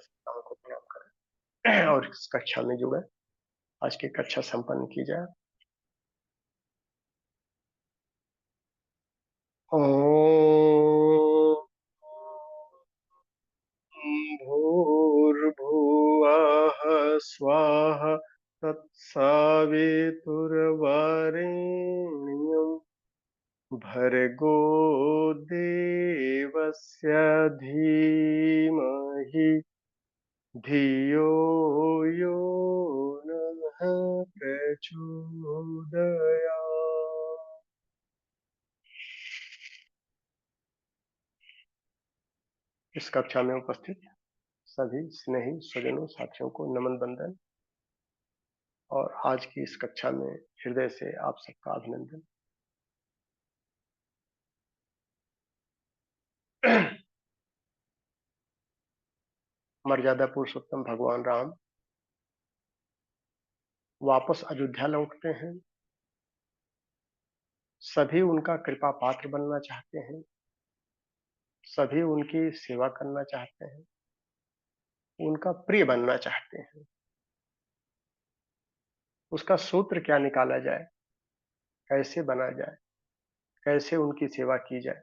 पिताओं को प्रणाम करें और इस कक्षा में जुड़े। आज की कक्षा संपन्न की जाए। ओम भूर्भुवः स्वः तत्सवितुर्वरेण्यं भर्गो देवस्य धीमहि धियो यो नः प्रचोदयात्। इस कक्षा में उपस्थित सभी स्नेही स्वजनों साथियों को नमन बंदन और आज की इस कक्षा में हृदय से आप सबका अभिनंदन। मर्यादा पुरुषोत्तम भगवान राम वापस अयोध्या लौटते हैं। सभी उनका कृपा पात्र बनना चाहते हैं, सभी उनकी सेवा करना चाहते हैं, उनका प्रिय बनना चाहते हैं। उसका सूत्र क्या निकाला जाए, कैसे बना जाए, कैसे उनकी सेवा की जाए।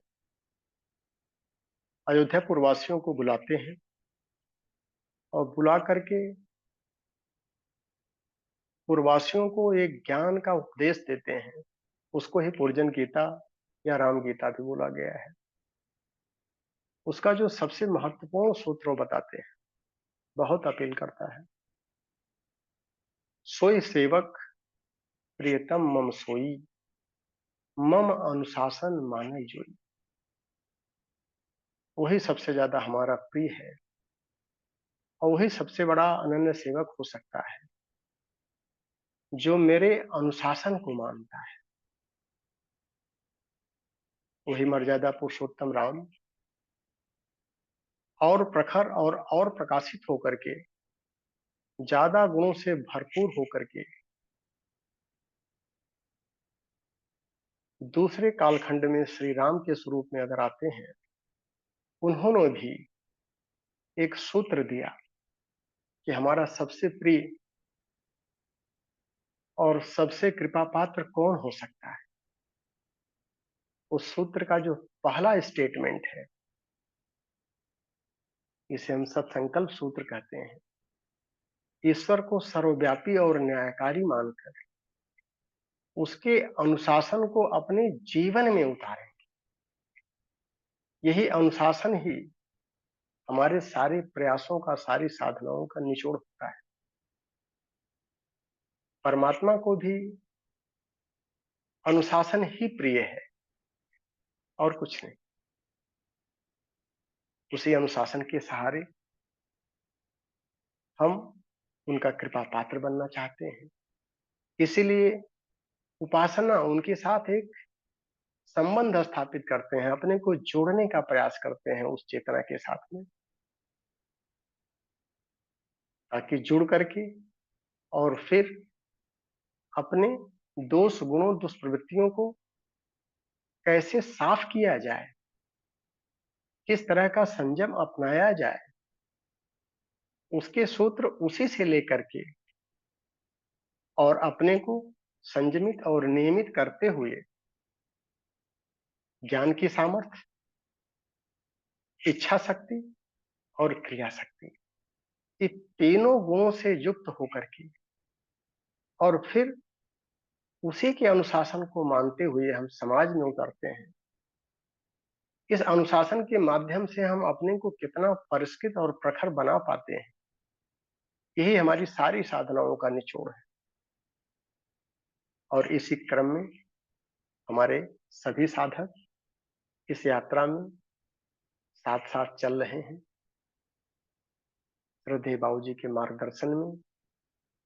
अयोध्यापुर वासियों को बुलाते हैं और बुला करके पूर्ववासियों को एक ज्ञान का उपदेश देते हैं। उसको ही पूर्जन गीता या राम गीता भी बोला गया है। उसका जो सबसे महत्वपूर्ण सूत्र वो बताते हैं, बहुत अपील करता है। सोई सेवक प्रियतम मम सोई, मम अनुशासन माने जोई। वही सबसे ज्यादा हमारा प्रिय है और वही सबसे बड़ा अनन्य सेवक हो सकता है जो मेरे अनुशासन को मानता है। वही मर्यादा पुरुषोत्तम राम और प्रखर और प्रकाशित होकर के, ज्यादा गुणों से भरपूर होकर के दूसरे कालखंड में श्री राम के स्वरूप में अगर आते हैं, उन्होंने भी एक सूत्र दिया कि हमारा सबसे प्रिय और सबसे कृपा पात्र कौन हो सकता है। उस सूत्र का जो पहला स्टेटमेंट है, इसे हम सब संकल्प सूत्र कहते हैं। ईश्वर को सर्वव्यापी और न्यायकारी मानकर उसके अनुशासन को अपने जीवन में उतारें। यही अनुशासन ही हमारे सारे प्रयासों का, सारी साधनाओं का निचोड़ होता है। परमात्मा को भी अनुशासन ही प्रिय है और कुछ नहीं। उसी अनुशासन के सहारे हम उनका कृपा पात्र बनना चाहते हैं। इसीलिए उपासना उनके साथ एक संबंध स्थापित करते हैं, अपने को जोड़ने का प्रयास करते हैं उस चेतना के साथ में, ताकि जुड़ करके और फिर अपने दोष गुणों दुष्प्रवृत्तियों को कैसे साफ किया जाए, किस तरह का संयम अपनाया जाए, उसके सूत्र उसी से लेकर के और अपने को संयमित और नियमित करते हुए ज्ञान की सामर्थ्य, इच्छा शक्ति और क्रिया शक्ति, ये तीनों गुणों से युक्त होकर के और फिर उसी के अनुशासन को मानते हुए हम समाज में उतरते हैं। इस अनुशासन के माध्यम से हम अपने को कितना परिष्कृत और प्रखर बना पाते हैं, यही हमारी सारी साधनाओं का निचोड़ है। और इसी क्रम में हमारे सभी साधक इस यात्रा में साथ साथ चल रहे हैं। श्रद्धेय बाबूजी के मार्गदर्शन में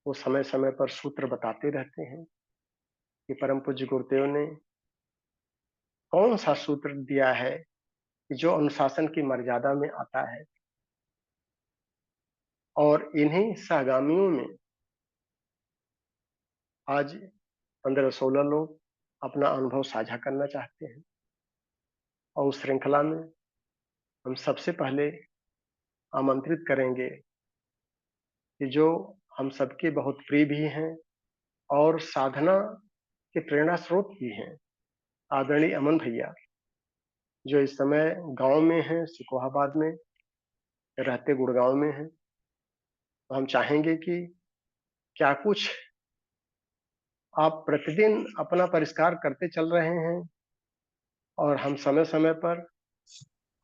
वो समय समय पर सूत्र बताते रहते हैं कि परम पूज्य गुरुदेव ने कौन सा सूत्र दिया है जो अनुशासन की मर्यादा में आता है। और इन्हीं सहगामियों में आज 15-16 लोग अपना अनुभव साझा करना चाहते हैं और उस श्रृंखला में हम सबसे पहले आमंत्रित करेंगे कि जो हम सबके बहुत प्रिय भी हैं और साधना के प्रेरणा स्रोत भी हैं, आदरणीय अमन भैया, जो इस समय गाँव में हैं, सिकोहाबाद में, रहते गुड़गाँव में हैं। तो हम चाहेंगे कि क्या कुछ आप प्रतिदिन अपना परिष्कार करते चल रहे हैं और हम समय-समय पर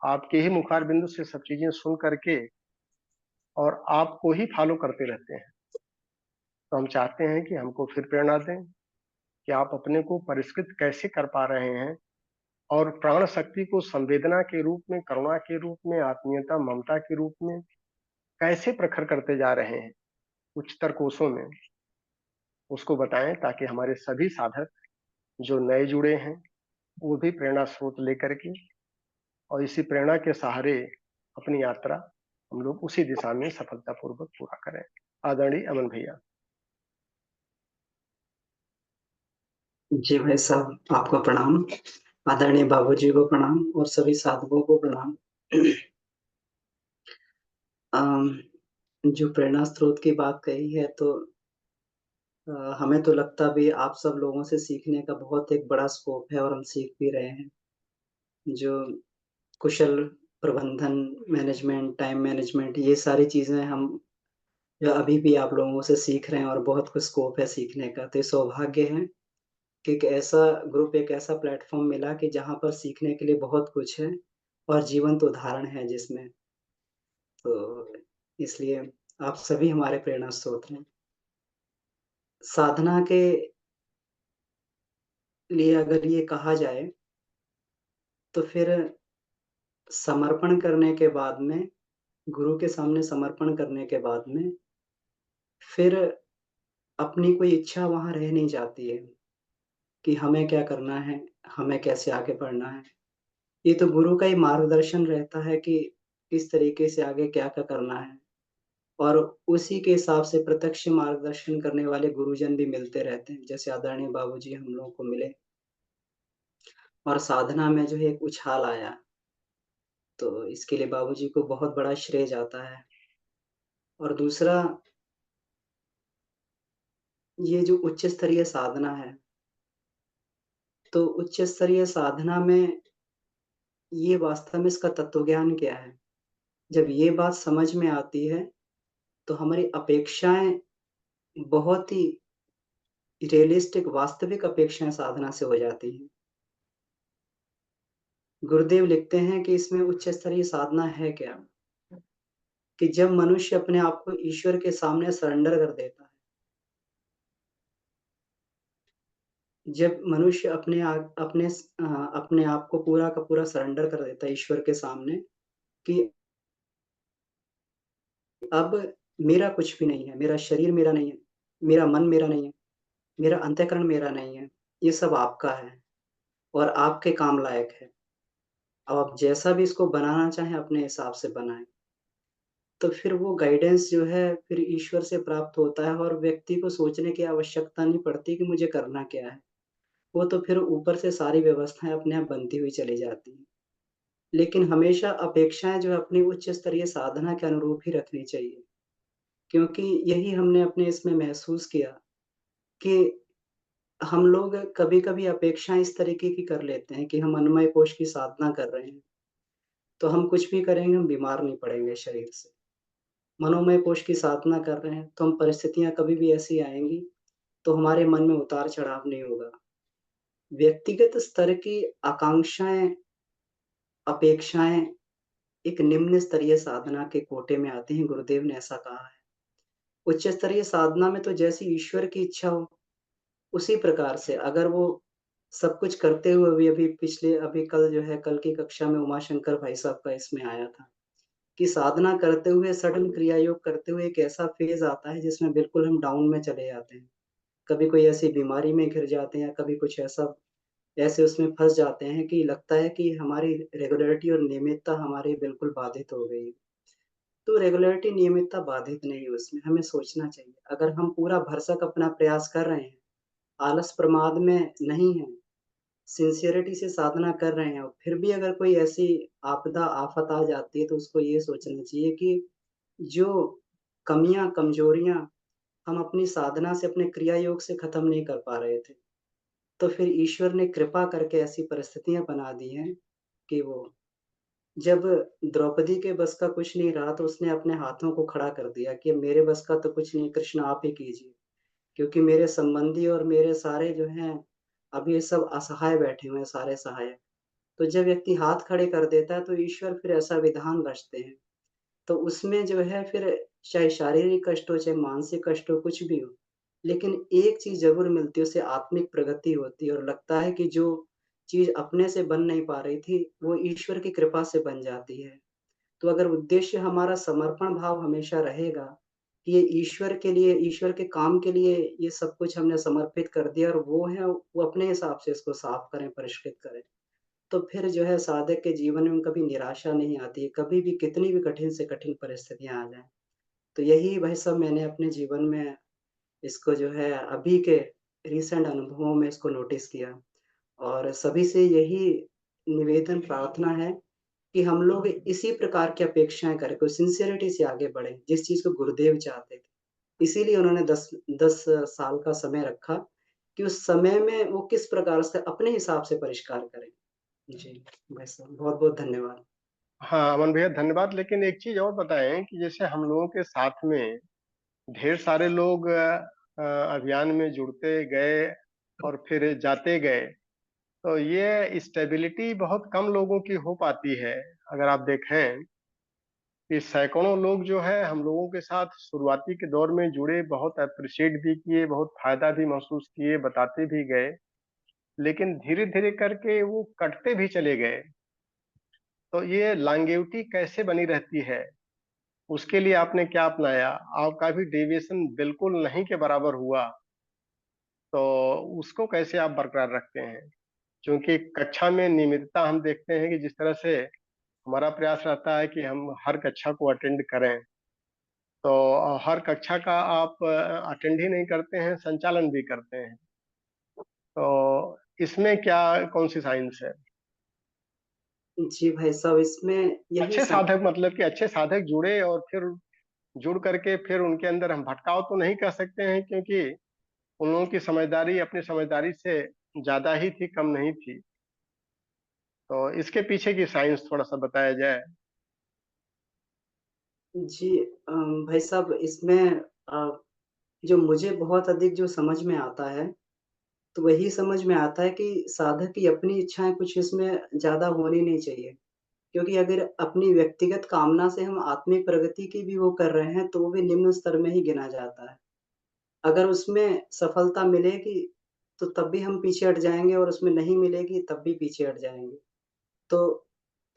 आपके ही मुखार बिंदु से सब चीज़ें सुन करके और आपको ही फ़ॉलो करते रहते हैं। तो हम चाहते हैं कि हमको फिर प्रेरणा दें कि आप अपने को परिष्कृत कैसे कर पा रहे हैं और प्राण शक्ति को संवेदना के रूप में, करुणा के रूप में, आत्मीयता, ममता के रूप में कैसे प्रखर करते जा रहे हैं उच्चतर कोशों में, उसको बताएँ ताकि हमारे सभी साधक जो नए जुड़े हैं, वो भी प्रेरणा स्रोत लेकर के और इसी प्रेरणा के सहारे अपनी यात्रा हम लोग उसी दिशा में सफलतापूर्वक पूरा करें। आदरणीय अमन भैया। जी भाई साहब, आपको प्रणाम। आदरणीय बाबूजी को प्रणाम और सभी साधकों को प्रणाम। अम, जो प्रेरणा स्रोत की बात कही है तो हमें तो लगता भी आप सब लोगों से सीखने का बहुत एक बड़ा स्कोप है और हम सीख भी रहे हैं। जो कुशल प्रबंधन, मैनेजमेंट, टाइम मैनेजमेंट ये सारी चीज़ें हम जो अभी भी आप लोगों से सीख रहे हैं और बहुत कुछ स्कोप है सीखने का। तो ये सौभाग्य है कि एक ऐसा ग्रुप, एक ऐसा प्लेटफ़ॉर्म मिला कि जहाँ पर सीखने के लिए बहुत कुछ है और जीवंत उदाहरण है जिसमें। तो इसलिए आप सभी हमारे प्रेरणा स्रोत हैं। साधना के लिए अगर ये कहा जाए, तो फिर समर्पण करने के बाद में, गुरु के सामने समर्पण करने के बाद में, फिर अपनी कोई इच्छा वहाँ रह नहीं जाती है कि हमें क्या करना है, हमें कैसे आगे बढ़ना है। ये तो गुरु का ही मार्गदर्शन रहता है कि किस तरीके से आगे क्या-क्या करना है। और उसी के हिसाब से प्रत्यक्ष मार्गदर्शन करने वाले गुरुजन भी मिलते रहते हैं, जैसे आदरणीय बाबूजी हम लोगों को मिले और साधना में जो है एक उछाल आया, तो इसके लिए बाबूजी को बहुत बड़ा श्रेय जाता है। और दूसरा, ये जो उच्च स्तरीय साधना है, तो उच्च स्तरीय साधना में ये वास्तव में इसका तत्वज्ञान क्या है? जब ये बात समझ में आती है, तो हमारी अपेक्षाएँ बहुत ही रियलिस्टिक, वास्तविक अपेक्षाएँ साधना से हो जाती हैं। गुरुदेव लिखते हैं कि इसमें उच्च स्तरीय साधना है क्या? कि जब मनुष्य अपने आप को ईश्वर के सामने सरेंडर कर देता है। जब मनुष्य अपने आप को पूरा का पूरा सरेंडर कर देता है ईश्वर के सामने कि अब मेरा कुछ भी नहीं है, मेरा शरीर मेरा नहीं है, मेरा मन मेरा नहीं है, मेरा अंतःकरण मेरा नहीं है, ये सब आपका है और आपके काम लायक है। अब आप जैसा भी इसको बनाना चाहें अपने हिसाब से बनाएँ। तो फिर वो गाइडेंस जो है फिर ईश्वर से प्राप्त होता है और व्यक्ति को सोचने की आवश्यकता नहीं पड़ती कि मुझे करना क्या है। वो तो फिर ऊपर से सारी व्यवस्थाएँ अपने आप बनती हुई चली जाती हैं। लेकिन हमेशा अपेक्षाएँ जो है अपनी उच्च स्तरीय साधना के अनुरूप ही रखनी चाहिए। क्योंकि यही हमने अपने इसमें महसूस किया कि हम लोग कभी-कभी अपेक्षाएँ इस तरीके की कर लेते हैं कि हम अन्नमय कोश की साधना कर रहे हैं, तो हम कुछ भी करेंगे, हम बीमार नहीं पड़ेंगे शरीर से। मनोमय कोश की साधना कर रहे हैं, तो हम परिस्थितियाँ कभी भी ऐसी आएँगी, तो हमारे मन में उतार-चढ़ाव नहीं होगा। व्यक्तिगत स्तर की आकांक्षाएँ, अपेक्षाएँ एक निम्न स्तरीय साधना के कोटे में आती हैं, गुरुदेव ने ऐसा कहा है। उच्च स्तरीय साधना में तो जैसी ईश्वर की इच्छा हो, उसी प्रकार से अगर वो सब कुछ करते हुए भी अभी कल जो है कल की कक्षा में उमाशंकर भाई साहब का इसमें आया था, कि साधना करते हुए सडन क्रिया योग करते हुए एक ऐसा फ़ेज़ आता है जिसमें बिल्कुल हम डाउन में चले जाते हैं। कभी कोई ऐसी बीमारी में घिर जाते हैं, कभी कुछ ऐसा ऐसे उसमें फँस जाते हैं कि लगता है कि हमारी रेगुलरिटी और नियमितता हमारी बिल्कुल बाधित हो गई है। तो रेगुलरिटी, नियमितता बाधित नहीं है उसमें, हमें सोचना चाहिए। अगर हम पूरा भरसक अपना प्रयास कर रहे हैं, आलस प्रमाद में नहीं हैं, सिंसियरिटी से साधना कर रहे हैं और फिर भी अगर कोई ऐसी आपदा, आफ़त आ जाती है तो उसको ये सोचना चाहिए कि जो कमियाँ, कमज़ोरियाँ हम अपनी साधना से, अपने क्रिया योग से खत्म नहीं कर पा रहे थे, तो फिर ईश्वर ने कृपा करके ऐसी परिस्थितियाँ बना दी हैं कि वो जब द्रौपदी के बस का कुछ नहीं रहा तो उसने अपने हाथों को खड़ा कर दिया कि अब मेरे बस का तो कुछ नहीं, कृष्ण आप ही कीजिए। क्योंकि मेरे संबंधी और मेरे सारे जो हैं, अब ये सब असहाय बैठे हुए हैं, सारे सहायक। तो जब व्यक्ति हाथ खड़े कर देता है तो ईश्वर फिर ऐसा विधान रचते हैं। तो उसमें जो है फिर चाहे शारीरिक कष्ट हो, चाहे मानसिक कष्ट हो, कुछ भी हो, लेकिन एक चीज़ ज़रूर मिलती है, उससे आत्मिक प्रगति होती है और लगता है कि जो चीज़ अपने से बन नहीं पा रही थी, वो ईश्वर की कृपा से बन जाती है। तो अगर उद्देश्य हमारा समर्पण भाव हमेशा रहेगा, कि ये ईश्वर के लिए, ईश्वर के काम के लिए ये सब कुछ हमने समर्पित कर दिया और वो है, वो अपने हिसाब से इसको साफ करें, परिष्कृत करें। तो फिर जो है साधक के जीवन में कभी निराशा नहीं आती है, कभी भी कितनी भी कठिन से कठिन परिस्थितियाँ आ जाएँ। तो यही भाई साहब मैंने अपने जीवन में इसको जो है अभी के रिसेंट अनुभवों में इसको नोटिस किया और सभी से यही निवेदन प्रार्थना है कि हम लोग इसी प्रकार की अपेक्षाएँ करें, कोई सिंसियरिटी से आगे बढ़ें, जिस चीज़ को गुरुदेव चाहते थे। इसीलिए उन्होंने 10 साल का समय रखा कि उस समय में वो किस प्रकार से अपने हिसाब से परिष्कार करें। जी, बस बहुत-बहुत धन्यवाद। हाँ, अमन भैया धन्यवाद। लेकिन एक चीज़ और बताएँ कि जैसे हम लोगों के साथ में ढेर सारे लोग अभियान में जुड़ते गए और फिर जाते गए, तो ये स्टेबिलिटी बहुत कम लोगों की हो पाती है। अगर आप देखें कि सैकड़ों लोग जो है हम लोगों के साथ शुरुआती के दौर में जुड़े, बहुत एप्रिशिएट भी किए, बहुत फ़ायदा भी महसूस किए, बताते भी गए, लेकिन धीरे-धीरे करके वो कटते भी चले गए। तो ये लॉन्गेविटी कैसे बनी रहती है? उसके लिए आपने क्या अपनाया? आपका भी डेविएशन बिल्कुल नहीं के बराबर हुआ, तो उसको कैसे आप बरकरार रखते हैं? क्योंकि कक्षा में नियमितता हम देखते हैं कि जिस तरह से हमारा प्रयास रहता है कि हम हर कक्षा को अटेंड करें, तो हर कक्षा का आप अटेंड ही नहीं करते हैं, संचालन भी करते हैं। तो इसमें क्या कौन-सी साइंस है? जी भाई साहब, इसमें यही अच्छे स साधक मतलब कि अच्छे साधक जुड़े और फिर जुड़ करके फिर उनके अंदर हम भटकाव तो नहीं कह सकते हैं, क्योंकि उन लोगों की समझदारी अपनी समझदारी से ज़्यादा ही थी, कम नहीं थी। तो इसके पीछे की साइंस थोड़ा-सा बताया जाए। जी भाई साहब इसमें जो मुझे बहुत अधिक जो समझ में आता है, तो वही समझ में आता है कि साधक की अपनी इच्छाएँ कुछ इसमें ज़्यादा होनी नहीं चाहिए। क्योंकि अगर अपनी व्यक्तिगत कामना से हम आत्मिक प्रगति की भी वो कर रहे हैं, तो वो भी निम्न स्तर में ही गिना जाता है। अगर उसमें सफलता मिलेगी, तो तब भी हम पीछे हट जाएँगे और उसमें नहीं मिलेगी, तब भी पीछे हट जाएँगे। तो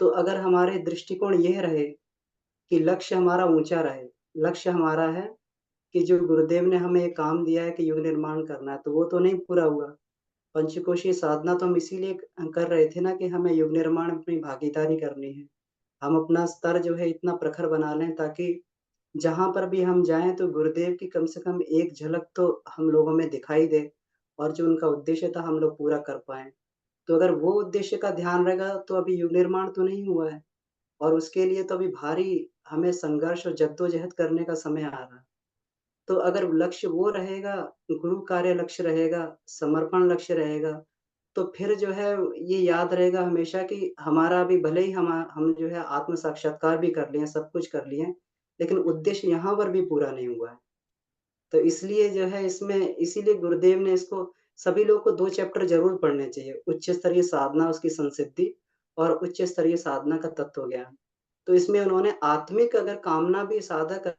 तो अगर हमारे दृष्टिकोण यह रहे कि लक्ष्य हमारा ऊँचा रहे, लक्ष्य हमारा है कि जो गुरुदेव ने हमें एक काम दिया है कि युग निर्माण करना है, तो वो तो नहीं पूरा हुआ। पंचकोशीय साधना तो हम इसीलिए कर रहे थे ना कि हमें युग निर्माण में अपनी भागीदारी करनी है। हम अपना स्तर जो है इतना प्रखर बना लें ताकि जहाँ पर भी हम जाएँ तो गुरुदेव की कम से कम एक झलक तो हम लोगों में दिखाई दे और जो उनका उद्देश्य था हम लोग पूरा कर पाएँ। तो अगर वो उद्देश्य का ध्यान रहेगा तो अभी युग निर्माण तो नहीं हुआ है और उसके लिए तो अभी भारी हमें संघर्ष और जद्दोजहद करने का समय आ रहा है। तो अगर लक्ष्य वो रहेगा, गुरु कार्य लक्ष्य रहेगा, समर्पण लक्ष्य रहेगा, तो फिर जो है ये याद रहेगा हमेशा कि हमारा अभी भले ही हम जो है आत्म साक्षात्कार भी कर लिए, सब कुछ कर लिए, लेकिन उद्देश्य यहाँ पर भी पूरा नहीं हुआ है। तो इसलिए जो है इसमें इसीलिए गुरुदेव ने इसको सभी लोग को 2 चैप्टर ज़रूर पढ़ने चाहिए। उच्च स्तरीय साधना, उसकी संसिद्धि और उच्च स्तरीय साधना का तत्व ज्ञान। तो इसमें उन्होंने आत्मिक अगर कामना भी साधक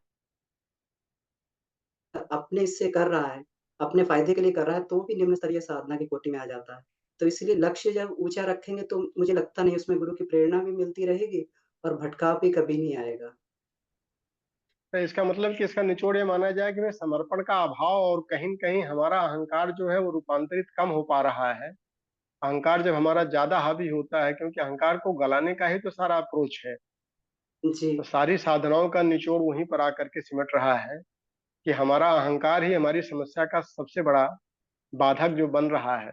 अपने इससे कर रहा है, अपने फ़ायदे के लिए कर रहा है, तो भी निम्न स्तरीय साधना की कोटि में आ जाता है। तो इसीलिए लक्ष्य जब ऊँचा रखेंगे तो मुझे लगता नहीं उसमें गुरु की प्रेरणा भी मिलती रहेगी और भटकाव भी कभी नहीं आएगा। तो इसका मतलब कि इसका निचोड़ ये माना जाए कि में समर्पण का अभाव और कहीं न कहीं हमारा अहंकार जो है वो रूपांतरित कम हो पा रहा है। अहंकार जब हमारा ज़्यादा हावी होता है, क्योंकि अहंकार को गलाने का ही तो सारा अप्रोच है। जी। तो सारी साधनाओं का निचोड़ वहीं पर आकर के सिमट रहा है कि हमारा अहंकार ही हमारी समस्या का सबसे बड़ा बाधक जो बन रहा है।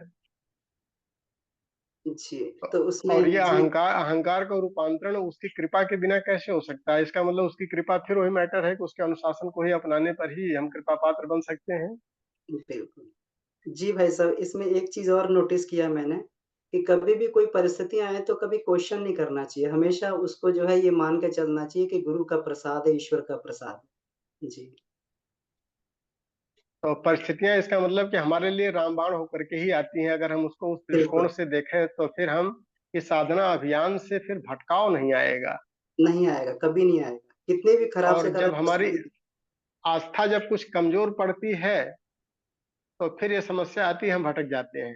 जी, तो तो और ये उसमें जी, अहंकार अहंकार का रूपांतरण उसकी कृपा के बिना कैसे हो सकता है? इसका मतलब उसकी कृपा फिर वही मैटर है कि उसके अनुशासन को ही अपनाने पर ही हम कृपा पात्र बन सकते हैं। बिल्कुल। जी भाई साहब, इसमें एक चीज़ और नोटिस किया मैंने कि कभी भी कोई परिस्थितियाँ आएँ तो कभी क्वेश्चन नहीं करना चाहिए। हमेशा उसको जो है ये मान के चलना चाहिए कि गुरु का प्रसाद है, ईश्वर का प्रसाद है। जी, तो परिस्थितियां इसका मतलब कि हमारे लिए रामबाण होकर के ही आती हैं। अगर हम उसको उस दृष्टिकोण बिल्कुल, से देखें तो फिर हम इस साधना अभियान से फिर भटकाव नहीं आएगा। नहीं आएगा, कभी नहीं आएगा। कितनी भी खराब और से खराब जब हमारी परिस्थिति आस्था जब कुछ कमजोर पड़ती है तो फिर ये समस्या आती है, हम भटक जाते हैं।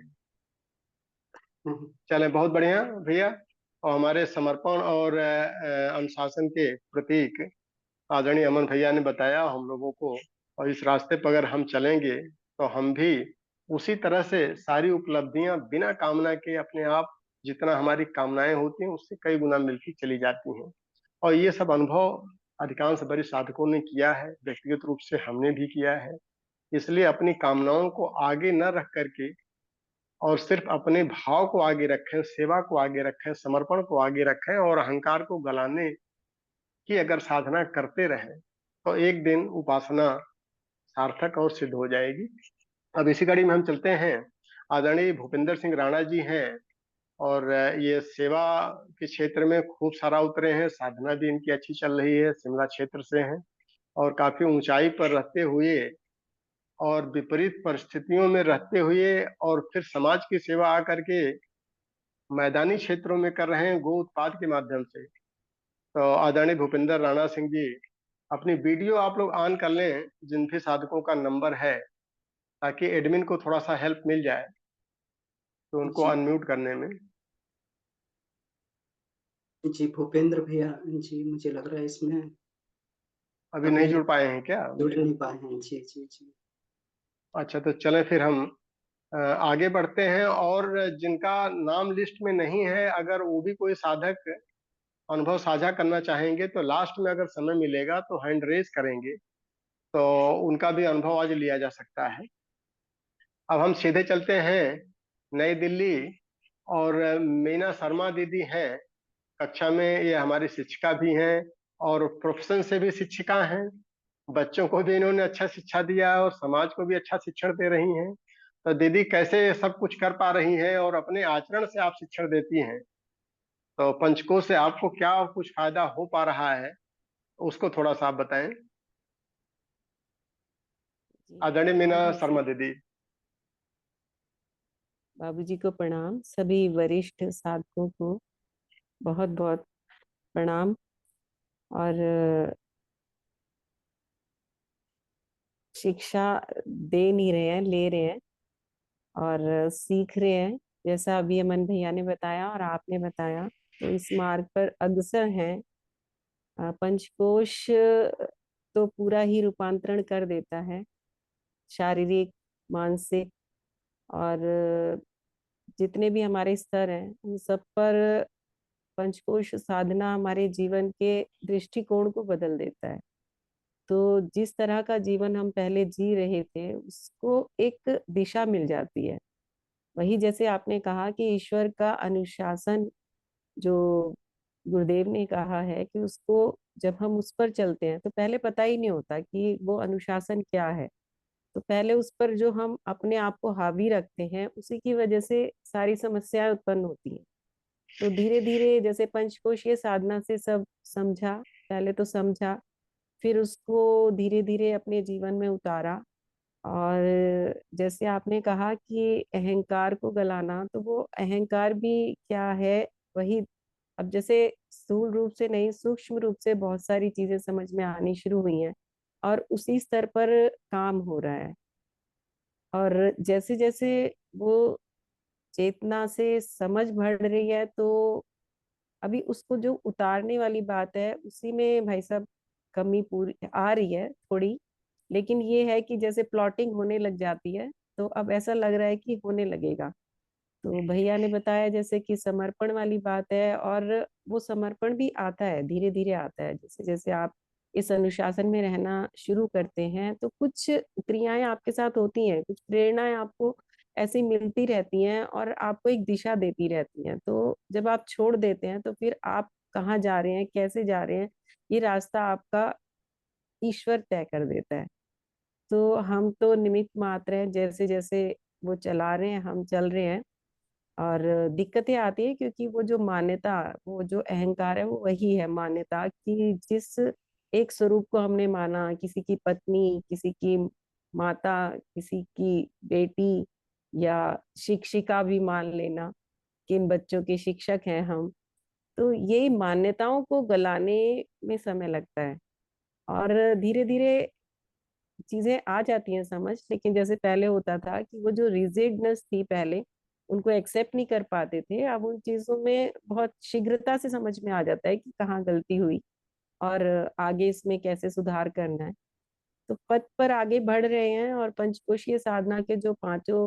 हुँ, हुँ। चलें, बहुत बढ़िया भैया। और हमारे समर्पण और अनुशासन के प्रतीक आदरणीय अमन भैया ने बताया हम लोगों को, और इस रास्ते पर अगर हम चलेंगे तो हम भी उसी तरह से सारी उपलब्धियां बिना कामना के अपने आप, जितना हमारी कामनाएं होती हैं उससे कई गुना मिलती चली जाती हैं। और ये सब अनुभव अधिकांश बड़े साधकों ने किया है, व्यक्तिगत रूप से हमने भी किया है। इसलिए अपनी कामनाओं को आगे न रख करके और सिर्फ अपने भाव को आगे रखें, सेवा को आगे रखें, समर्पण को आगे रखें और अहंकार को गलाने की अगर साधना करते रहें तो एक दिन उपासना सार्थक और सिद्ध हो जाएगी। अब इसी कड़ी में हम चलते हैं। आदरणीय भूपेंद्र सिंह राणा जी हैं, और ये सेवा के क्षेत्र में खूब सारा उतरे हैं, साधना भी इनकी अच्छी चल रही है, शिमला क्षेत्र से हैं और काफी ऊंचाई पर रहते हुए और विपरीत परिस्थितियों में रहते हुए और फिर समाज की सेवा आकर के मैदानी क्षेत्रों में कर रहे हैं गो उत्पाद के माध्यम से। तो आदरणीय भूपेंद्र राणा सिंह जी, अपनी वीडियो आप लोग ऑन कर लें जिन भी साधकों का नंबर है, ताकि एडमिन को थोड़ा सा हेल्प मिल जाए तो उनको जी, अनम्यूट करने में। जी, भूपेंद्र भैया जी, मुझे लग रहा है इसमें अभी नहीं अभी जुड़ पाए हैं क्या? जुड़ नहीं पाए हैं। जी, जी, जी। अच्छा, तो चलें फिर हम आगे बढ़ते हैं। और जिनका नाम लिस्ट में नहीं है, अगर वो भी कोई साधक अनुभव साझा करना चाहेंगे तो लास्ट में अगर समय मिलेगा तो हैंड रेज करेंगे, तो उनका भी अनुभव आज लिया जा सकता है। अब हम सीधे चलते हैं नई दिल्ली। और मीना शर्मा दीदी हैं कक्षा में, ये हमारी शिक्षिका भी हैं और प्रोफेशन से भी शिक्षिका हैं। बच्चों को भी इन्होंने अच्छा शिक्षा दिया है और समाज को भी अच्छा शिक्षण दे रही हैं। तो दीदी कैसे ये सब कुछ कर पा रही हैं और अपने आचरण से आप शिक्षण देती हैं, तो पंचकोश से आपको क्या कुछ फायदा हो पा रहा है उसको थोड़ा सा आप बताएं। जी, आदरणीय मीना बाबूजी शर्मा दीदी। बाबूजी को प्रणाम। सभी वरिष्ठ साधकों को बहुत बहुत प्रणाम। और शिक्षा दे नहीं रहे हैं, ले रहे हैं और सीख रहे हैं। जैसा अभी अमन भैया ने बताया और आपने बताया, तो इस मार्ग पर अग्रसर हैं। पंचकोश तो पूरा ही रूपांतरण कर देता है, शारीरिक, मानसिक और जितने भी हमारे स्तर हैं उन सब पर पंचकोश साधना हमारे जीवन के दृष्टिकोण को बदल देता है। तो जिस तरह का जीवन हम पहले जी रहे थे उसको एक दिशा मिल जाती है। वही जैसे आपने कहा कि ईश्वर का अनुशासन, जो गुरुदेव ने कहा है कि उसको जब हम उस पर चलते हैं तो पहले पता ही नहीं होता कि वो अनुशासन क्या है। तो पहले उस पर जो हम अपने आप को हावी रखते हैं उसी की वजह से सारी समस्याएं उत्पन्न होती हैं। तो धीरे धीरे जैसे पंचकोशीय साधना से सब समझा, पहले तो समझा, फिर उसको धीरे धीरे अपने जीवन में उतारा। और जैसे आपने कहा कि अहंकार को गलाना, तो वो अहंकार भी क्या है, वही अब जैसे स्थूल रूप से नहीं, सूक्ष्म रूप से बहुत सारी चीजें समझ में आनी शुरू हुई हैं और उसी स्तर पर काम हो रहा है। और जैसे जैसे वो चेतना से समझ बढ़ रही है, तो अभी उसको जो उतारने वाली बात है उसी में भाई साहब कमी पूरी आ रही है थोड़ी। लेकिन ये है कि जैसे प्लॉटिंग होने लग जाती है तो अब ऐसा लग रहा है कि होने लगेगा। तो भैया ने बताया जैसे कि समर्पण वाली बात है, और वो समर्पण भी आता है, धीरे धीरे आता है। जैसे जैसे आप इस अनुशासन में रहना शुरू करते हैं तो कुछ क्रियाएं आपके साथ होती हैं, कुछ प्रेरणाएं आपको ऐसी मिलती रहती हैं और आपको एक दिशा देती रहती हैं। तो जब आप छोड़ देते हैं तो फिर आप कहाँ जा रहे हैं, कैसे जा रहे हैं, ये रास्ता आपका ईश्वर तय कर देता है। तो हम तो निमित्त मात्र हैं, जैसे जैसे वो चला रहे हैं हम चल रहे हैं। और दिक्कतें आती है क्योंकि वो जो मान्यता, वो जो अहंकार है, वो वही है मान्यता कि जिस एक स्वरूप को हमने माना, किसी की पत्नी, किसी की माता, किसी की बेटी, या शिक्षिका भी मान लेना कि इन बच्चों के शिक्षक हैं हम। तो ये मान्यताओं को गलाने में समय लगता है और धीरे धीरे चीजें आ जाती हैं समझ। लेकिन जैसे पहले होता था कि वो जो रिजिडनेस थी पहले, उनको एक्सेप्ट नहीं कर पाते थे, अब उन चीजों में बहुत शीघ्रता से समझ में आ जाता है कि कहाँ गलती हुई और आगे इसमें कैसे सुधार करना है। तो पथ पर आगे बढ़ रहे हैं और पंचकोशीय साधना के जो पांचों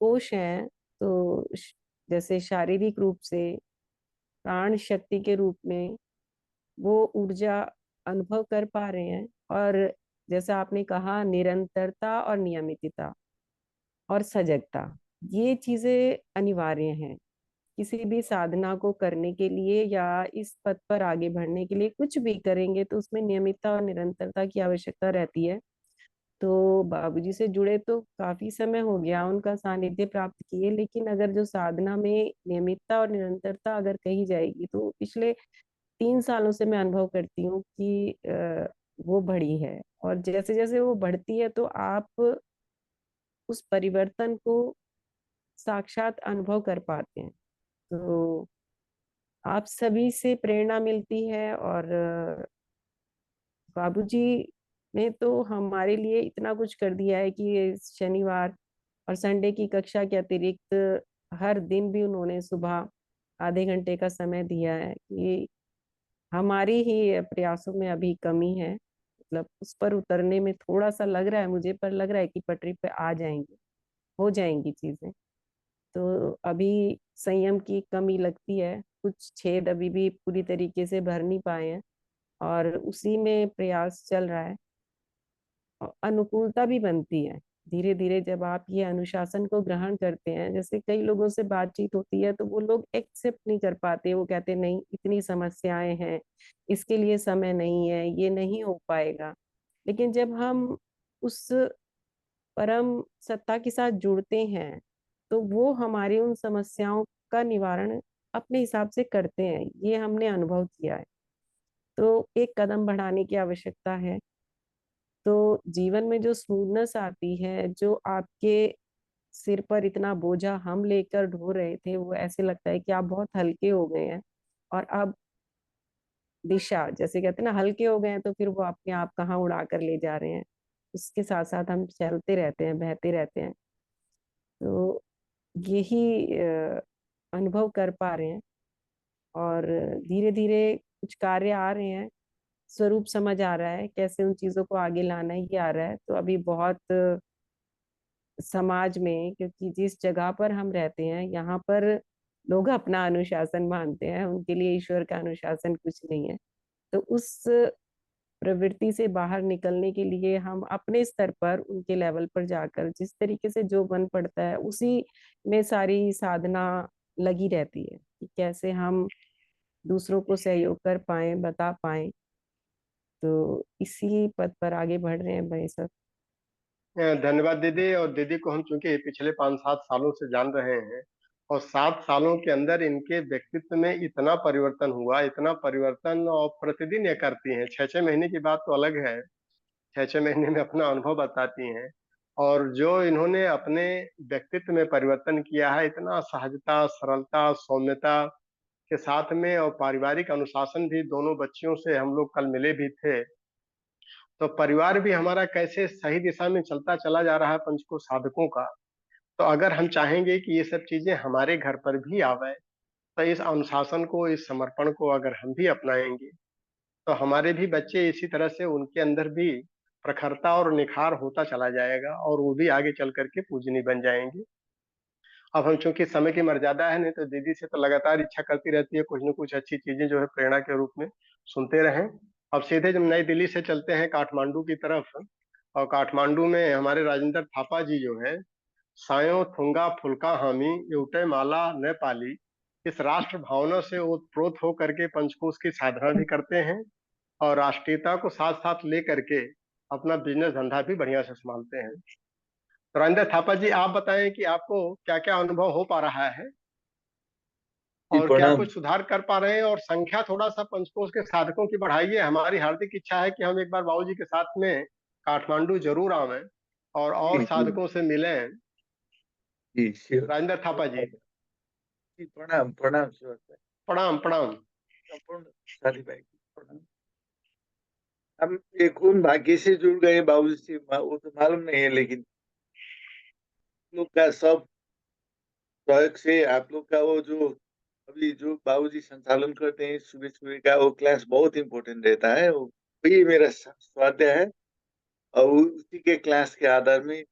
कोश हैं, तो जैसे शारीरिक रूप से, प्राण शक्ति के रूप में वो ऊर्जा अनुभव कर पा रहे हैं। और जैसा आपने कहा, निरंतरता और नियमितता और सजगता, ये चीजें अनिवार्य हैं किसी भी साधना को करने के लिए, या इस पथ पर आगे बढ़ने के लिए। कुछ भी करेंगे तो उसमें नियमितता और निरंतरता की आवश्यकता रहती है। तो बाबूजी से जुड़े तो काफी समय हो गया, उनका सानिध्य प्राप्त किए, लेकिन अगर जो साधना में नियमितता और निरंतरता अगर कही जाएगी तो पिछले 3 सालों से मैं अनुभव करती हूँ कि वो बढ़ी है। और जैसे जैसे वो बढ़ती है तो आप उस परिवर्तन को साक्षात अनुभव कर पाते हैं। तो आप सभी से प्रेरणा मिलती है। और बाबूजी ने तो हमारे लिए इतना कुछ कर दिया है कि ये शनिवार और संडे की कक्षा के अतिरिक्त हर दिन भी उन्होंने सुबह आधे घंटे का समय दिया है। कि हमारी ही प्रयासों में अभी कमी है, मतलब उस पर उतरने में थोड़ा सा लग रहा है मुझे, पर लग रहा है कि पटरी पे आ जाएंगे, हो जाएंगी चीजें। तो अभी संयम की कमी लगती है, कुछ छेद अभी भी पूरी तरीके से भर नहीं पाए हैं और उसी में प्रयास चल रहा है। और अनुकूलता भी बनती है धीरे धीरे जब आप ये अनुशासन को ग्रहण करते हैं। जैसे कई लोगों से बातचीत होती है तो वो लोग एक्सेप्ट नहीं कर पाते, वो कहते नहीं इतनी समस्याएं हैं, इसके लिए समय नहीं है, ये नहीं हो पाएगा। लेकिन जब हम उस परम सत्ता के साथ जुड़ते हैं तो वो हमारी उन समस्याओं का निवारण अपने हिसाब से करते हैं, ये हमने अनुभव किया है। तो एक कदम बढ़ाने की आवश्यकता है। तो जीवन में जो स्मूथनेस आती है, जो आपके सिर पर इतना बोझा हम लेकर ढो रहे थे, वो ऐसे लगता है कि आप बहुत हल्के हो गए हैं। और अब दिशा, जैसे कहते हैं ना, हल्के हो गए हैं तो फिर वो अपने आप कहाँ उड़ा कर ले जा रहे हैं। उसके साथ साथ हम चलते रहते हैं, बहते रहते हैं। तो यही अनुभव कर पा रहे हैं। और धीरे धीरे कुछ कार्य आ रहे हैं, स्वरूप समझ आ रहा है, कैसे उन चीजों को आगे लाना ही आ रहा है। तो अभी बहुत समाज में, क्योंकि जिस जगह पर हम रहते हैं यहाँ पर लोग अपना अनुशासन मानते हैं, उनके लिए ईश्वर का अनुशासन कुछ नहीं है। तो उस प्रवृत्ति से बाहर निकलने के लिए हम अपने स्तर पर उनके लेवल पर जाकर जिस तरीके से जो बन पड़ता है उसी में सारी साधना लगी रहती है कि कैसे हम दूसरों को सहयोग कर पाए, बता पाए। तो इसी पद पर आगे बढ़ रहे हैं भाई सब। धन्यवाद दीदी। और दीदी को हम चूंकि पिछले 5-7 सालों से जान रहे हैं, और 7 सालों के अंदर इनके व्यक्तित्व में इतना परिवर्तन हुआ, इतना परिवर्तन, और प्रतिदिन ये करती हैं। 6-6 महीने की बात तो अलग है, 6-6 महीने में अपना अनुभव बताती हैं। और जो इन्होंने अपने व्यक्तित्व में परिवर्तन किया है, इतना सहजता, सरलता, सौम्यता के साथ में, और पारिवारिक अनुशासन भी, दोनों बच्चियों से हम लोग कल मिले भी थे। तो परिवार भी हमारा कैसे सही दिशा में चलता चला जा रहा है पंचकोश साधकों का। तो अगर हम चाहेंगे कि ये सब चीजें हमारे घर पर भी आवे, तो इस अनुशासन को, इस समर्पण को अगर हम भी अपनाएंगे, तो हमारे भी बच्चे इसी तरह से, उनके अंदर भी प्रखरता और निखार होता चला जाएगा, और वो भी आगे चल करके पूजनीय बन जाएंगे। अब हम चूंकि समय की मर्यादा है, नहीं तो दीदी से तो लगातार इच्छा करती रहती है कुछ न कुछ अच्छी चीजें जो है प्रेरणा के रूप में सुनते रहें। अब सीधे जब नई दिल्ली से चलते हैं काठमांडू की तरफ। और काठमांडू में हमारे राजेंद्र थापा जी जो है, सायों थुंगा फुलका हामी एवटे माला न पाली। इस राष्ट्र भावना से ओतप्रोत होकर के पंचकोश की साधना भी करते हैं और राष्ट्रीयता को साथ साथ ले करके अपना बिजनेस धंधा भी बढ़िया से संभालते हैं। तो राजेंद्र थापा जी, आप बताएं कि आपको क्या क्या अनुभव हो पा रहा है जी और क्या प्रणाम। कुछ सुधार कर पा रहे हैं, और संख्या थोड़ा सा पंचकोश के साधकों की बढ़ाइए। हमारी हार्दिक इच्छा है कि हम एक बार बाबूजी के साथ में काठमांडू जरूर आवें और जी जी साधकों से मिलें। जी श्योर। राजेंद्र थापा जी, जी प्रणाम प्रणाम श्योर सर। प्रणाम प्रणाम। संपूर्ण साथी भाई को प्रणाम। हम एक उन भाग्य से जुड़ गए बाबू से, वो तो मालूम नहीं है, लेकिन लोग का सब सहयोग से आप लोग का वो जो अभी जो बाबूजी संचालन करते हैं सुबह सुबह का वो क्लास बहुत इम्पोर्टेंट रहता है। वो वही मेरा स्वाध्याय है, और उसी के क्लास के आधार में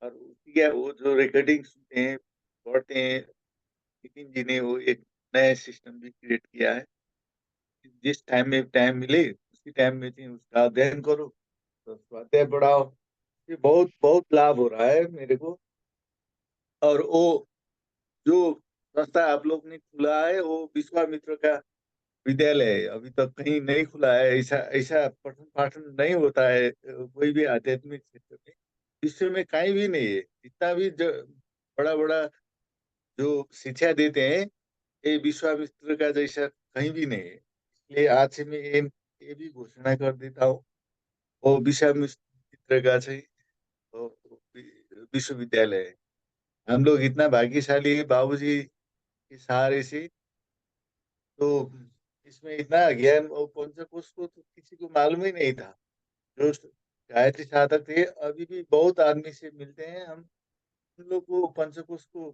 और उसी का वो जो रिकॉर्डिंग सुनते हैं पढ़ते हैं। नितिन जी ने वो एक नया सिस्टम भी क्रिएट किया है, जिस टाइम में टाइम मिले उसी टाइम में थी उसका अध्ययन करो, तो स्वाध्याय पढ़ाओ। ये बहुत बहुत लाभ हो रहा है मेरे को। और वो जो संस्था आप लोग ने खुला है वो विश्वामित्र का विद्यालय है, अभी तक कहीं नहीं खुला है। ऐसा ऐसा पठन पाठन नहीं होता है कोई भी आध्यात्मिक क्षेत्र में, विश्व में कहीं भी नहीं है। जितना भी जो बड़ा बड़ा जो शिक्षा देते हैं, ये विश्वामित्र का जैसा कहीं भी नहीं है। इसलिए आज से मैं ये भी घोषणा कर देता हूँ, वो विश्वामित्र का सही वो विश्वविद्यालय है। हम लोग इतना भाग्यशाली है बाबूजी के सहारे से। तो इसमें इतना ज्ञान और पंचकोश को तो किसी को मालूम ही नहीं था। जो गायत्री साधक थे अभी भी बहुत आदमी से मिलते हैं हम, उन लोग को पंचकोश को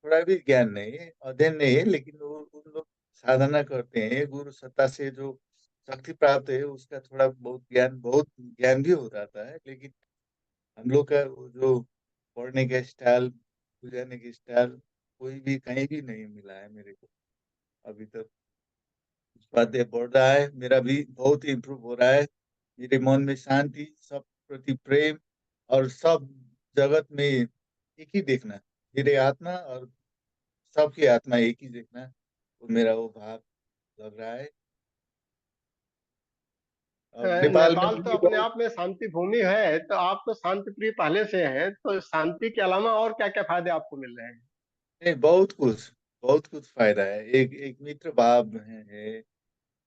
थोड़ा भी ज्ञान नहीं है, अध्ययन नहीं है, लेकिन वो उन लोग साधना करते हैं। गुरु सत्ता से जो शक्ति प्राप्त है उसका थोड़ा बहुत ज्ञान भी हो जाता है। लेकिन हम लोग का वो जो पढ़ने का स्टाइल, बुझाने का स्टाइल कोई भी कहीं भी नहीं मिला है मेरे को अभी तक। स्वाध्याय बढ़ रहा है, मेरा भी बहुत इम्प्रूव हो रहा है। मेरे मन में शांति, सब प्रति प्रेम, और सब जगत में एक ही देखना, मेरे आत्मा और सबकी आत्मा एक ही देखना, वो मेरा वो भाव लग रहा है। और नेपाल में नेपाल तो भी अपने बहुत आप में शांति भूमि है, तो आप तो शांति प्रिय पहले से हैं, तो शांति के अलावा और क्या क्या फायदे आपको मिल रहे हैं? नहीं, बहुत कुछ फायदा है। एक एक मित्र भाव है।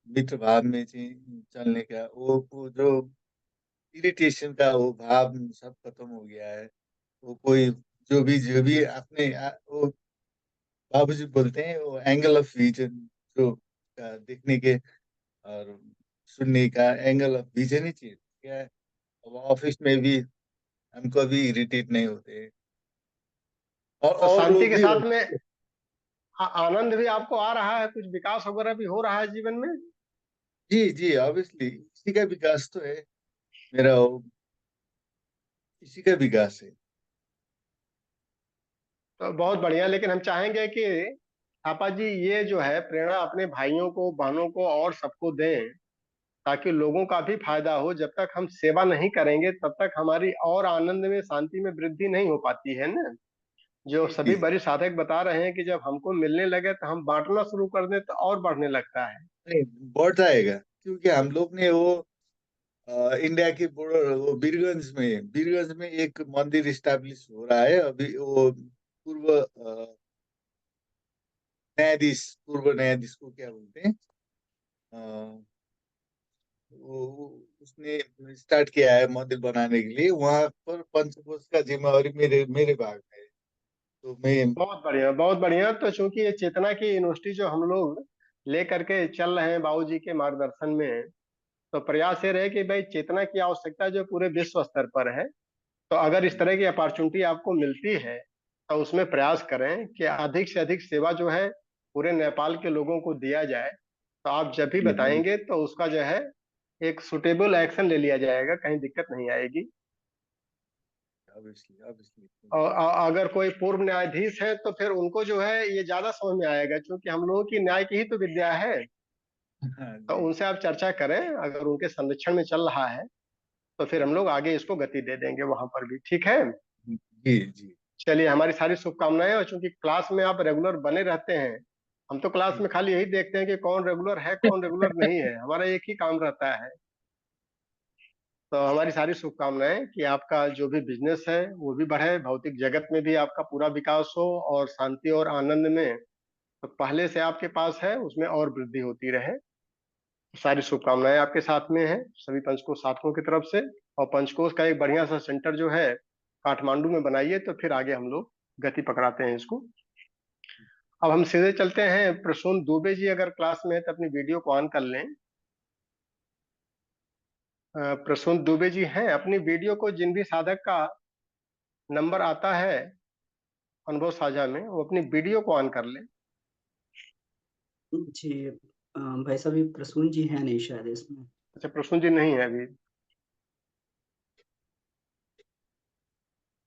मित्र भाव में चलने का वो जो इरिटेशन का वो भाव सब खत्म हो गया है। वो कोई जो भी अपने वो बाबूजी बोलते हैं वो एंगल ऑफ विजन, जो देखने के और सुनने का एंगल ऑफ विजन ही चाहिए क्या है। अब ऑफिस में भी हम कभी इरिटेट नहीं होते, तो और शांति लोग के भी साथ में होते। आनंद भी आपको आ रहा है, कुछ विकास वगैरह भी हो रहा है जीवन में? जी जी ऑब्वियसली इसी का विकास तो है मेरा, इसी का विकास है। तो बहुत बढ़िया, लेकिन हम चाहेंगे कि थापा जी ये जो है प्रेरणा अपने भाइयों को, बहनों को और सबको दें, ताकि लोगों का भी फायदा हो। जब तक हम सेवा नहीं करेंगे तब तक हमारी और आनंद में, शांति में वृद्धि नहीं हो पाती है ना। जो जी सभी जी बड़े साधक बता रहे हैं कि जब हमको मिलने लगे तो हम बांटना शुरू कर दें तो और बढ़ने लगता है। नहीं, बढ़ जाएगा, क्योंकि हम लोग ने वो इंडिया के बॉर्डर वो बीरगंज में एक मंदिर स्टैब्लिश हो रहा है अभी। वो पूर्व न्यायाधीश को क्या बोलते हैं, अ, उसने स्टार्ट किया है मंदिर बनाने के लिए। वहां पर पंचकोश का जिम्मेवारी मेरे मेरे भाग में है। तो मैं बहुत बढ़िया, बहुत बढ़िया। तो चूंकि ये चेतना की यूनिवर्सिटी जो हम लोग ले करके चल रहे हैं बाबूजी के मार्गदर्शन में, तो प्रयास ये रहे कि भाई चेतना की आवश्यकता जो पूरे विश्व स्तर पर है। तो अगर इस तरह की अपॉर्चुनिटी आपको मिलती है तो उसमें प्रयास करें कि अधिक से अधिक सेवा जो है पूरे नेपाल के लोगों को दिया जाए। तो आप जब भी बताएंगे तो उसका जो है एक सुटेबल एक्शन ले लिया जाएगा, कहीं दिक्कत नहीं आएगी। Obviously obviously. और अगर कोई पूर्व न्यायाधीश है तो फिर उनको जो है ये ज्यादा समझ में आएगा, क्योंकि हम लोगों की न्याय की ही तो विद्या है। हाँ तो जी उनसे आप चर्चा करें, अगर उनके संरक्षण में चल रहा है तो फिर हम लोग आगे इसको गति दे देंगे वहां पर भी, ठीक है? जी जी चलिए, हमारी सारी शुभकामनाएं। और चूंकि क्लास में आप रेगुलर बने रहते हैं, हम तो क्लास में खाली यही देखते हैं कि कौन रेगुलर है कौन रेगुलर नहीं है, हमारा एक ही काम रहता है। तो हमारी सारी शुभकामनाएं कि आपका जो भी बिजनेस है वो भी बढ़े, भौतिक जगत में भी आपका पूरा विकास हो, और शांति और आनंद में तो पहले से आपके पास है उसमें और वृद्धि होती रहे। सारी शुभकामनाएं आपके साथ में है सभी पंचकोश साथियों की तरफ से। और पंचकोश का एक बढ़िया सा सेंटर जो है काठमांडू में बनाइए, तो फिर आगे हम लोग गति पकड़ाते हैं इसको। अब हम सीधे चलते हैं। प्रसून दुबे जी अगर क्लास में है तो अपनी वीडियो को ऑन कर लें। प्रसून दुबे जी हैं, अपनी वीडियो को जिन भी साधक का नंबर आता है अनुभव साझा में, वो अपनी वीडियो को ऑन कर ले। जी भाई साहब, ये प्रसून जी हैं नहीं शायद इसमें। अच्छा, प्रसून जी नहीं है अभी।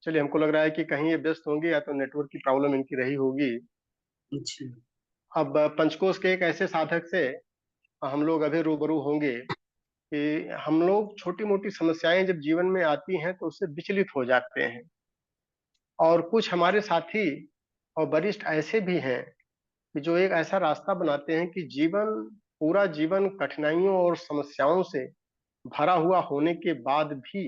चलिए, हमको लग रहा है कि कहीं ये व्यस्त होंगे या तो नेटवर्क की प्रॉब्लम इनकी रही होगी। जी अब पंचकोश के एक ऐसे साधक से हम लोग अभी रूबरू होंगे कि हम लोग छोटी मोटी समस्याएं जब जीवन में आती हैं तो उससे विचलित हो जाते हैं। और कुछ हमारे साथी और वरिष्ठ ऐसे भी हैं कि जो एक ऐसा रास्ता बनाते हैं कि जीवन, पूरा जीवन कठिनाइयों और समस्याओं से भरा हुआ होने के बाद भी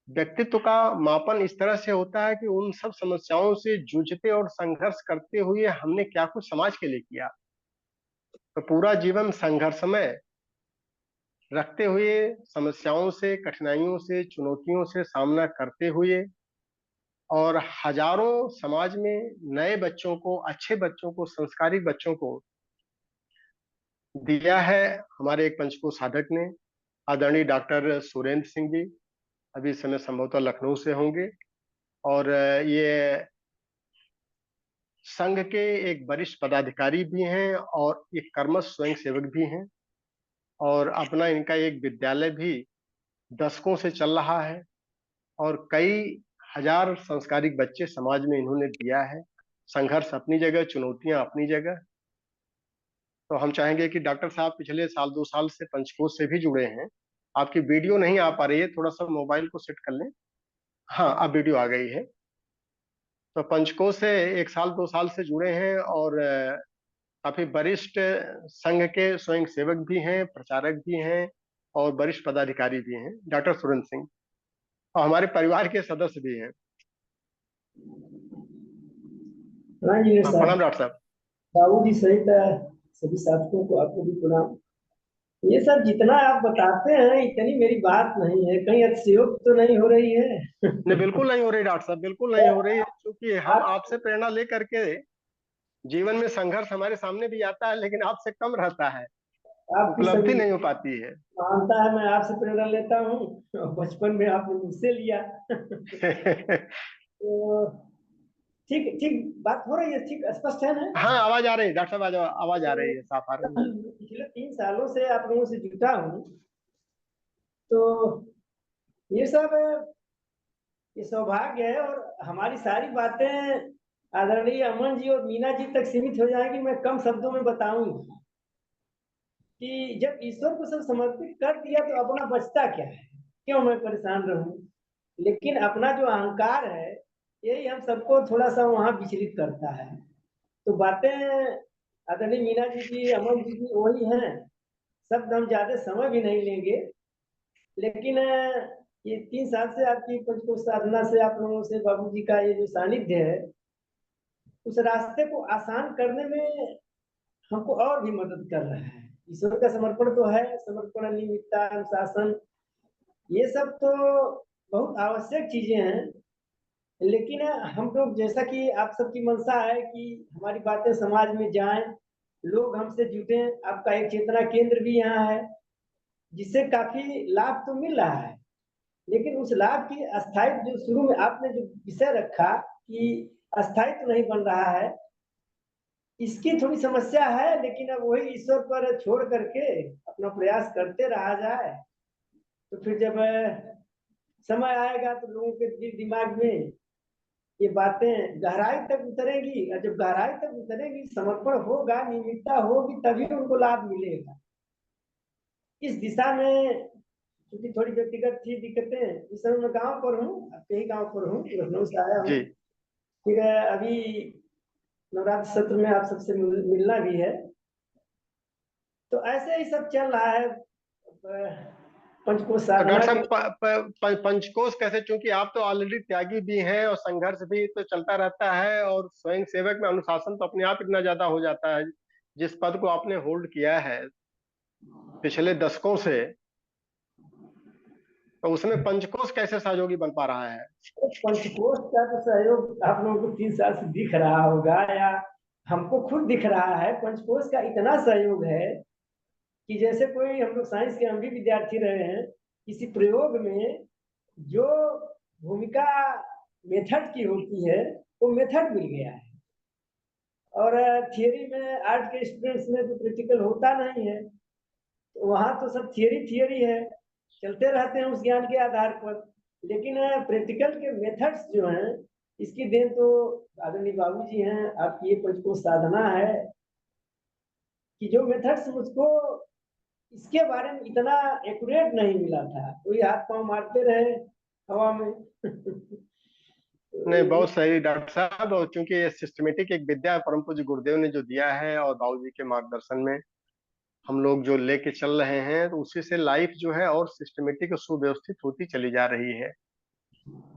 व्यक्तित्व का मापन इस तरह से होता है कि उन सब समस्याओं से जूझते और संघर्ष करते हुए हमने क्या कुछ समाज के लिए किया। तो पूरा जीवन संघर्षमय रखते हुए, समस्याओं से, कठिनाइयों से, चुनौतियों से सामना करते हुए, और हजारों समाज में नए बच्चों को, अच्छे बच्चों को, संस्कारिक बच्चों को दिया है हमारे एक पंचकोश साधक ने, आदरणीय डॉक्टर सुरेंद्र सिंह जी। अभी इस समय संभवतः लखनऊ से होंगे। और ये संघ के एक वरिष्ठ पदाधिकारी भी हैं और एक कर्मठ स्वयं सेवक भी हैं। और अपना इनका एक विद्यालय भी दशकों से चल रहा है, और कई हजार संस्कारिक बच्चे समाज में इन्होंने दिया है। संघर्ष अपनी जगह, चुनौतियां अपनी जगह। तो हम चाहेंगे कि डॉक्टर साहब पिछले साल 2 साल से पंचकोश से भी जुड़े हैं। आपकी वीडियो नहीं आ पा रही है, थोड़ा सा मोबाइल को सेट कर लें। हाँ, अब वीडियो आ गई है। तो पंचकोश से 1 साल 2 साल से जुड़े हैं, और काफी वरिष्ठ संघ के स्वयं सेवक भी हैं, प्रचारक भी हैं, और वरिष्ठ पदाधिकारी भी हैं, डॉक्टर सुरेंद्र सिंह। और हमारे परिवार के सदस्य भी हैं। हाँ जी हाँ, साहब, प्रणाम डॉक्टर साहब। बाबू जी सहित सभी साथियों को, आपको भी प्रणाम। ये सब जितना आप बताते हैं इतनी मेरी बात नहीं है, कहीं अतिशयोक्ति तो नहीं हो रही है? नहीं, बिल्कुल नहीं हो रही डॉक्टर साहब, बिल्कुल नहीं हो रही है। क्योंकि हम आप, आपसे प्रेरणा लेकर के, जीवन में संघर्ष हमारे सामने भी आता है लेकिन आपसे कम रहता है, आपकी सभी उपलब्धि नहीं हो पाती है। मानता है, मैं आपसे प्रेरणा लेता हूँ और बचपन में आपने मुझसे लिया। तो ठीक ठीक बात हो रही है, ठीक स्पष्ट है ना? हाँ, आवाज आ रही है डॉक्टर साहब, आवाज आ तो रही है, साफ आ रही है। पिछले 3 सालों से आप लोगों से जुटा हूँ, तो ये सब, ये सौभाग्य है। और हमारी सारी बातें आदरणीय अमन जी और मीना जी तक सीमित हो जाएंगी। मैं कम शब्दों में बताऊं कि जब ईश्वर को सब समर्पित कर दिया तो अपना बचता क्या है? क्यों मैं परेशान रहूं? लेकिन अपना जो अहंकार है, यही हम सबको थोड़ा सा वहां विचलित करता है। तो बातें आदरणीय मीना जी की, अमन जी की वही हैं। शब्द हम ज्यादा समय भी नहीं लेंगे, लेकिन ये 3 साल से आपकी पंचकोश साधना से, आप लोगों से, बाबू जी का ये जो सानिध्य है, उस रास्ते को आसान करने में हमको और भी मदद कर रहा है। ईश्वर का समर्पण तो है, समर्पण, नियमितता, अनुशासन, ये सब तो बहुत आवश्यक चीजें हैं। लेकिन हम लोग, जैसा कि आप सबकी मंशा है कि हमारी बातें समाज में जाएं, लोग हमसे जुटे, आपका एक चेतना केंद्र भी यहाँ है, जिससे काफी लाभ तो मिल रहा है। लेकिन उस लाभ की अस्थायित्व, जो शुरू में आपने जो विषय रखा कि अस्थायित्व नहीं बन रहा है, इसकी थोड़ी समस्या है। लेकिन अब वही ईश्वर पर छोड़ करके अपना प्रयास करते रहा जाए, तो फिर जब समय आएगा तो लोगों के दिल दिमाग में ये बातें गहराई तक उतरेंगी, और जब गहराई तक उतरेंगी, समर्पण होगा, नियमितता होगी, तभी उनको लाभ मिलेगा। इस दिशा में क्योंकि थोड़ी व्यक्तिगत थी दिक्कतें। इस समय मैं गांव पर हूँ, आपके ही गांव पर हूँ, लखनऊ से आया हूँ। जी फिर अभी नवरात्र सत्र में आप सबसे मिलना भी है। तो ऐसे ही सब चल रहा है पंचकोश तो साधना डॉक्टर के। साहब पंचकोश कैसे, चूंकि आप तो ऑलरेडी त्यागी भी हैं और संघर्ष भी तो चलता रहता है, और स्वयं सेवक में अनुशासन तो अपने आप इतना ज्यादा हो जाता है, जिस पद को आपने होल्ड किया है पिछले दशकों से, तो उसमें पंचकोश कैसे सहयोगी बन पा रहा है? पंचकोश का तो सहयोग आप लोगों को 3 साल से दिख रहा होगा, या हमको खुद दिख रहा है। पंचकोश का इतना सहयोग है कि जैसे कोई, हम लोग साइंस के हम भी विद्यार्थी रहे हैं, किसी प्रयोग में जो भूमिका मेथड की होती है वो मेथड मिल गया है। और थियरी में, आर्ट के स्टूडेंट्स में तो प्रैक्टिकल होता नहीं है, तो वहाँ तो सब थियरी थियरी है, चलते रहते हैं उस ज्ञान के आधार पर। लेकिन प्रैक्टिकल के मेथड्स जो हैं, इसकी देन तो आदरणीय बाबू जी हैं, आपकी ये पंचकोश साधना है कि जो मेथड्स मुझको इसके बारे में इतना एक्यूरेट नहीं मिला था, कोई हाथ पांव मारते रहे हवा में। नहीं, बहुत सही डॉक्टर साहब, और चूंकि ये सिस्टमेटिक एक विद्या परम पूज्य गुरुदेव ने जो दिया है और बाबूजी के मार्गदर्शन में हम लोग जो लेके चल रहे हैं, तो उसी से लाइफ जो है और सिस्टमेटिक और सुव्यवस्थित होती चली जा रही है।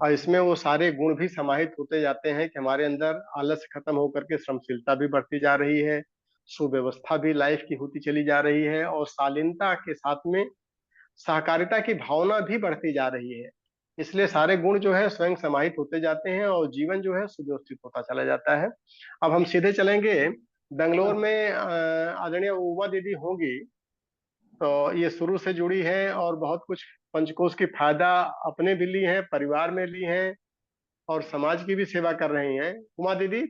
और इसमें वो सारे गुण भी समाहित होते जाते हैं कि हमारे अंदर आलस खत्म होकर के श्रमशीलता भी बढ़ती जा रही है, सुव्यवस्था भी लाइफ की होती चली जा रही है, और शालीनता के साथ में सहकारिता की भावना भी बढ़ती जा रही है। इसलिए सारे गुण जो है स्वयं समाहित होते जाते हैं और जीवन जो है सुव्यवस्थित होता चला जाता है। अब हम सीधे चलेंगे बेंगलोर में, आदरणीय उमा दीदी होंगी, तो ये शुरू से जुड़ी है और बहुत कुछ पंचकोश की फायदा अपने भी ली हैं, परिवार में ली हैं, और समाज की भी सेवा कर रही हैं। उमा दीदी,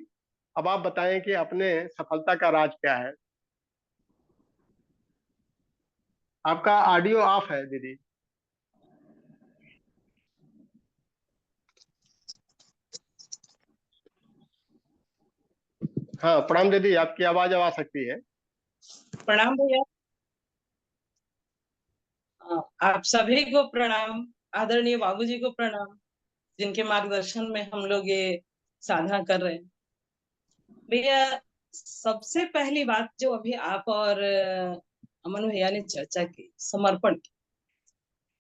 अब आप बताएं कि अपने सफलता का राज क्या है? आपका ऑडियो ऑफ है दीदी। हाँ, प्रणाम दीदी, आपकी आवाज अब आ सकती है। प्रणाम भैया। आप सभी को प्रणाम, आदरणीय बाबूजी को प्रणाम, जिनके मार्गदर्शन में हम लोग ये साधना कर रहे हैं। भैया, सबसे पहली बात जो अभी आप और अमन भैया ने चर्चा की, समर्पण की।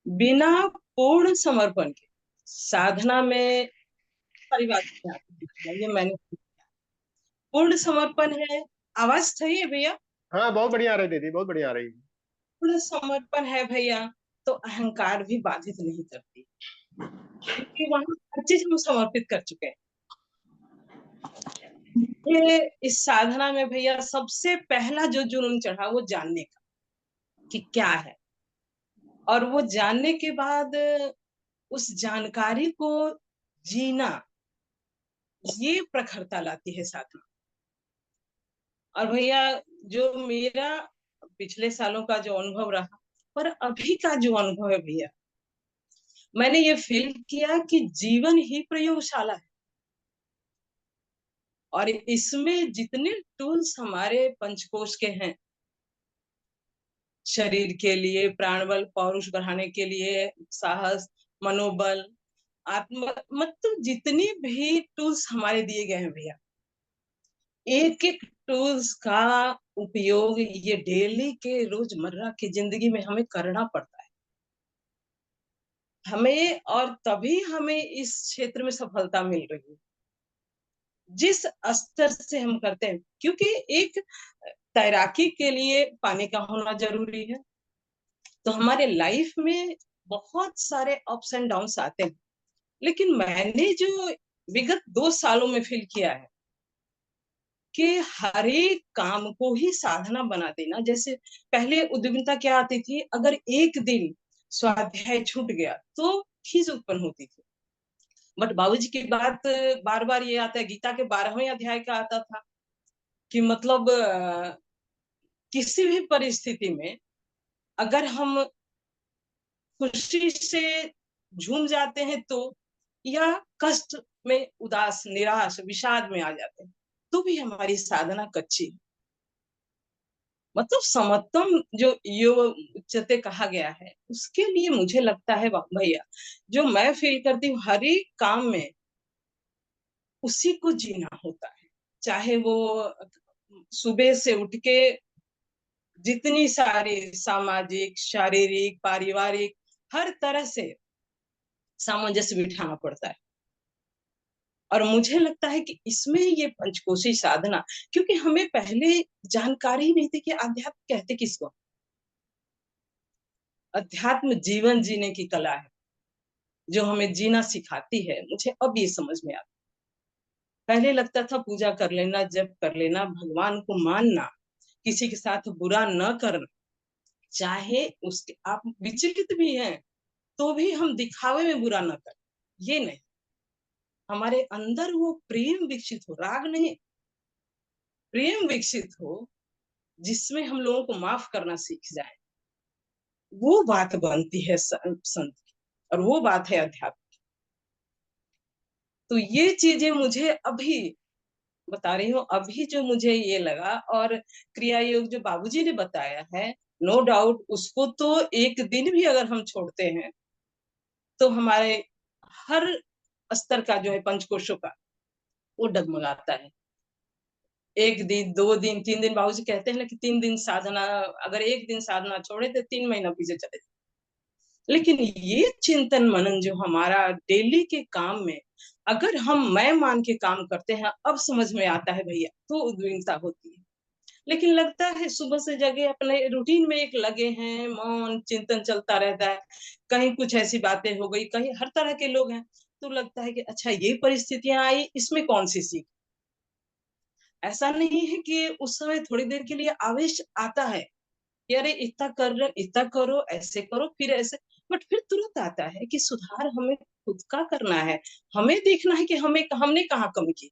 बिना पूर्ण समर्पण के साधना में सारी बातें आती हैं, ये मैंने पूर्ण समर्पण है। आवाज सही है भैया? हाँ, बहुत बढ़िया आ रही दीदी, बहुत बढ़िया आ रही। पूर्ण समर्पण है भैया, तो अहंकार भी बाधित नहीं करती, क्योंकि वहां हर चीज हम समर्पित कर चुके हैं। ये इस साधना में भैया सबसे पहला जो जुनून चढ़ा वो जानने का कि क्या है, और वो जानने के बाद उस जानकारी को जीना, ये प्रखरता लाती है साधना। और भैया, जो मेरा पिछले सालों का जो अनुभव रहा, पर अभी का जो अनुभव है भैया, मैंने ये फील किया कि जीवन ही प्रयोगशाला है। और इसमें जितने टूल्स हमारे पंचकोश के हैं, शरीर के लिए प्राणबल, पौरुष बढ़ाने के लिए साहस, मनोबल, आत्म, मतलब जितनी भी टूल्स हमारे दिए गए हैं भैया, एक एक टूल्स का उपयोग ये डेली के रोजमर्रा की जिंदगी में हमें करना पड़ता है हमें, और तभी हमें इस क्षेत्र में सफलता मिल रही है जिस स्तर से हम करते हैं। क्योंकि एक तैराकी के लिए पानी का होना जरूरी है, तो हमारे लाइफ में बहुत सारे अप्स एंड डाउन्स आते हैं। लेकिन मैंने जो विगत 2 सालों में फील किया है कि हर एक काम को ही साधना बना देना। जैसे पहले उद्विग्नता क्या आती थी, अगर एक दिन स्वाध्याय छूट गया तो खीज उत्पन्न होती थी। बट बाबूजी की बात बार बार ये आता है, गीता के 12वें अध्याय का आता था कि मतलब किसी भी परिस्थिति में अगर हम खुशी से झूम जाते हैं तो, या कष्ट में, उदास, निराश, विषाद में आ जाते हैं, तो भी हमारी साधना कच्ची है। मतलब समत्वम जो योग उच्चते कहा गया है, उसके लिए मुझे लगता है भैया, जो मैं फील करती हूँ हर एक काम में उसी को जीना होता है। चाहे वो सुबह से उठ के जितनी सारी सामाजिक, शारीरिक, पारिवारिक हर तरह से सामंजस्य बिठाना पड़ता है। और मुझे लगता है कि इसमें ये पंचकोशी साधना, क्योंकि हमें पहले जानकारी नहीं थी कि अध्यात्म कहते किसको। अध्यात्म जीवन जीने की कला है, जो हमें जीना सिखाती है। मुझे अब ये समझ में आता। पहले लगता था पूजा कर लेना, जप कर लेना, भगवान को मानना, किसी के साथ बुरा न करना, चाहे उसके आप विचलित भी हैं तो भी हम दिखावे में बुरा न करें, ये नहीं। हमारे अंदर वो प्रेम विकसित हो, राग नहीं, प्रेम विकसित हो, जिसमें हम लोगों को माफ करना सीख जाए। वो बात बनती है संत की, और वो बात है अध्यात्म। तो ये चीजें मुझे अभी बता रही हूँ, अभी जो मुझे ये लगा। और क्रिया योग जो बाबूजी ने बताया है, नो डाउट उसको तो एक दिन भी अगर हम छोड़ते हैं तो हमारे हर स्तर का जो है पंचकोशों का वो डगमगाता है। एक दिन, 2 दिन, 3 दिन, बाबूजी कहते हैं ना कि 3 दिन साधना, अगर एक दिन साधना छोड़े तो 3 महीना पीछे चले। लेकिन ये चिंतन मनन जो हमारा डेली के काम में अगर हम मैं मान के काम करते हैं, अब समझ में आता है भैया, तो उद्विग्नता होती है। लेकिन लगता है सुबह से जगे अपने रूटीन में एक लगे हैं, मौन चिंतन चलता रहता है, कहीं कुछ ऐसी बातें हो गई, कहीं हर तरह के लोग हैं, तो लगता है कि अच्छा ये परिस्थितियां आई, इसमें कौन सी सीख। ऐसा नहीं है कि उस समय थोड़ी देर के लिए आवेश आता है कि अरे इतना कर रहे, इतना करो, ऐसे करो, फिर ऐसे, बट फिर तुरंत आता है कि सुधार हमें खुद का करना है। हमें देखना है कि हमने कहाँ कमी की,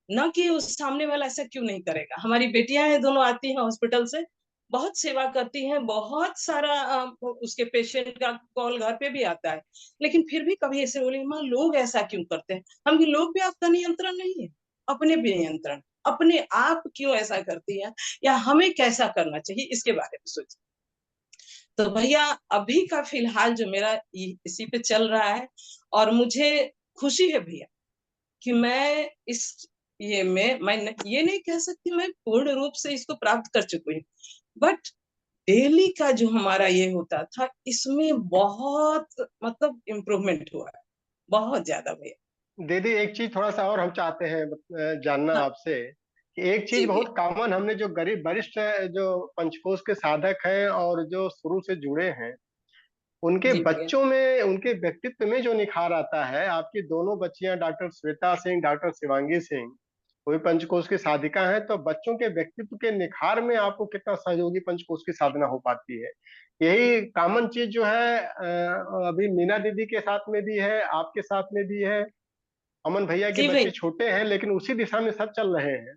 न कि उस सामने वाला ऐसा क्यों नहीं करेगा। हमारी बेटियां हैं, दोनों आती हैं हॉस्पिटल से, बहुत सेवा करती हैं, बहुत सारा उसके पेशेंट का कॉल घर पे भी आता है, लेकिन फिर भी कभी ऐसे बोले माँ लोग ऐसा क्यों करते हैं। हम कि लोग भी आपका नियंत्रण नहीं है, अपने भी नियंत्रण, अपने आप क्यों ऐसा करती है, या हमें कैसा करना चाहिए, इसके बारे में सोचिए। तो भैया अभी का फिलहाल जो मेरा इसी पे चल रहा है, और मुझे खुशी है भैया कि मैं इस ये में मैं ये नहीं कह सकती मैं पूर्ण रूप से इसको प्राप्त कर चुकी हूँ, बट डेली का जो हमारा ये होता था, इसमें बहुत मतलब इम्प्रूवमेंट हुआ है, बहुत ज्यादा भैया। दीदी एक चीज थोड़ा सा और हम चाहते हैं जानना हाँ आपसे कि एक चीज जी बहुत भैया। कॉमन हमने जो गरीब वरिष्ठ जो पंचकोश के साधक हैं और जो शुरू से जुड़े हैं उनके जी भैया। बच्चों में उनके व्यक्तित्व में जो निखार आता है। आपकी दोनों बच्चियां डॉक्टर श्वेता सिंह, डॉक्टर शिवांगी सिंह, कोई पंचकोश की साधिका हैं, तो बच्चों के व्यक्तित्व के निखार में आपको कितना सहयोगी पंचकोश की साधना हो पाती है। यही कॉमन चीज जो है अभी मीना दीदी के साथ में भी है, आपके साथ में भी है। अमन भैया के जी बच्चे भैया। छोटे हैं लेकिन उसी दिशा में सब चल रहे हैं।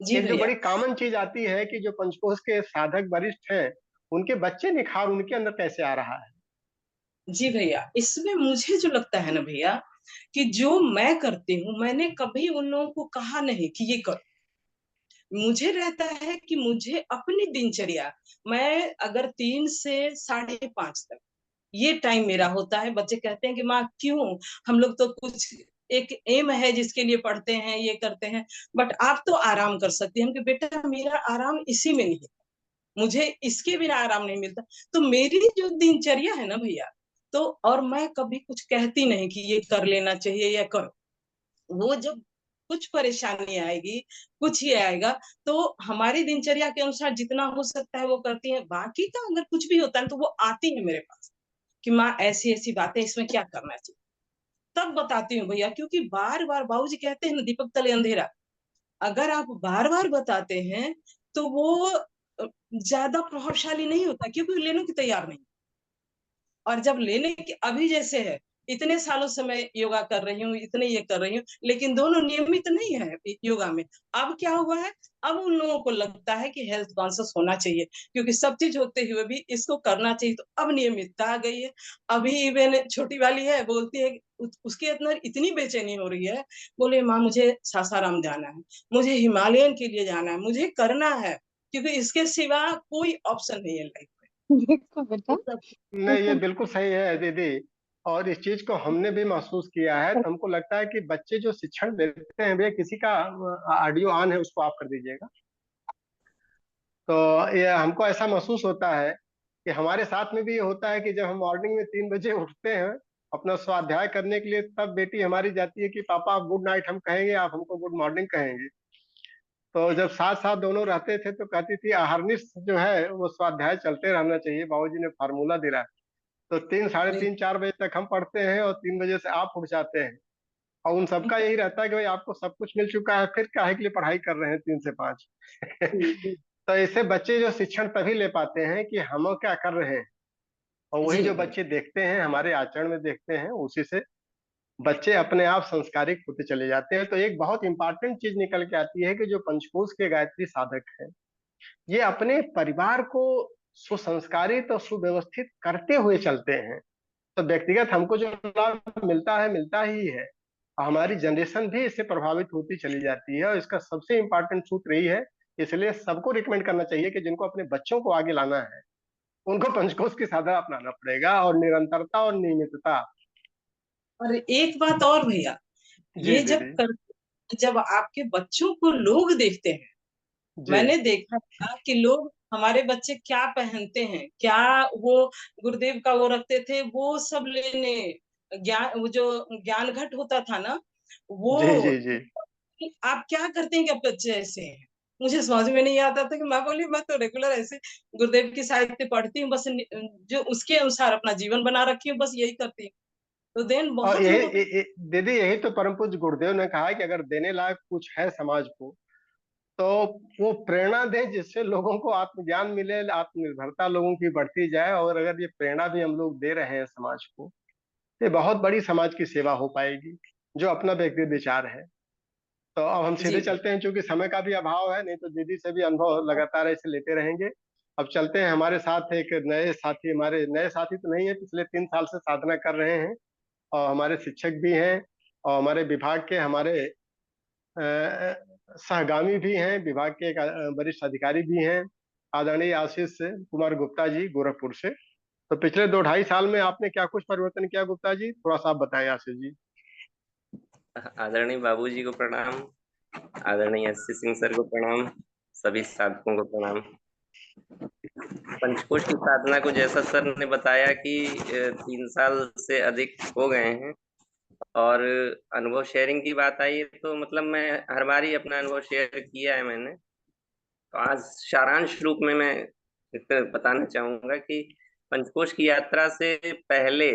जी एक जो भैया। बड़ी कॉमन चीज आती है कि जो पंचकोश के साधक वरिष्ठ हैं उनके बच्चे निखार उनके अंदर कैसे आ रहा है। जी भैया, इसमें मुझे जो लगता है ना भैया, कि जो मैं करती हूँ, मैंने कभी उन लोगों को कहा नहीं कि ये करो। मुझे रहता है कि मुझे अपनी दिनचर्या, मैं अगर 3 से 5:30 तक ये टाइम मेरा होता है। बच्चे कहते हैं कि माँ क्यों, हम लोग तो कुछ एक एम है जिसके लिए पढ़ते हैं, ये करते हैं, बट आप तो आराम कर सकती हैं। हम कि बेटा मेरा आराम इसी में नहीं है, मुझे इसके बिना आराम नहीं मिलता। तो मेरी जो दिनचर्या है ना भैया, तो और मैं कभी कुछ कहती नहीं कि ये कर लेना चाहिए या करो। वो जब कुछ परेशानी आएगी, कुछ ही आएगा, तो हमारी दिनचर्या के अनुसार जितना हो सकता है वो करती है। बाकी का अगर कुछ भी होता है तो वो आती है मेरे पास कि माँ ऐसी ऐसी बातें, इसमें क्या करना चाहिए, तब बताती हूँ भैया। क्योंकि बार बार बाबूजी कहते हैं ना, दीपक तले अंधेरा, अगर आप बार बार बताते हैं तो वो ज्यादा प्रभावशाली नहीं होता, क्योंकि वो लेने की तैयार नहीं। और जब लेने के अभी जैसे है, इतने सालों से मैं योगा कर रही हूँ, इतने ये कर रही हूँ, लेकिन दोनों नियमित नहीं है योगा में। अब क्या हुआ है, अब उन लोगों को लगता है कि हेल्थ कॉन्शियस होना चाहिए, क्योंकि सब चीज होते हुए भी इसको करना चाहिए, तो अब नियमितता आ गई है। अभी इवन छोटी वाली है, बोलती है उसके अंदर इतनी बेचैनी हो रही है, बोले माँ मुझे सासाराम जाना है, मुझे हिमालयन के लिए जाना है, मुझे करना है। क्योंकि इसके सिवा कोई ऑप्शन नहीं है लाइफ में। देखो बेटा, नहीं, ये बिल्कुल सही है दीदी। और इस चीज को हमने भी महसूस किया है, तो हमको लगता है कि बच्चे जो शिक्षण लेते हैं, भैया किसी का ऑडियो ऑन है, उसको ऑफ कर दीजिएगा। तो ये हमको ऐसा महसूस होता है कि हमारे साथ में भी ये होता है कि जब हम मॉर्निंग में 3 बजे उठते हैं अपना स्वाध्याय करने के लिए, तब बेटी हमारी जाती है कि पापा आप गुड नाइट हम कहेंगे, आप हमको गुड मॉर्निंग कहेंगे। तो जब साथ साथ दोनों रहते थे तो कहती थी अहर्निश जो है वो स्वाध्याय चलते रहना चाहिए, बाबूजी ने फार्मूला दिया है। तो 3, साढ़े 3, 4 बजे तक हम पढ़ते हैं और 3 बजे से आप उठ जाते हैं। और उन सबका यही रहता है कि भाई आपको सब कुछ मिल चुका है, फिर काहे के लिए पढ़ाई कर रहे हैं 3 से 5। तो ऐसे बच्चे जो शिक्षण तभी ले पाते हैं कि हम क्या कर रहे हैं, और वही जी, जो बच्चे देखते हैं हमारे आचरण में देखते हैं, उसी से बच्चे अपने आप संस्कारित होते चले जाते हैं। तो एक बहुत इंपॉर्टेंट चीज निकल के आती है कि जो पंचकोश के गायत्री साधक हैं, ये अपने परिवार को सुसंस्कारित और सुव्यवस्थित करते हुए चलते हैं। तो व्यक्तिगत हमको जो लाभ मिलता है, मिलता ही है, और हमारी जनरेशन भी इससे प्रभावित होती चली जाती है। और इसका सबसे इम्पोर्टेंट सूत्र यही है, इसलिए सबको रिकमेंड करना चाहिए कि जिनको अपने बच्चों को आगे लाना है, उनको पंचकोश की साधना अपनाना पड़ेगा, और निरंतरता और नियमितता। और एक बात और भैया, जी ये दीदी। जब आपके बच्चों को लोग देखते हैं, जी मैंने देखा था कि लोग हमारे बच्चे क्या पहनते हैं, क्या वो गुरुदेव का वो रखते थे, वो सब लेने ज्ञान, वो जो ज्ञान घट होता था ना, वो जी जी जी। आप क्या करते हैं कि आप बच्चे ऐसे हैं। मुझे समझ में नहीं आता था कि मैं बोली मैं तो रेगुलर ऐसे गुरुदेव की साहित्य पढ़ती हूँ, बस जो उसके अनुसार अपना जीवन बना रखी हूँ, बस यही करती हूँ। तो देन और बहुत लोगों दीदी यही तो परम पूज्य गुरुदेव ने कहा है कि अगर देने लायक कुछ है समाज को, तो वो प्रेरणा दे, जिससे लोगों को आत्मज्ञान मिले, आत्मनिर्भरता लोगों की बढ़ती जाए। और अगर ये प्रेरणा भी हम लोग दे रहे हैं समाज को, तो ये बहुत बड़ी समाज की सेवा हो पाएगी, जो अपना व्यक्तिगत विचार है। तो अब हम सीधे जी चलते हैं, क्योंकि समय का भी अभाव है, नहीं तो दीदी से भी अनुभव लगातार ऐसे लेते रहेंगे। अब चलते हैं, हमारे साथ एक नए साथी, हमारे नए साथी तो नहीं है, पिछले 3 साल से साधना कर रहे हैं, और हमारे शिक्षक भी हैं, और हमारे विभाग के हमारे सहगामी भी हैं, विभाग के एक वरिष्ठ अधिकारी भी हैं, आदरणीय आशीष कुमार गुप्ता जी, गोरखपुर से। तो पिछले 2 ढाई साल में आपने क्या कुछ परिवर्तन किया गुप्ता जी, थोड़ा सा आप बताएं आशीष जी। आदरणीय बाबूजी को प्रणाम, आदरणीय एससी सिंह सर को प्रणाम, सभी साधकों को प्रणाम। पंचकोश की साधना को जैसा सर ने बताया कि 3 साल से अधिक हो गए हैं, और अनुभव शेयरिंग की बात आई है तो मतलब मैं हर बार ही अपना अनुभव शेयर किया है मैंने। तो आज सारांश रूप में मैं बताना चाहूंगा कि पंचकोश की यात्रा से पहले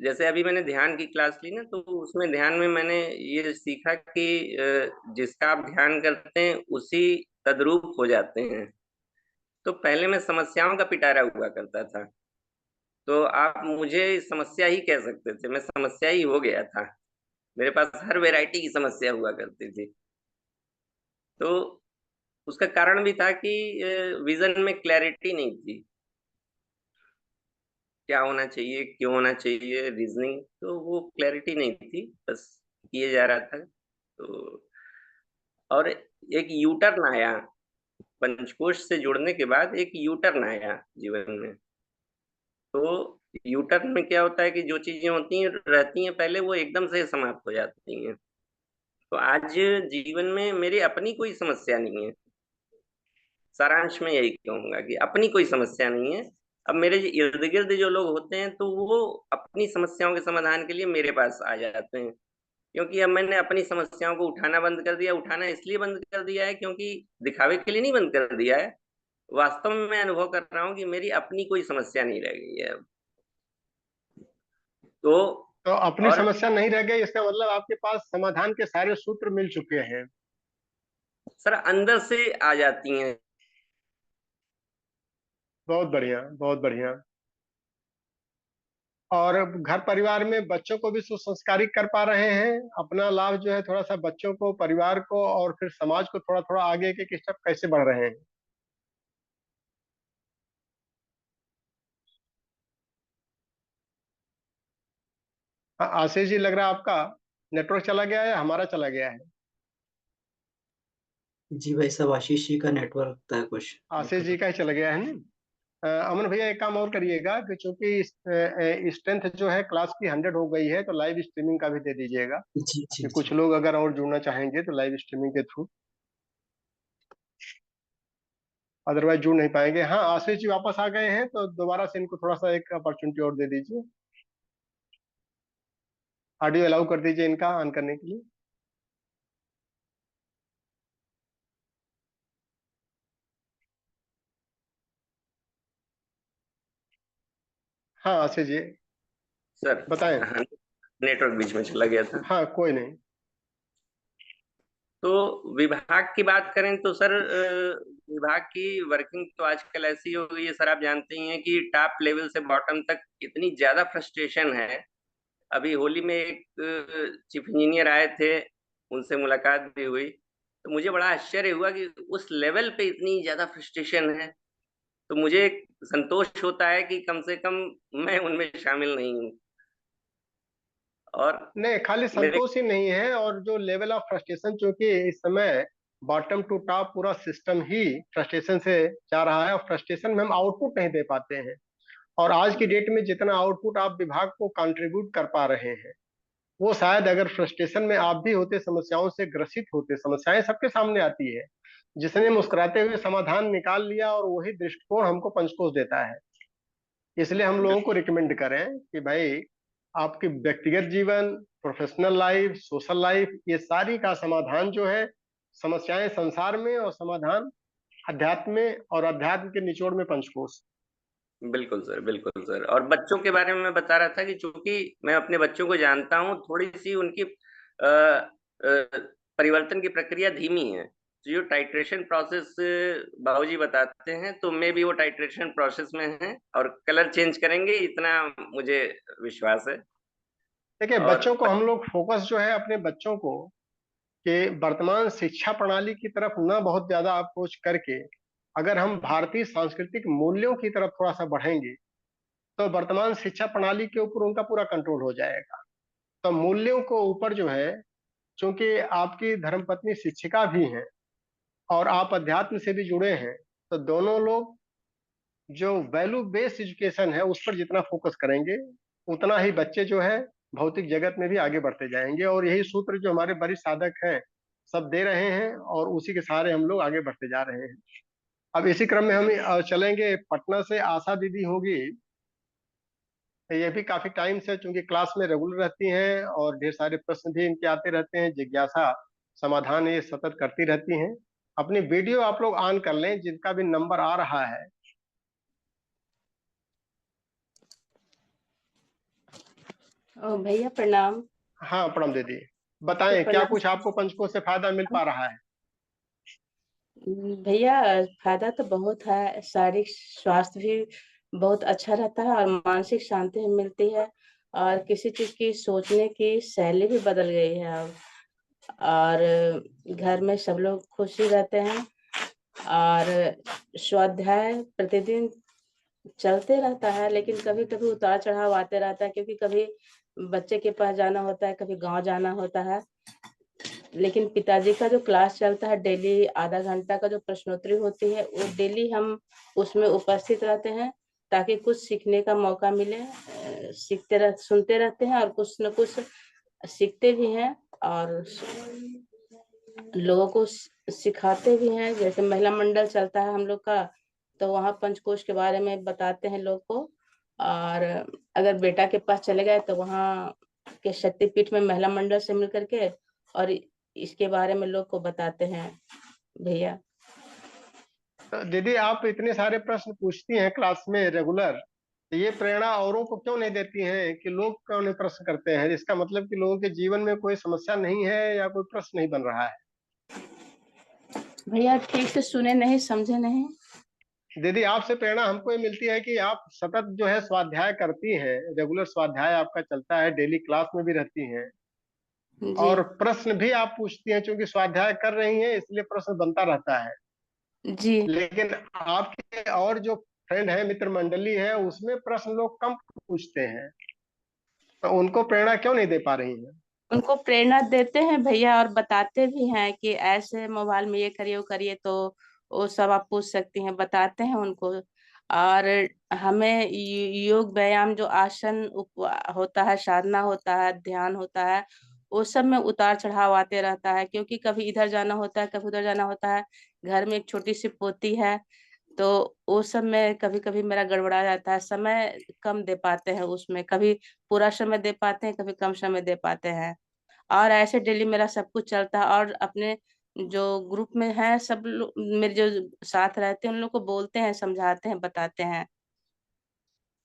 जैसे अभी मैंने ध्यान की क्लास ली ना, तो उसमें ध्यान में मैंने ये सीखा कि जिसका आप ध्यान करते हैं उसी तद्रूप हो जाते हैं। तो पहले मैं समस्याओं का पिटारा हुआ करता था, तो आप मुझे समस्या ही कह सकते थे, मैं समस्या ही हो गया था। मेरे पास हर वैरायटी की समस्या हुआ करती थी। तो उसका कारण भी था कि विजन में क्लैरिटी नहीं थी, क्या होना चाहिए, क्यों होना चाहिए, रीजनिंग, तो वो क्लैरिटी नहीं थी, बस किए जा रहा था। तो और एक यू टर्न आया, पंचकोश से जुड़ने के बाद एक यू टर्न आया जीवन में। तो यू टर्न में क्या होता है कि जो चीजें होती हैं रहती हैं पहले, वो एकदम से समाप्त हो जाती हैं। तो आज जीवन में मेरी अपनी कोई समस्या नहीं है, सारांश में यही कहूंगा कि अपनी कोई समस्या नहीं है। अब मेरे इर्द गिर्द जो लोग होते हैं तो वो अपनी समस्याओं के समाधान के लिए मेरे पास आ जाते हैं, क्योंकि अब मैंने अपनी समस्याओं को उठाना बंद कर दिया। उठाना इसलिए बंद कर दिया है क्योंकि दिखावे के लिए नहीं बंद कर दिया है, वास्तव में मैं अनुभव कर रहा हूँ कि मेरी अपनी कोई समस्या नहीं रह गई है अब। तो तो अपनी और समस्या नहीं रह गई, इसका मतलब आपके पास समाधान के सारे सूत्र मिल चुके हैं। सर अंदर से आ जाती हैं। बहुत बढ़िया, बहुत बढ़िया। और घर परिवार में बच्चों को भी सुसंस्कारित कर पा रहे हैं, अपना लाभ जो है थोड़ा सा बच्चों को, परिवार को, और फिर समाज को थोड़ा थोड़ा आगे एक स्टेप कैसे बढ़ रहे हैं। हाँ, आशीष जी लग रहा है आपका नेटवर्क चला गया है, हमारा चला गया है। जी भाई साहब, आशीष जी का नेटवर्क लगता है कुछ आशीष जी का ही चला गया है ना। अमन भैया एक काम और करिएगा कि चूंकि स्ट्रेंथ जो है क्लास की 100 हो गई है, तो लाइव स्ट्रीमिंग का भी दे दीजिएगा जी जी कि जी। कुछ लोग अगर और जुड़ना चाहेंगे तो लाइव स्ट्रीमिंग के थ्रू, अदरवाइज जुड़ नहीं पाएंगे। हाँ, आशीष जी वापस आ गए हैं, तो दोबारा से इनको थोड़ा सा एक अपॉर्चुनिटी और दे दीजिए, ऑडियो अलाउ कर दीजिए इनका ऑन करने के लिए। हाँ आशीष जी सर। बताएं। हाँ, नेटवर्क बीच में चला गया था। हाँ कोई नहीं। तो विभाग की बात करें तो सर, विभाग की वर्किंग तो आजकल ऐसी हो गई है सर, आप जानते ही हैं कि टॉप लेवल से बॉटम तक इतनी ज्यादा फ्रस्ट्रेशन है। अभी होली में एक चीफ इंजीनियर आए थे, उनसे मुलाकात भी हुई, तो मुझे बड़ा आश्चर्य हुआ कि उस लेवल पे इतनी ज्यादा फ्रस्ट्रेशन है। तो मुझे एक संतोष होता है कि कम से कम मैं उनमें शामिल नहीं हूँ। और नहीं, खाली मेरे संतोष ही नहीं है, और जो लेवल ऑफ फ्रस्ट्रेशन, चूंकि इस समय बॉटम टू टॉप पूरा सिस्टम ही फ्रस्ट्रेशन से जा रहा है, और फ्रस्ट्रेशन में हम आउटपुट नहीं दे पाते हैं। और आज की डेट में जितना आउटपुट आप विभाग को कंट्रीब्यूट कर पा रहे हैं, वो शायद अगर फ्रस्ट्रेशन में आप भी होते, समस्याओं से ग्रसित होते, समस्याएं सबके सामने आती है, जिसने मुस्कुराते हुए समाधान निकाल लिया, और वही दृष्टिकोण हमको पंचकोश देता है। इसलिए हम लोगों को रिकमेंड करें कि भाई, आपकी व्यक्तिगत जीवन, प्रोफेशनल लाइफ, सोशल लाइफ, ये सारी का समाधान जो है, समस्याएं संसार में और समाधान अध्यात्म में, और अध्यात्म के निचोड़ में पंचकोश। बिल्कुल सर, बिल्कुल सर। और बच्चों के बारे में मैं बता रहा था कि चूंकि मैं अपने बच्चों को जानता हूँ, थोड़ी सी उनकी परिवर्तन की प्रक्रिया धीमी है। तो जो टाइट्रेशन प्रोसेस बाबूजी बताते हैं, तो मैं भी वो टाइट्रेशन प्रोसेस में है, और कलर चेंज करेंगे, इतना मुझे विश्वास है। देखिए, और बच्चों को हम लोग फोकस जो है अपने बच्चों को, कि वर्तमान शिक्षा प्रणाली की तरफ न बहुत ज्यादा अप्रोच करके, अगर हम भारतीय सांस्कृतिक मूल्यों की तरफ थोड़ा सा बढ़ेंगे, तो वर्तमान शिक्षा प्रणाली के ऊपर उनका पूरा कंट्रोल हो जाएगा। तो मूल्यों को ऊपर जो है, चूंकि आपकी धर्मपत्नी शिक्षिका भी हैं, और आप अध्यात्म से भी जुड़े हैं, तो दोनों लोग जो वैल्यू बेस्ड एजुकेशन है उस पर जितना फोकस करेंगे, उतना ही बच्चे जो है भौतिक जगत में भी आगे बढ़ते जाएंगे। और यही सूत्र जो हमारे वरिष्ठ साधक हैं सब दे रहे हैं, और उसी के सहारे हम लोग आगे बढ़ते जा रहे हैं। अब इसी क्रम में हम चलेंगे, पटना से आशा दीदी होगी। ये भी काफी टाइम से चूंकि क्लास में रेगुलर रहती हैं, और ढेर सारे प्रश्न भी इनके आते रहते हैं, जिज्ञासा समाधान ये सतत करती रहती हैं। अपनी वीडियो आप लोग ऑन कर लें, जिनका भी नंबर आ रहा है। ओ भैया प्रणाम। हाँ प्रणाम दीदी, तो बताएं क्या प्रणाम। कुछ आपको पंचकोश से फायदा मिल पा रहा है। भैया फायदा तो बहुत है, शारीरिक स्वास्थ्य भी बहुत अच्छा रहता है और मानसिक शांति भी मिलती है, और किसी चीज की सोचने की शैली भी बदल गई है अब। और घर में सब लोग खुशी रहते हैं, और स्वाध्याय प्रतिदिन चलते रहता है, लेकिन कभी कभी उतार चढ़ाव आते रहता है, क्योंकि कभी बच्चे के पास जाना होता है, कभी गांव जाना होता है। लेकिन पिताजी का जो क्लास चलता है डेली, आधा घंटा का जो प्रश्नोत्तरी होती है, वो डेली हम उसमें उपस्थित रहते हैं, ताकि कुछ सीखने का मौका मिले। सुनते रहते हैं और कुछ न कुछ सीखते भी हैं, और लोगों को सिखाते भी हैं। जैसे महिला मंडल चलता है हम लोग का, तो वहाँ पंचकोश के बारे में बताते हैं लोग को। और अगर बेटा के पास चले गए तो वहाँ के शक्तिपीठ में महिला मंडल से मिल करके और इसके बारे में लोग को बताते हैं भैया। तो दीदी, आप इतने सारे प्रश्न पूछती हैं क्लास में रेगुलर, तो ये प्रेरणा औरों को क्यों नहीं देती हैं कि लोग क्यों नहीं प्रश्न करते हैं? इसका मतलब कि लोगों के जीवन में कोई समस्या नहीं है, या कोई प्रश्न नहीं बन रहा है। भैया ठीक से सुने नहीं, समझे नहीं। दीदी, आपसे प्रेरणा हमको ये मिलती है कि आप सतत जो है स्वाध्याय करती हैं, रेगुलर स्वाध्याय आपका चलता है, डेली क्लास में भी रहती हैं, जी और प्रश्न भी आप पूछती हैं, क्योंकि स्वाध्याय कर रही हैं इसलिए प्रश्न बनता रहता है। जी। लेकिन आपके और जो फ्रेंड है, मित्र मंडली है, उसमें प्रश्न लोग कम पूछते हैं, तो उनको प्रेरणा क्यों नहीं दे पा रही हैं? उनको प्रेरणा देते हैं भैया, और बताते भी हैं कि ऐसे मोबाइल में ये करिए वो करिए, तो वो सब आप पूछ सकती हैं, बताते हैं उनको। और हमें योग व्यायाम जो आसन होता है, साधना होता है, ध्यान होता है, वो सब में उतार चढ़ाव आते रहता है, क्योंकि कभी इधर जाना होता है, कभी उधर जाना होता है। घर में एक छोटी सी पोती है, तो वो सब में कभी कभी मेरा गड़बड़ा जाता है, समय कम दे पाते हैं उसमें, कभी पूरा समय दे पाते हैं, कभी कम समय दे पाते हैं। और ऐसे डेली मेरा सब कुछ चलता है, और अपने जो ग्रुप में है सब लोग मेरे जो साथ रहते हैं उन लोग को बोलते हैं, समझाते हैं, बताते हैं।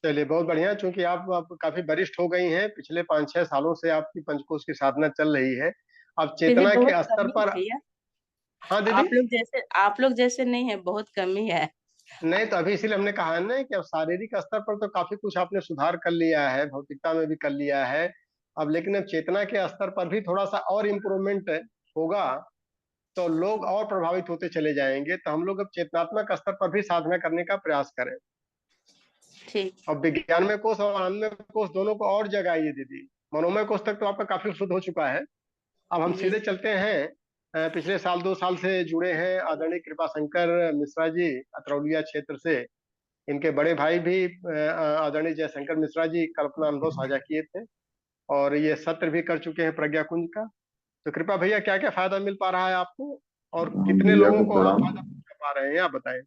चलिए बहुत बढ़िया, चूंकि आप काफी वरिष्ठ हो गई हैं, पिछले 5-6 सालों से आपकी पंचकोश की साधना चल रही है। अब फिर भी चेतना बहुत के स्तर कमी है पर। भैया। हाँ दीदी। आप लोग जैसे नहीं है, बहुत कमी है। नहीं तो अभी इसीलिए हमने कहा है ना कि अब शारीरिक स्तर पर तो काफी कुछ आपने सुधार कर लिया है, भौतिकता में भी कर लिया है। अब लेकिन अब चेतना के स्तर पर भी थोड़ा सा और इम्प्रूवमेंट होगा, तो लोग और प्रभावित होते चले जाएंगे। तो हम लोग अब चेतनात्मक स्तर पर भी साधना करने का प्रयास करें। ठीक। अब विज्ञान में कोष और आनंदमय कोष दोनों को और जगाइए दीदी। मनोमय कोष तक तो आपका काफी शुद्ध हो चुका है। अब हम जी। सीधे चलते हैं। पिछले साल 2 साल से जुड़े हैं आदरणीय कृपा शंकर मिश्रा जी, अतरौलिया क्षेत्र से। इनके बड़े भाई भी आदरणीय जयशंकर मिश्रा जी कल अपना अनुभव साझा किए थे, और ये सत्र भी कर चुके हैं प्रज्ञा कुंज का। तो कृपा भैया, क्या क्या फायदा मिल पा रहा है आपको, और कितने भैया लोगों को को आप प्रणाम। फायदा पहुंचा पा रहे हैं, आप बताएं।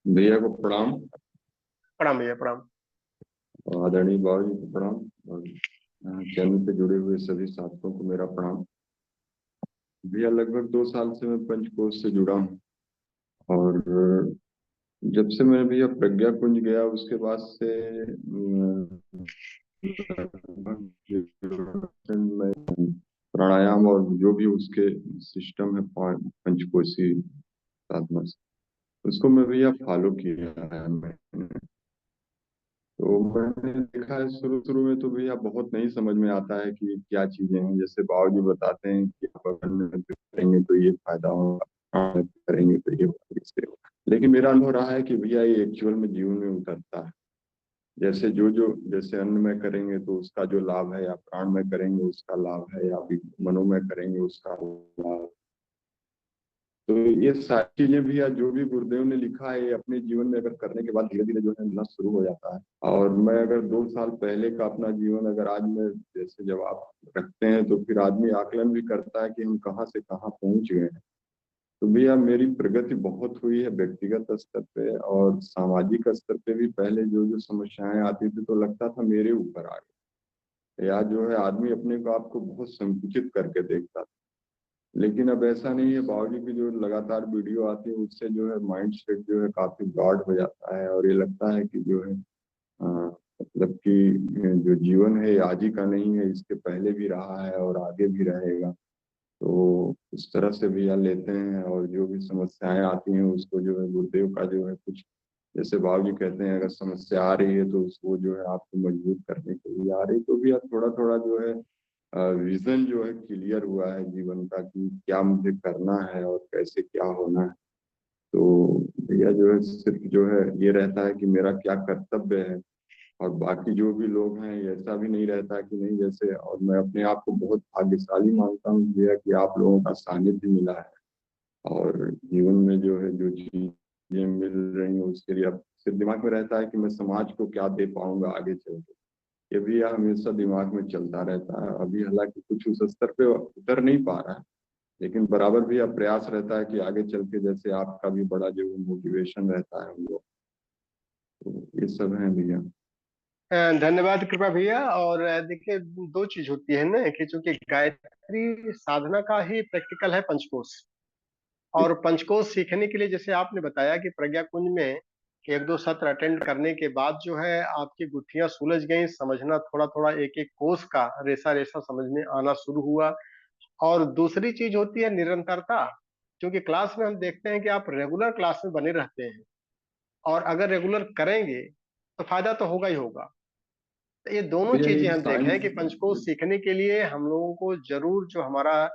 भैया को प्रणाम। प्रणाम भैया, प्रणाम। आदरणीय बाबू जी को प्रणाम। और चैनल से जुड़े हुए सभी साथियों को मेरा प्रणाम। भैया लगभग 2 साल से मैं पंचकोश से जुड़ा हूँ, और जब से मैं भैया प्रज्ञा कुंज गया उसके बाद से मैं प्राणायाम और जो भी उसके सिस्टम है पंचकोशी साधना से, उसको मैं भैया फॉलो किया है मैंने। तो मैंने देखा है शुरू शुरू में तो भैया बहुत नहीं समझ में आता है कि क्या चीजें हैं। जैसे बाबूजी बताते हैं कि आप अगर मेहनत करेंगे तो ये फायदा होगा, मेहनत करेंगे तो ये होगा, इससे होगा। लेकिन मेरा अनुभव रहा है कि भैया ये एक्चुअल में जीवन में उतरता है। जैसे जो जो जैसे अन्न में करेंगे तो उसका जो लाभ है, या प्राण में करेंगे उसका लाभ है, या मनो में करेंगे उसका लाभ। तो ये सारी चीजें भी, या जो भी गुरुदेव ने लिखा है, ये अपने जीवन में अगर करने के बाद धीरे धीरे जो है मिलना शुरू हो जाता है। और मैं अगर 2 साल पहले का अपना जीवन अगर आज में जैसे जब आप रखते हैं, तो फिर आदमी आकलन भी करता है कि हम कहाँ से कहाँ पहुंच गए हैं। तो भैया मेरी प्रगति बहुत हुई है व्यक्तिगत स्तर पे, और सामाजिक स्तर पे भी। पहले जो जो समस्याएं आती थी तो लगता था मेरे ऊपर आ गई, या जो है आदमी अपने को आपको बहुत संकुचित करके देखता था। लेकिन अब ऐसा नहीं है। बाबूजी की जो लगातार वीडियो आती है उससे जो है माइंड सेट जो है काफी ब्रॉड हो जाता है, और ये लगता है कि जो है मतलब कि जो जीवन है ये आज ही का नहीं है, इसके पहले भी रहा है और आगे भी रहेगा। तो उस तरह से भी यह लेते हैं, और जो भी समस्याएं आती हैं उसको जो है गुरुदेव का जो है कुछ, जैसे बाबूजी कहते हैं अगर समस्या आ रही है तो उसको जो है आपको मजबूत करने के लिए आ रही, तो भी थोड़ा थोड़ा जो है विजन जो है क्लियर हुआ है जीवन का कि क्या मुझे करना है और कैसे क्या होना है। तो भैया जो है सिर्फ जो है ये रहता है कि मेरा क्या कर्तव्य है, और बाकी जो भी लोग हैं ऐसा भी नहीं रहता कि नहीं जैसे। और मैं अपने आप को बहुत भाग्यशाली मानता हूँ भैया कि आप लोगों का सानिध्य मिला है, और जीवन में जो है जो चीजें मिल रही हैं उसके लिए अब सिर्फ दिमाग में रहता है कि मैं समाज को क्या दे पाऊंगा आगे चल के। ये भी हमेशा दिमाग में चलता रहता है। अभी हालांकि कुछ उस स्तर पे उतर नहीं पा रहा है, लेकिन बराबर भी अब प्रयास रहता है कि आगे चल के जैसे आपका भी बड़ा जो मोटिवेशन रहता है हम लोग। तो ये सब है भैया। धन्यवाद कृपा भैया। और देखिए, दो चीज होती है ना कि चूंकि गायत्री साधना का ही प्रैक्टिकल है पंचकोश, और पंचकोश सीखने के लिए जैसे आपने बताया कि प्रज्ञा कुंज में 1-2 सत्र अटेंड करने के बाद जो है आपकी गुत्थियां सुलझ गई, समझना थोड़ा थोड़ा एक एक कोष का रेसा रेसा समझ में आना शुरू हुआ। और दूसरी चीज होती है निरंतरता। क्योंकि क्लास में हम देखते हैं कि आप रेगुलर क्लास में बने रहते हैं, और अगर रेगुलर करेंगे तो फायदा तो होगा ही होगा। तो ये दोनों भैया चीजें एक हम देखें साइंस। कि पंचकोश सीखने के लिए हम लोगों को जरूर, जो हमारा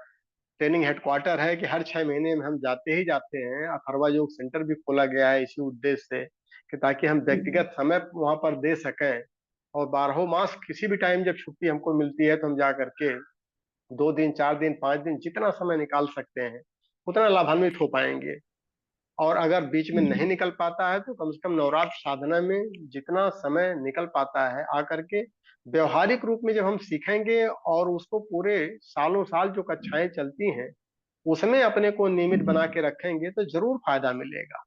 ट्रेनिंग हेडक्वार्टर है, कि हर 6 महीने में हम जाते ही जाते हैं। अथर्वा योग सेंटर भी खोला गया है इसी उद्देश्य से, कि ताकि हम व्यक्तिगत समय वहां पर दे सकें, और 12 मास किसी भी टाइम जब छुट्टी हमको मिलती है तो हम जा करके 2 दिन, 4 दिन, 5 दिन जितना समय निकाल सकते हैं, उतना लाभान्वित हो पाएँगे। और अगर बीच में नहीं निकल पाता है तो कम से कम नवरात्र साधना में जितना समय निकल पाता है आकर के व्यवहारिक रूप में जब हम सीखेंगे और उसको पूरे सालों साल जो कक्षाएं चलती हैं उसमें अपने को नियमित बना के रखेंगे तो जरूर फायदा मिलेगा।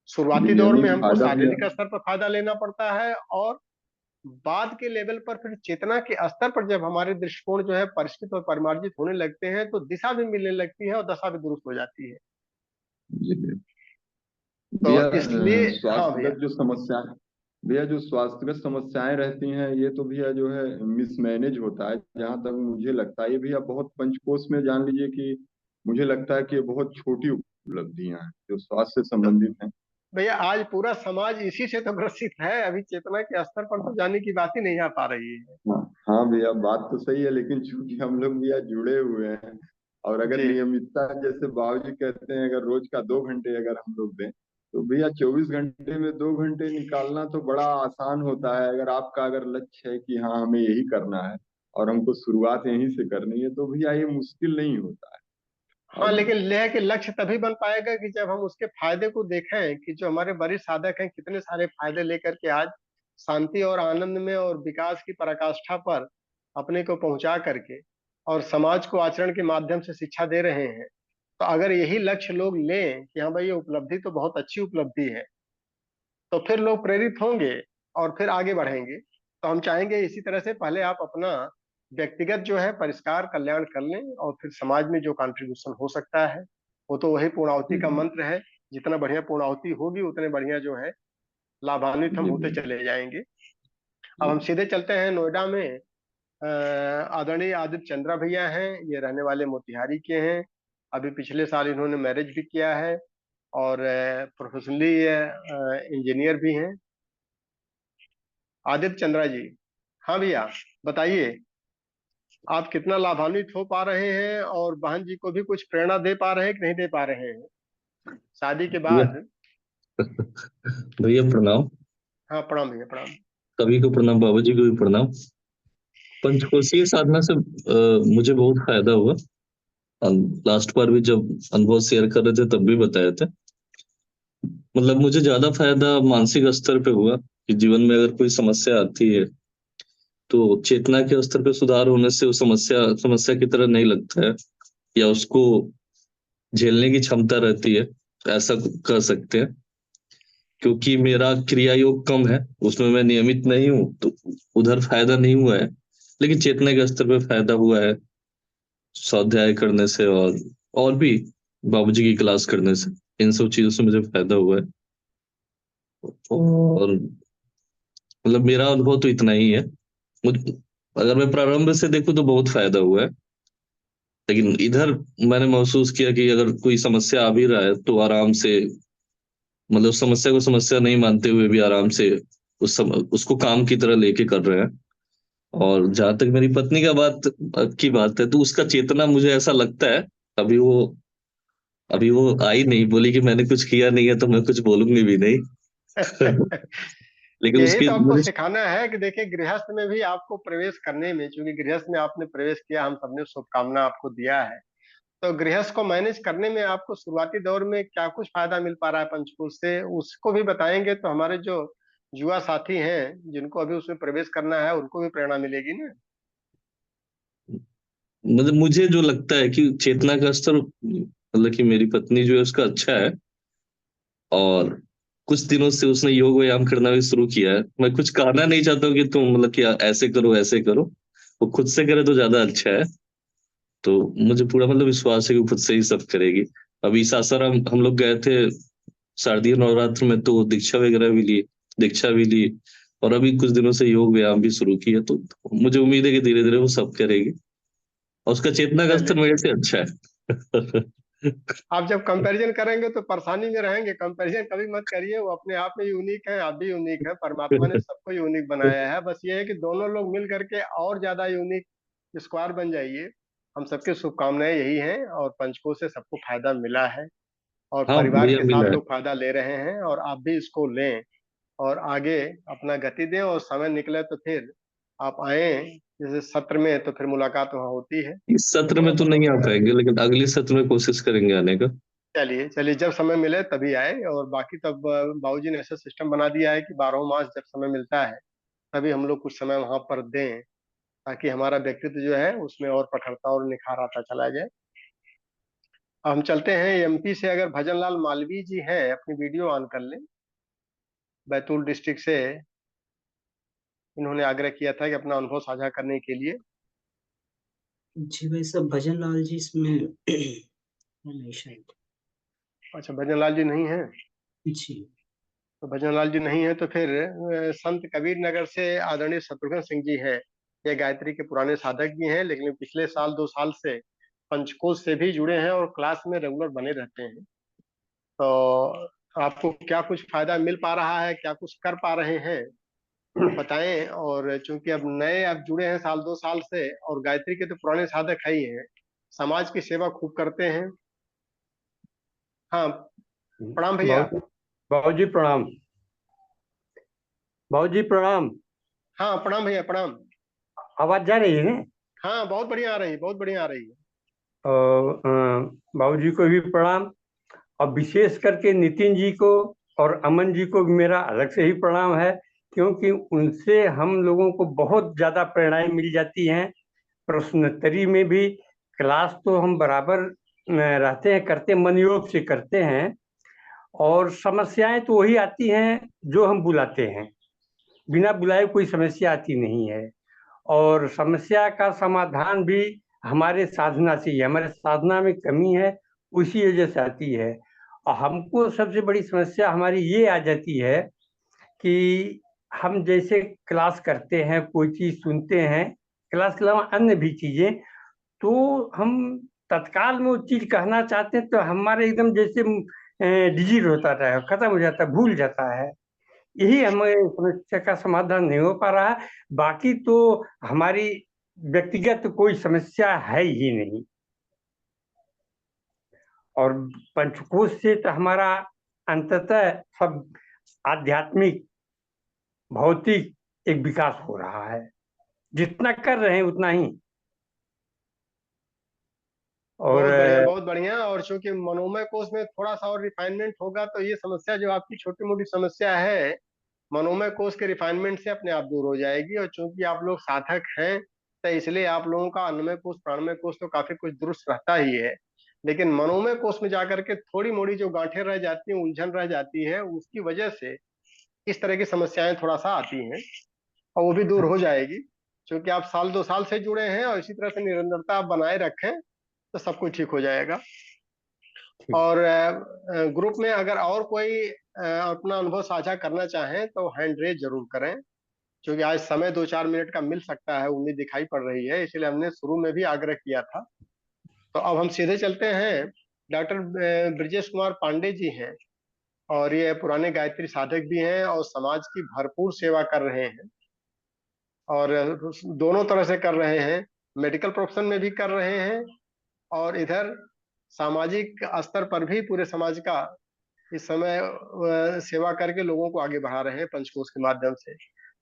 शुरुआती दौर में नियमित हमको फायदा भी शारीरिक स्तर पर फायदा लेना पड़ता है और बाद के लेवल पर फिर चेतना के स्तर पर जब हमारे दृष्टिकोण जो है परिष्कृत और परिमार्जित होने लगते हैं तो दिशा भी मिलने लगती है और दशा भी दुरुस्त हो जाती है। जी तो भैया इसलिए हाँ भैया। स्वास्थ्यगत जो समस्याएं भैया जो स्वास्थ्यगत समस्याएं रहती हैं ये तो भैया जो है मिसमैनेज होता है, जहां तक मुझे लगता है। ये भैया बहुत पंचकोश में जान लीजिए कि मुझे लगता है कि ये बहुत छोटी उपलब्धियां हैं जो स्वास्थ्य से तो संबंधित हैं। भैया आज पूरा समाज इसी से तो ग्रसित है, अभी चेतना के स्तर पर तो जाने की बात ही नहीं आ पा रही है। हाँ हाँ भैया बात तो सही है, लेकिन चूंकि हम लोग भैया जुड़े हुए हैं और अगर जी नियमितता जैसे बाबूजी कहते हैं अगर रोज का 2 घंटे अगर हम लोग दें तो भैया 24 घंटे में 2 घंटे निकालना तो बड़ा आसान होता है। अगर आपका अगर लक्ष्य है कि हाँ हमें यही करना है और हमको शुरुआत यहीं से करनी है तो भैया ये मुश्किल नहीं होता है। हाँ, और लेकिन लेह के लक्ष्य तभी बन पाएगा कि जब हम उसके फायदे को देखें कि जो हमारे वरिष्ठ साधक हैं कितने सारे फायदे लेकर के आज शांति और आनंद में और विकास की पराकाष्ठा पर अपने को पहुंचा करके और समाज को आचरण के माध्यम से शिक्षा दे रहे हैं। तो अगर यही लक्ष्य लोग लें कि हाँ भाई ये उपलब्धि तो बहुत अच्छी उपलब्धि है तो फिर लोग प्रेरित होंगे और फिर आगे बढ़ेंगे। तो हम चाहेंगे इसी तरह से पहले आप अपना व्यक्तिगत जो है परिष्कार कल्याण कर लें और फिर समाज में जो कंट्रीब्यूशन हो सकता है वो तो वही पूर्णाहुति का जी मंत्र है। जितना बढ़िया पूर्णाहुति होगी उतने बढ़िया जो है लाभान्वित हम जी होते भैया चले जाएंगे। अब जी हम सीधे चलते हैं नोएडा में। आदरणीय आदित्य चंद्रा भैया हैं, ये रहने वाले मोतिहारी के हैं। अभी पिछले साल इन्होंने मैरिज भी किया है और प्रोफेशनली इंजीनियर भी हैं आदित्य चंद्रा जी। हाँ भैया बताइए आप कितना लाभान्वित हो पा रहे हैं और बहन जी को भी कुछ प्रेरणा दे पा रहे हैं कि नहीं दे पा रहे हैं शादी के भैया बाद। भैया प्रणाम। हाँ प्रणाम भैया प्रणाम। कवि को प्रणाम, बाबूजी को भी प्रणाम। पंचकोशीय साधना से मुझे बहुत फायदा हुआ। लास्ट बार भी जब अनुभव शेयर कर रहे थे तब भी बताए थे। मतलब मुझे ज्यादा फायदा मानसिक स्तर पे हुआ कि जीवन में अगर कोई समस्या आती है तो चेतना के स्तर पे सुधार होने से वो समस्या समस्या की तरह नहीं लगता है, या उसको झेलने की क्षमता रहती है, ऐसा कर सकते हैं। क्योंकि मेरा क्रिया योग कम है, उसमें मैं नियमित नहीं हूँ, तो उधर फायदा नहीं हुआ है। लेकिन चेतना के स्तर पे फायदा हुआ है स्वाध्याय करने से, और भी बाबूजी की क्लास करने से। इन सब चीजों से मुझे फायदा हुआ है। और मतलब मेरा अनुभव तो इतना ही है। मुझ अगर मैं प्रारंभ से देखूं तो बहुत फायदा हुआ है। लेकिन इधर मैंने महसूस किया कि अगर कोई समस्या आ भी रहा है तो आराम से, मतलब समस्या को समस्या नहीं मानते हुए भी आराम से उसको काम की तरह लेके कर रहे हैं। और जहां तक मेरी पत्नी का बात है तो उसका चेतना मुझे ऐसा लगता है, अभी वो अभी वो आई नहीं, बोली कि मैंने कुछ किया नहीं है तो मैं कुछ बोलूंगी भी नहीं। लेकिन यही उसकी तो आपको मुझे सिखाना है कि देखिए गृहस्थ में भी आपको प्रवेश करने में, चूंकि गृहस्थ में आपने प्रवेश किया हम सबने शुभकामना आपको दिया है, तो गृहस्थ को मैनेज करने में आपको शुरुआती दौर में क्या कुछ फायदा मिल पा रहा है पंचकोश से उसको भी बताएंगे तो हमारे जो युवा साथी हैं जिनको अभी उसमें प्रवेश करना है उनको भी प्रेरणा मिलेगी ना। मतलब मुझे जो लगता है कि चेतना का स्तर, मतलब कि मेरी पत्नी जो है उसका अच्छा है। और कुछ दिनों से उसने योग व्यायाम करना भी शुरू किया है। मैं कुछ कहना नहीं चाहता हूँ कि तुम मतलब कि ऐसे करो ऐसे करो, वो खुद से करे तो ज्यादा अच्छा है। तो मुझे पूरा मतलब विश्वास है कि वो खुद से ही सब करेगी। अभी सासाराम हम लोग गए थे शारदीय नवरात्र में, तो दीक्षा वगैरह भी ली, दीक्षा भी ली। और अभी कुछ दिनों से योग व्यायाम भी शुरू किया, तो मुझे उम्मीद है कि धीरे धीरे वो सब करेगी। और उसका चेतना का स्तर चलिए मेरे से चलिए, अच्छा है। आप जब कंपैरिजन करेंगे तो परेशानी में रहेंगे। कंपैरिजन कभी मत करिए, वो अपने आप में यूनिक है, आप भी यूनिक है, परमात्मा ने सबको यूनिक बनाया है। बस ये है कि दोनों लोग मिल करके और ज्यादा यूनिक स्क्वायर बन जाइए। हम सबकी शुभकामनाएं यही हैं और पंचकोश से सबको फायदा मिला है और हाँ परिवार भैया के मिला साथ है। लोग फायदा ले रहे हैं और आप भी इसको लें और आगे अपना गति दें और समय निकले तो फिर आप आए जैसे सत्र में तो फिर मुलाकात वहाँ होती है। इस सत्र में तो नहीं आ पाएंगे, लेकिन अगले सत्र में कोशिश करेंगे आने का। चलिए चलिए, जब समय मिले तभी आए। और बाकी तब बाबूजी ने ऐसा सिस्टम बना दिया है कि 12 मास जब समय मिलता है तभी हम लोग कुछ समय वहां पर दें, ताकि हमारा व्यक्तित्व जो है उसमें और प्रखरता और निखार आता चला जाए। हम चलते हैं एमपी से। अगर भजन लाल मालवीय जी हैं, अपनी वीडियो ऑन कर लें। बैतूल डिस्ट्रिक्ट से इन्होंने आग्रह किया था कि अपना अनुभव साझा करने के लिए। जी भाई साहब, भजन लाल जी इसमें नहीं शायद। अच्छा, भजन लाल जी नहीं है। जी। तो भजन लाल जी नहीं है तो फिर संत कबीर नगर से आदरणीय शत्रुघ्न सिंह जी है। ये गायत्री के पुराने साधक भी हैं, लेकिन पिछले साल 2 साल से पंचकोश से भी जुड़े हैं और क्लास में रेगुलर बने रहते हैं। तो आपको क्या कुछ फायदा मिल पा रहा है, क्या कुछ कर पा रहे हैं, बताएं। और चूंकि अब नए आप जुड़े हैं साल 2 साल से, और गायत्री के तो पुराने साधक है ही हैं, समाज की सेवा खूब करते हैं। हाँ, प्रणाम भैया। बाबू जी प्रणाम। बाबू जी प्रणाम। हाँ प्रणाम भैया, प्रणाम। आवाज जा रही है ना? हाँ बहुत बढ़िया आ रही है, बहुत बढ़िया आ रही है। बाबू जी को भी प्रणाम, और विशेष करके नितिन जी को और अमन जी को भी मेरा अलग से ही प्रणाम है, क्योंकि उनसे हम लोगों को बहुत ज़्यादा प्रेरणाएं मिल जाती हैं। प्रश्नोत्तरी में भी क्लास तो हम बराबर रहते हैं, करते मन योग से करते हैं, और समस्याएं तो वही आती हैं जो हम बुलाते हैं। बिना बुलाए कोई समस्या आती नहीं है, और समस्या का समाधान भी हमारे साधना से ही है। हमारे साधना में कमी है, उसी वजह से आती है। और हमको सबसे बड़ी समस्या हमारी ये आ जाती है कि हम जैसे क्लास करते हैं, कोई चीज़ सुनते हैं, क्लास के अलावा अन्य भी चीज़ें, तो हम तत्काल में वो चीज़ कहना चाहते हैं तो हमारे एकदम जैसे डिजीट होता है, खत्म हो जाता है, भूल जाता है। यही हमें समस्या का समाधान नहीं हो पा रहा है। बाकी तो हमारी व्यक्तिगत कोई समस्या है ही नहीं, और पंचकोश से तो हमारा अंततः सब आध्यात्मिक भौतिक एक विकास हो रहा है। जितना कर रहे हैं उतना ही। और बहुत बढ़िया, बहुत बढ़िया। और चूंकि मनोमय कोष में थोड़ा सा और रिफाइनमेंट होगा तो ये समस्या जो आपकी छोटी मोटी समस्या है, मनोमय कोष के रिफाइनमेंट से अपने आप दूर हो जाएगी। और चूंकि आप लोग साधक हैं तो इसलिए आप लोगों का अन्नमय कोष प्राणमय कोष तो काफी कुछ दुरुस्त रहता ही है, लेकिन मनोमय कोष में जाकर के थोड़ी मोड़ी जो गांठें रह जाती हैं, उलझन रह जाती है, उसकी वजह से इस तरह की समस्याएं थोड़ा सा आती हैं, और वो भी दूर हो जाएगी। क्योंकि आप साल 2 साल से जुड़े हैं और इसी तरह से निरंतरता आप बनाए रखें तो सब कुछ ठीक हो जाएगा। और ग्रुप में अगर और कोई अपना अनुभव साझा करना चाहें तो हैंड रेज जरूर करें, क्योंकि आज समय 2-4 मिनट का मिल सकता है, उम्मीद दिखाई पड़ रही है, इसलिए हमने शुरू में भी आग्रह किया था। तो अब हम सीधे चलते हैं। डॉक्टर ब्रजेश कुमार पांडे जी हैं, और ये पुराने गायत्री साधक भी हैं और समाज की भरपूर सेवा कर रहे हैं, और दोनों तरह से कर रहे हैं। मेडिकल प्रोफेशन में भी कर रहे हैं, और इधर सामाजिक स्तर पर भी पूरे समाज का इस समय सेवा करके लोगों को आगे बढ़ा रहे हैं पंचकोश के माध्यम से।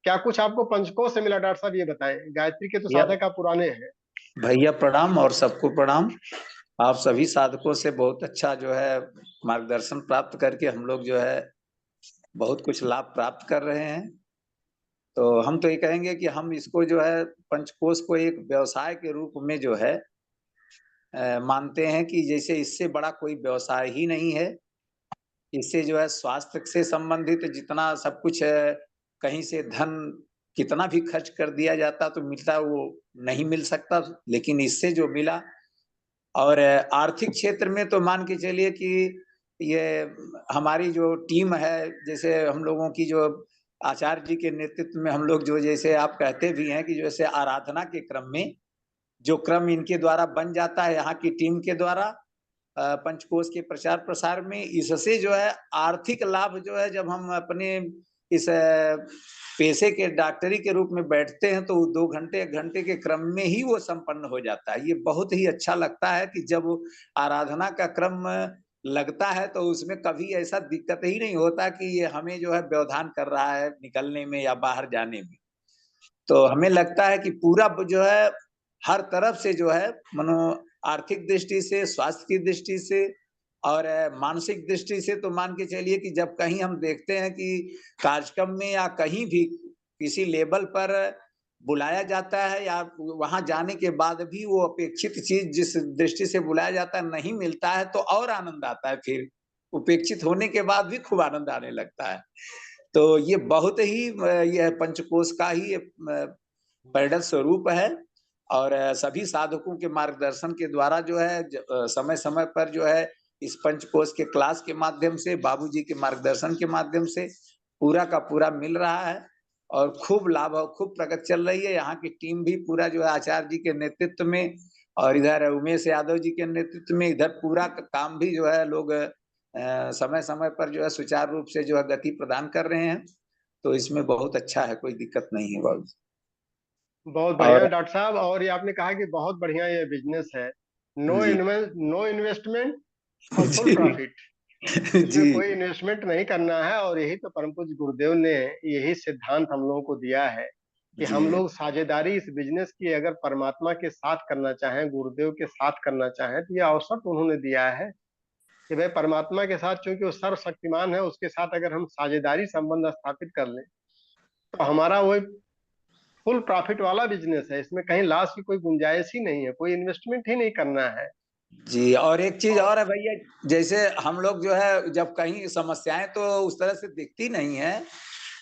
क्या कुछ आपको पंचकोश से मिला डॉक्टर साहब, ये बताएं। गायत्री के तो साधक आप पुराने हैं। भैया प्रणाम, और सबको प्रणाम। आप सभी साधकों से बहुत अच्छा जो है मार्गदर्शन प्राप्त करके हम लोग जो है बहुत कुछ लाभ प्राप्त कर रहे हैं। तो हम तो ये कहेंगे कि हम इसको जो है पंचकोश को एक व्यवसाय के रूप में जो है मानते हैं कि जैसे इससे बड़ा कोई व्यवसाय ही नहीं है। इससे जो है स्वास्थ्य से संबंधित जितना सब कुछ है, कहीं से धन कितना भी खर्च कर दिया जाता तो मिलता वो नहीं मिल सकता, लेकिन इससे जो मिला, और आर्थिक क्षेत्र में तो मान के चलिए कि ये हमारी जो टीम है, जैसे हम लोगों की जो आचार्य जी के नेतृत्व में हम लोग जो जैसे आप कहते भी हैं कि जैसे आराधना के क्रम में जो क्रम इनके द्वारा बन जाता है यहाँ की टीम के द्वारा पंचकोश के प्रचार प्रसार में, इससे जो है आर्थिक लाभ जो है जब हम अपने इस पेशे के डॉक्टरी के रूप में बैठते हैं तो 2 घंटे 1 घंटे के क्रम में ही वो संपन्न हो जाता है। ये बहुत ही अच्छा लगता है कि जब आराधना का क्रम लगता है तो उसमें कभी ऐसा दिक्कत ही नहीं होता कि ये हमें जो है व्यवधान कर रहा है निकलने में या बाहर जाने में। तो हमें लगता है कि पूरा जो है हर तरफ से जो है मनो आर्थिक दृष्टि से, स्वास्थ्य की दृष्टि से और मानसिक दृष्टि से, तो मान के चलिए कि जब कहीं हम देखते हैं कि कार्यक्रम में या कहीं भी किसी लेवल पर बुलाया जाता है या वहां जाने के बाद भी वो अपेक्षित चीज जिस दृष्टि से बुलाया जाता है नहीं मिलता है, तो और आनंद आता है। फिर उपेक्षित होने के बाद भी खूब आनंद आने लगता है। तो ये बहुत ही यह पंचकोश का ही परिणत स्वरूप है। और सभी साधकों के मार्गदर्शन के द्वारा जो है समय समय पर जो है इस पंचकोश के क्लास के माध्यम से, बाबूजी के मार्गदर्शन के माध्यम से पूरा का पूरा मिल रहा है और खूब लाभ और खूब प्रगति चल रही है। यहाँ की टीम भी पूरा जो है आचार्य जी के नेतृत्व में और इधर उमेश यादव जी के नेतृत्व में इधर पूरा काम भी जो है लोग समय समय पर जो है सुचारू रूप से जो है गति प्रदान कर रहे हैं। तो इसमें बहुत अच्छा है, कोई दिक्कत नहीं है बाबू। बहुत बढ़िया डॉक्टर साहब। और ये आपने कहा कि बहुत बढ़िया ये बिजनेस है, नो इन्वेस्टमेंट और फुल प्रॉफिट। जी इसमें कोई इन्वेस्टमेंट नहीं करना है। और यही तो परम पूज्य गुरुदेव ने यही सिद्धांत हम लोगों को दिया है कि हम लोग साझेदारी इस बिजनेस की अगर परमात्मा के साथ करना चाहें, गुरुदेव के साथ करना चाहें, तो यह अवसर तो उन्होंने दिया है कि भाई परमात्मा के साथ, चूंकि वो सर्वशक्तिमान है, उसके साथ अगर हम साझेदारी संबंध स्थापित कर लें तो हमारा वो फुल प्रॉफिट वाला बिजनेस है। इसमें कहीं लॉस की कोई गुंजाइश ही नहीं है, कोई इन्वेस्टमेंट ही नहीं करना है। जी। और एक चीज और है भैया, जैसे हम लोग जो है जब कहीं समस्याएं तो उस तरह से दिखती नहीं है,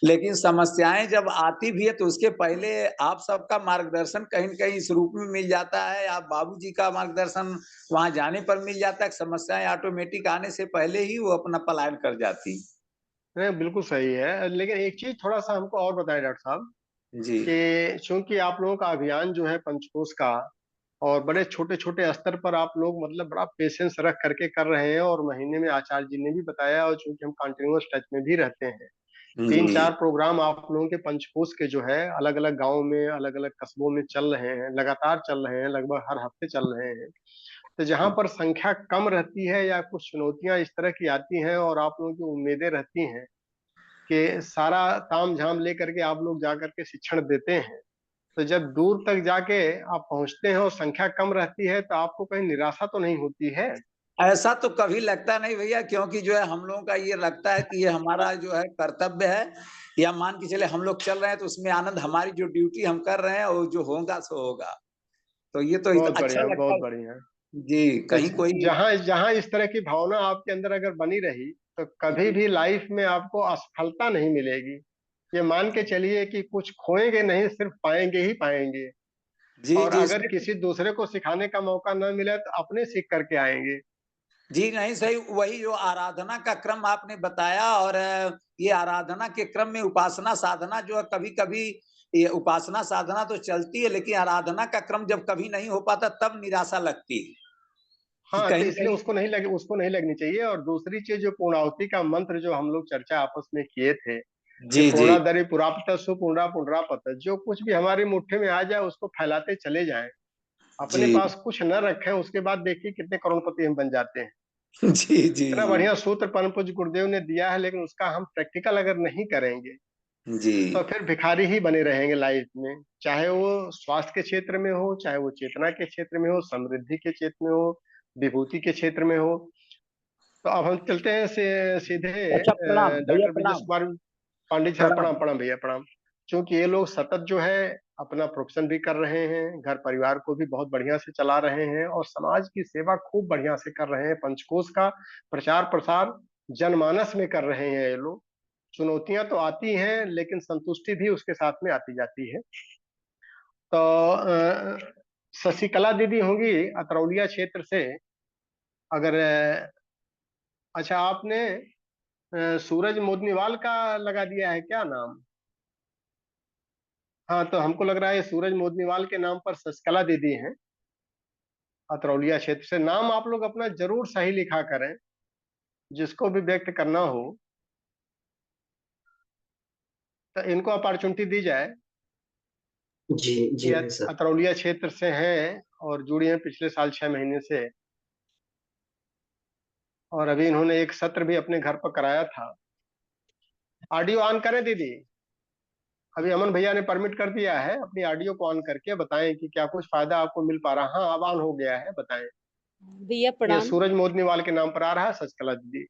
लेकिन समस्याएं जब आती भी है तो उसके पहले आप सबका मार्गदर्शन कहीं न कहीं इस रूप में मिल जाता है। आप बाबूजी का मार्गदर्शन वहां जाने पर मिल जाता है। समस्याएं ऑटोमेटिक आने से पहले ही वो अपना पलायन कर जाती। नहीं, बिल्कुल सही है। लेकिन एक चीज थोड़ा सा हमको और बताएं डॉक्टर साहब जी कि चूंकि आप लोगों का अभियान जो है पंचकोश का, और बड़े छोटे छोटे स्तर पर आप लोग मतलब बड़ा पेशेंस रख करके कर रहे हैं, और महीने में आचार्य जी ने भी बताया, और चूंकि हम कंटिन्यूअस टच में भी रहते हैं, तीन जी चार प्रोग्राम आप लोगों के पंचकोश के जो है अलग अलग गाँव में, अलग अलग कस्बों में चल रहे हैं, लगातार चल रहे हैं, लगभग हर हफ्ते चल रहे हैं। तो जहां पर संख्या कम रहती है या कुछ चुनौतियां इस तरह की आती हैं और आप लोगों की उम्मीदें रहती हैं कि सारा ताम झाम लेकर के आप लोग जा करके शिक्षण देते हैं, तो जब दूर तक जाके आप पहुंचते हैं और संख्या कम रहती है, तो आपको कहीं निराशा तो नहीं होती है? ऐसा तो कभी लगता नहीं भैया, क्योंकि जो है हम लोगों का ये लगता है कि ये हमारा जो है कर्तव्य है, या मान के चले हम लोग चल रहे हैं तो उसमें आनंद, हमारी जो ड्यूटी हम कर रहे हैं वो जो होगा सो होगा। तो ये तो बहुत अच्छा बढ़िया, लगता बहुत है। बढ़िया। जी, तो कहीं कोई जहां जहां इस तरह की भावना आपके अंदर अगर बनी रही, तो कभी भी लाइफ में आपको असफलता नहीं मिलेगी। ये मान के चलिए कि कुछ खोएंगे नहीं, सिर्फ पाएंगे ही पाएंगे। जी और जी अगर इसमें किसी दूसरे को सिखाने का मौका न मिले तो अपने सीख करके आएंगे। जी नहीं सही, वही जो आराधना का क्रम आपने बताया, और ये आराधना के क्रम में उपासना साधना जो है कभी कभी, ये उपासना साधना तो चलती है, लेकिन आराधना का क्रम जब कभी नहीं हो पाता तब निराशा लगती है कि हाँ, तो कहीं इसलिए कहीं। उसको नहीं लगनी चाहिए। और दूसरी चीज, जो पूर्णाहुति का मंत्र जो हम लोग चर्चा आपस में किए थे कि जी जी पूर्णादरि पुरापत सुपूर्णा पुनरापत, जो कुछ भी हमारी मुट्ठी में आ जाए उसको फैलाते चले जाएं, अपने जी पास कुछ न रखें, उसके बाद देखिए कितने करोड़पति हम बन जाते हैं। जी जी इतना जी बढ़िया सूत्र परम पूज्य गुरुदेव ने दिया है, लेकिन उसका हम प्रैक्टिकल अगर नहीं करेंगे जी तो फिर भिखारी ही बने रहेंगे लाइफ में। चाहे वो स्वास्थ्य के क्षेत्र में हो, चाहे वो चेतना के क्षेत्र में हो, समृद्धि के क्षेत्र में हो, विभूति के क्षेत्र में हो। तो अब हम चलते हैं सीधे अच्छा, प्रणाम भैया, डॉक्टर ब्रजेश प्रणाम कुमार पांडे जी साहब। प्रणाम। प्रणाम प्रणाम भैया, प्रणाम। क्योंकि ये लोग सतत जो है अपना प्रोफेशन भी कर रहे हैं, घर परिवार को भी बहुत बढ़िया से चला रहे हैं, और समाज की सेवा खूब बढ़िया से कर रहे हैं। पंचकोश का प्रचार प्रसार जनमानस में कर रहे हैं ये लोग। चुनौतियां तो आती हैं, लेकिन संतुष्टि भी उसके साथ में आती जाती है। तो शशिकला दीदी होंगी अतरौलिया क्षेत्र से। अगर अच्छा, आपने सूरज मोदनीवाल का लगा दिया है क्या नाम? हाँ, तो हमको लग रहा है सूरज मोदनीवाल के नाम पर शशिकला दीदी हैं, अतरौलिया क्षेत्र से। नाम आप लोग अपना जरूर सही लिखा करें, जिसको भी व्यक्त करना हो तो इनको अपॉर्चुनिटी दी जाए। जी जी ये भाई साहब। अतरौलिया क्षेत्र से हैं और जुड़ी हैं पिछले साल 6 महीने से। और अभी इन्होंने एक सत्र भी अपने घर पर कराया था। ऑडियो ऑन करें दीदी। अभी अमन भैया ने परमिट कर दिया है, अपनी ऑडियो को ऑन करके बताएं कि क्या कुछ फायदा आपको मिल पा रहा। हाँ, अब ऑन हो गया है, बताएं। भैया ये प्रणाम। सूरज मोदनीवाल के नाम पर आ रहा है, सचकला दीदी।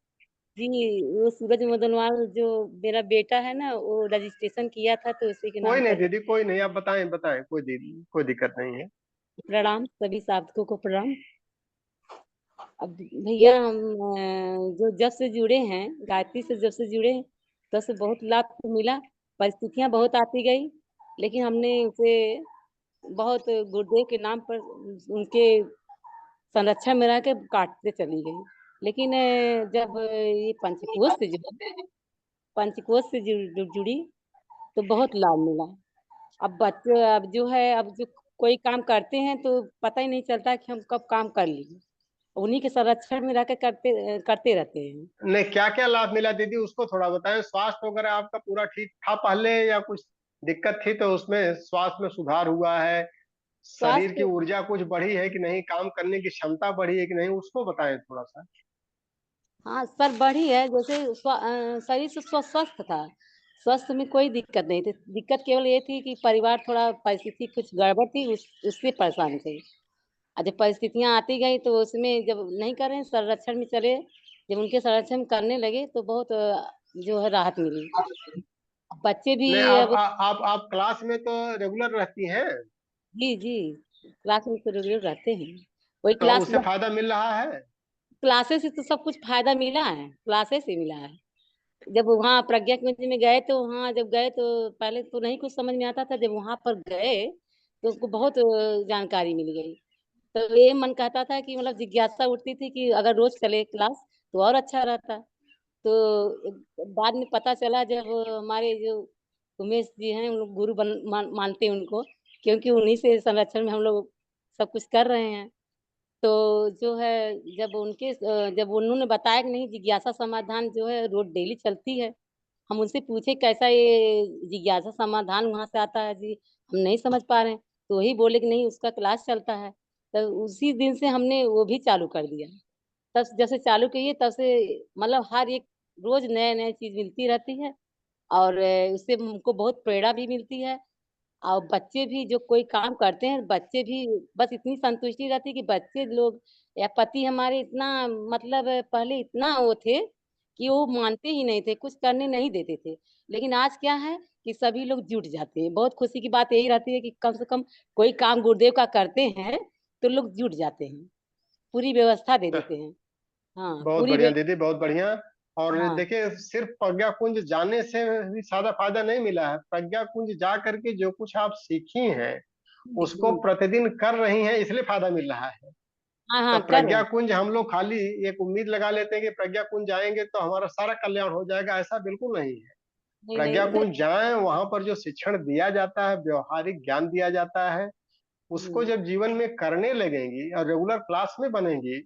जी, वो सूरज मदनवाल जो मेरा बेटा है ना, वो रजिस्ट्रेशन किया था तो उसी के कोई नाम नहीं पर। दीदी, कोई नहीं, आप बताएं बताएं, कोई दीदी कोई दिक्कत नहीं है। प्रणाम, सभी साधकों को प्रणाम। अब भैया हम जो जब से जुड़े हैं, गायत्री से जब से जुड़े हैं, तब से बहुत लाभ तो मिला। परिस्थितियां बहुत आती गई, लेकिन हमने उसे बहुत गुरुदेव के नाम पर उनके संरक्षण में रह के काटते चली गई। लेकिन जब ये पंचकोश से जुड़ी तो बहुत लाभ मिला। अब बच्चे अब जो है, अब जो कोई काम करते हैं तो पता ही नहीं चलता कि हम कब काम कर लिए। उन्हीं के संरक्षण में रह के करते रहते हैं। नहीं, क्या क्या लाभ मिला दीदी, उसको थोड़ा बताएं। स्वास्थ्य वगैरह आपका पूरा ठीक था पहले, या कुछ दिक्कत थी तो उसमें स्वास्थ्य में सुधार हुआ है? शरीर की स्वास्थ्य, ऊर्जा कुछ बढ़ी है कि नहीं, काम करने की क्षमता बढ़ी है कि नहीं, उसको बताएं थोड़ा सा। हाँ सर, बढ़ी है। जैसे शरीर से स्वस्थ था, स्वस्थ में कोई दिक्कत नहीं थी। दिक्कत केवल ये थी कि परिवार थोड़ा परिस्थिति कुछ गड़बड़ थी, उससे परेशान थे। और जब परिस्थितियां आती गई तो उसमें जब नहीं कर रहे हैं, संरक्षण में चले, जब उनके संरक्षण में करने लगे तो बहुत जो है राहत मिली। बच्चे भी नहीं, अब आप क्लास में तो रेगुलर रहती हैं, जी जी, क्लास में तो रेगुलर रहते हैं। वही तो उससे फायदा मिल रहा है? क्लासेस से तो सब कुछ फायदा मिला है, क्लासेस से मिला है। जब वहाँ प्रज्ञा कुंज में गए तो वहाँ जब गए तो पहले तो नहीं कुछ समझ में आता था। जब वहाँ पर गए तो उसको बहुत जानकारी मिल गई। तो ये मन कहता था कि मतलब जिज्ञासा उठती थी कि अगर रोज चले क्लास तो और अच्छा रहता। तो बाद में पता चला, जब हमारे जो उमेश जी हैं, उन लोग गुरु मानते हैं उनको, क्योंकि उन्हीं से संरक्षण में हम लोग सब कुछ कर रहे हैं। तो जो है, जब उन्होंने बताया कि नहीं, जिज्ञासा समाधान जो है रोज डेली चलती है। हम उनसे पूछे कैसा ये जिज्ञासा समाधान वहां से आता है जी, हम नहीं समझ पा रहे हैं। तो वही बोले कि नहीं, उसका क्लास चलता है। तो उसी दिन से हमने वो भी चालू कर दिया। तब जब से चालू किए तब से मतलब हर एक रोज नए नए चीज मिलती रहती है। और उससे हमको बहुत प्रेरणा भी मिलती है। और बच्चे भी जो कोई काम करते हैं, बच्चे भी बस इतनी संतुष्टि रहती है कि बच्चे लोग या पति हमारे इतना मतलब पहले इतना वो थे कि वो मानते ही नहीं थे, कुछ करने नहीं देते थे। लेकिन आज क्या है कि सभी लोग जुट जाते हैं। बहुत खुशी की बात यही रहती है कि कम से कम कोई काम गुरुदेव का करते हैं तो लोग जुट जाते हैं, पूरी व्यवस्था दे देते हैं। हाँ, बहुत पूरी बढ़िया दीदी, बहुत बढ़िया। और हाँ देखिए, सिर्फ प्रज्ञा कुंज जाने से भी ज्यादा फायदा नहीं मिला है। प्रज्ञा कुंज जा करके जो कुछ आप सीखी हैं उसको जी, प्रतिदिन कर रही हैं, इसलिए फायदा मिल रहा है। हाँ तो हाँ कर रहे प्रज्ञा हैं। कुंज हम लोग खाली एक उम्मीद लगा लेते हैं कि प्रज्ञा कुंज जाएंगे तो हमारा सारा कल्याण हो जाएगा, ऐसा बिल्कुल नहीं है। नहीं नहीं, प्रज्ञा उधर कुंज जाएं, वहां पर जो शिक्षण दिया जाता है, व्यवहारिक ज्ञान दिया जाता है, उसको हम्म, जब जीवन में करने लगेंगी और रेगुलर क्लास में बनेंगी,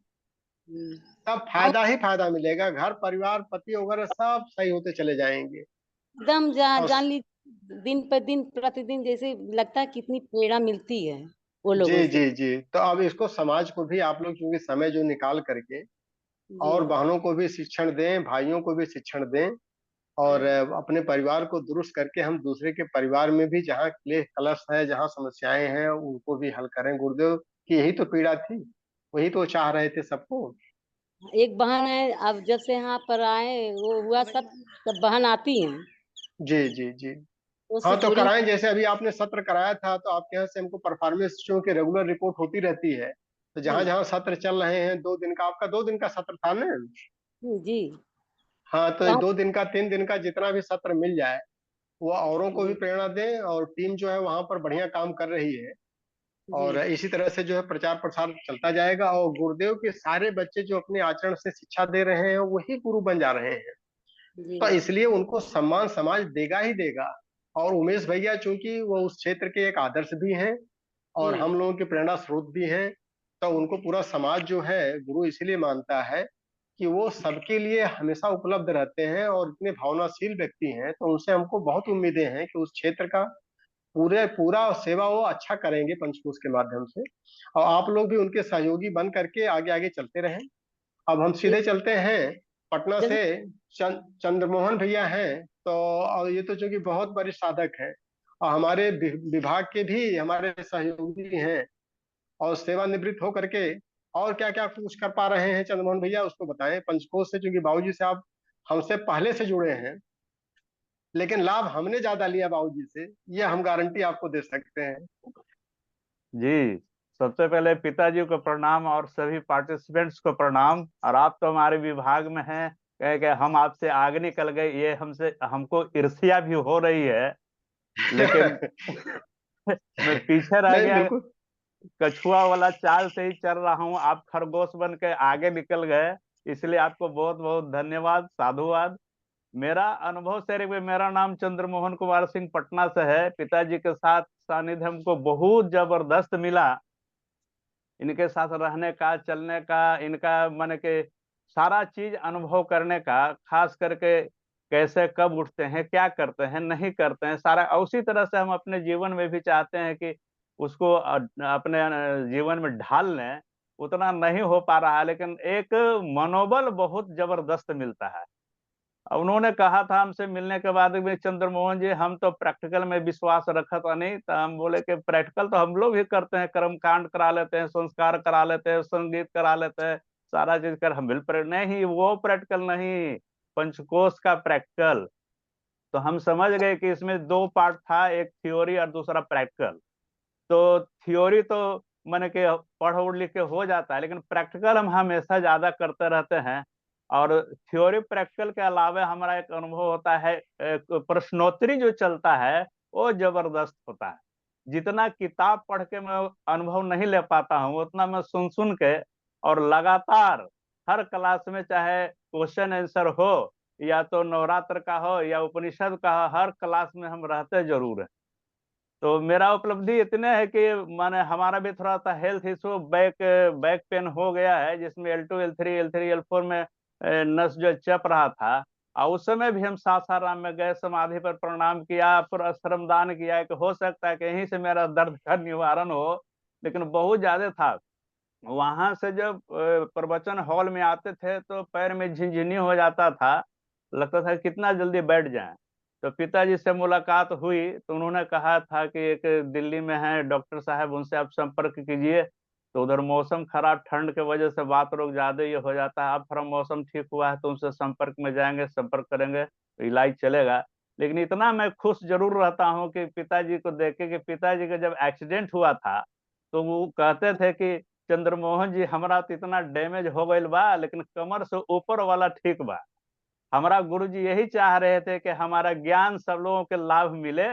हम्म। तब आज फायदा ही फायदा मिलेगा। घर परिवार पति वगैरह सब सही होते चले जाएंगे। एकदम और जान ली, दिन पर दिन प्रतिदिन जैसे लगता है कितनी प्रेरणा मिलती है वो लोगों जी से। जी जी, तो अब इसको समाज को भी आप लोग क्योंकि समय जो निकाल करके जी और बहनों को भी शिक्षण दें, भाइयों को भी शिक्षण दें, और अपने परिवार को दुरुस्त करके हम दूसरे के परिवार में भी जहाँ क्लेश कलश है, जहाँ समस्याएं हैं, उनको भी हल करें। गुरुदेव की यही तो पीड़ा थी, वही तो चाह रहे थे सबको। एक बहन है, अब जब से यहाँ पर आए वो हुआ सब बहन आती हैं जी जी जी। तो उससे हाँ, तो जुड़ी। कराएं। जैसे अभी आपने सत्र कराया था तो आपके यहाँ से हमको परफॉर्मेंस शो की रेगुलर रिपोर्ट होती रहती है। तो जहाँ जी जहाँ सत्र चल रहे हैं, 2 दिन का आपका 2 दिन का सत्र था ना? जी जी। हाँ, तो ये कहाँ 2 दिन का 3 दिन का जितना भी सत्र मिल जाए, वो औरों को भी जी प्रेरणा दें, और टीम जो है वहां पर बढ़िया काम कर रही है। जी और इसी तरह से जो है प्रचार प्रसार चलता जाएगा, और गुरुदेव के सारे बच्चे जो अपने आचरण से शिक्षा दे रहे हैं वही गुरु बन जा रहे हैं। जी तो इसलिए उनको सम्मान समाज देगा ही देगा। और उमेश भैया चूंकि वो उस क्षेत्र के एक आदर्श भी हैं और जी हम लोगों के प्रेरणा स्रोत भी हैं, तो उनको पूरा समाज जो है गुरु इसलिए मानता है कि वो सबके लिए हमेशा उपलब्ध रहते हैं और इतने भावनाशील व्यक्ति हैं। तो उनसे हमको बहुत उम्मीदें हैं कि उस क्षेत्र का पूरे पूरा सेवा वो अच्छा करेंगे पंचकोश के माध्यम से। और आप लोग भी उनके सहयोगी बन करके आगे आगे चलते रहें। अब हम एक सीधे चलते हैं पटना जैसे से। चंद्रमोहन भैया हैं, तो और ये तो चूंकि बहुत बड़े साधक हैं, और हमारे विभाग के भी हमारे सहयोगी हैं और सेवानिवृत्त होकर के और क्या क्या कुछ कर पा रहे हैं चंद्रमोहन भैया, उसको बताएं। पंचकोश से चूंकि बाबूजी से आप हमसे पहले से जुड़े हैं, लेकिन लाभ हमने ज्यादा लिया बाबूजी से, ये हम गारंटी आपको दे सकते हैं। जी, सबसे पहले पिताजी को प्रणाम और सभी पार्टिसिपेंट्स को प्रणाम। और आप तो हमारे विभाग में हैं, कह के हम आपसे आगे निकल गए, ये हमको ईर्ष्या भी हो रही है, लेकिन मैं पीछे रह नहीं, गया। बिल्कुल। कछुआ वाला चाल से ही चल रहा हूँ, आप खरगोश बन के आगे निकल गए, इसलिए आपको बहुत बहुत धन्यवाद, साधुवाद। मेरा अनुभव शेयर में, मेरा नाम चंद्रमोहन कुमार सिंह पटना से है। पिताजी के साथ सानिध्य हमको बहुत जबरदस्त मिला। इनके साथ रहने का, चलने का, इनका मन के सारा चीज अनुभव करने का, खास करके कैसे कब उठते हैं, क्या करते हैं, नहीं करते हैं, सारा उसी तरह से हम अपने जीवन में भी चाहते हैं कि उसको अपने जीवन में ढाल लें। उतना नहीं हो पा रहा है, लेकिन एक मनोबल बहुत जबरदस्त मिलता है। उन्होंने कहा था हमसे मिलने के बाद में, चंद्रमोहन जी हम तो प्रैक्टिकल में विश्वास रखा था नहीं, तो हम बोले कि प्रैक्टिकल तो हम लोग भी करते हैं, कर्म कांड करा लेते हैं, संस्कार करा लेते हैं, संगीत करा लेते हैं, सारा चीज कर, हम नहीं, वो प्रैक्टिकल नहीं, पंचकोश का प्रैक्टिकल। तो हम समझ गए कि इसमें दो पार्ट था, एक थ्योरी और दूसरा प्रैक्टिकल। तो थ्योरी तो मैंने के पढ़ उड़ लिख के हो जाता है, लेकिन प्रैक्टिकल हम हमेशा ज्यादा करते रहते हैं। और थ्योरी प्रैक्टिकल के अलावा हमारा एक अनुभव होता है, एक प्रश्नोत्तरी जो चलता है वो जबरदस्त होता है। जितना किताब पढ़ के मैं अनुभव नहीं ले पाता हूँ, उतना मैं सुन सुन के और लगातार हर क्लास में, चाहे क्वेश्चन आंसर हो या तो नवरात्र का हो या उपनिषद का हो, हर क्लास में हम रहते जरूर हैं। तो मेरा उपलब्धि इतने है कि माने हमारा भी थोड़ा सा हेल्थ इशू, बैक पेन हो गया है, जिसमें L2 L3 L4 में नस जो चप रहा था। और उस समय भी हम सासाराम में गए, समाधि पर प्रणाम किया, फिर श्रमदान किया कि हो सकता है कि यहीं से मेरा दर्द का निवारण हो, लेकिन बहुत ज्यादा था। वहां से जब प्रवचन हॉल में आते थे तो पैर में झिनझिनी हो जाता था, लगता था कितना जल्दी बैठ जाएं। तो पिताजी से मुलाकात हुई तो उन्होंने कहा था कि एक दिल्ली में है डॉक्टर साहब, उनसे आप संपर्क कीजिए। तो उधर मौसम खराब, ठंड के वजह से बात रोग ज्यादा ये हो जाता है, अब थोड़ा मौसम ठीक हुआ है तो उनसे संपर्क में जाएंगे, संपर्क करेंगे तो इलाज चलेगा। लेकिन इतना मैं खुश जरूर रहता हूँ कि पिताजी को देख के, कि पिताजी का जब एक्सीडेंट हुआ था तो वो कहते थे कि चंद्रमोहन जी हमारा तो इतना डैमेज हो गई बा, लेकिन कमर से ऊपर वाला ठीक बा। हमारा गुरु जी यही चाह रहे थे कि हमारा ज्ञान सब लोगों के लाभ मिले।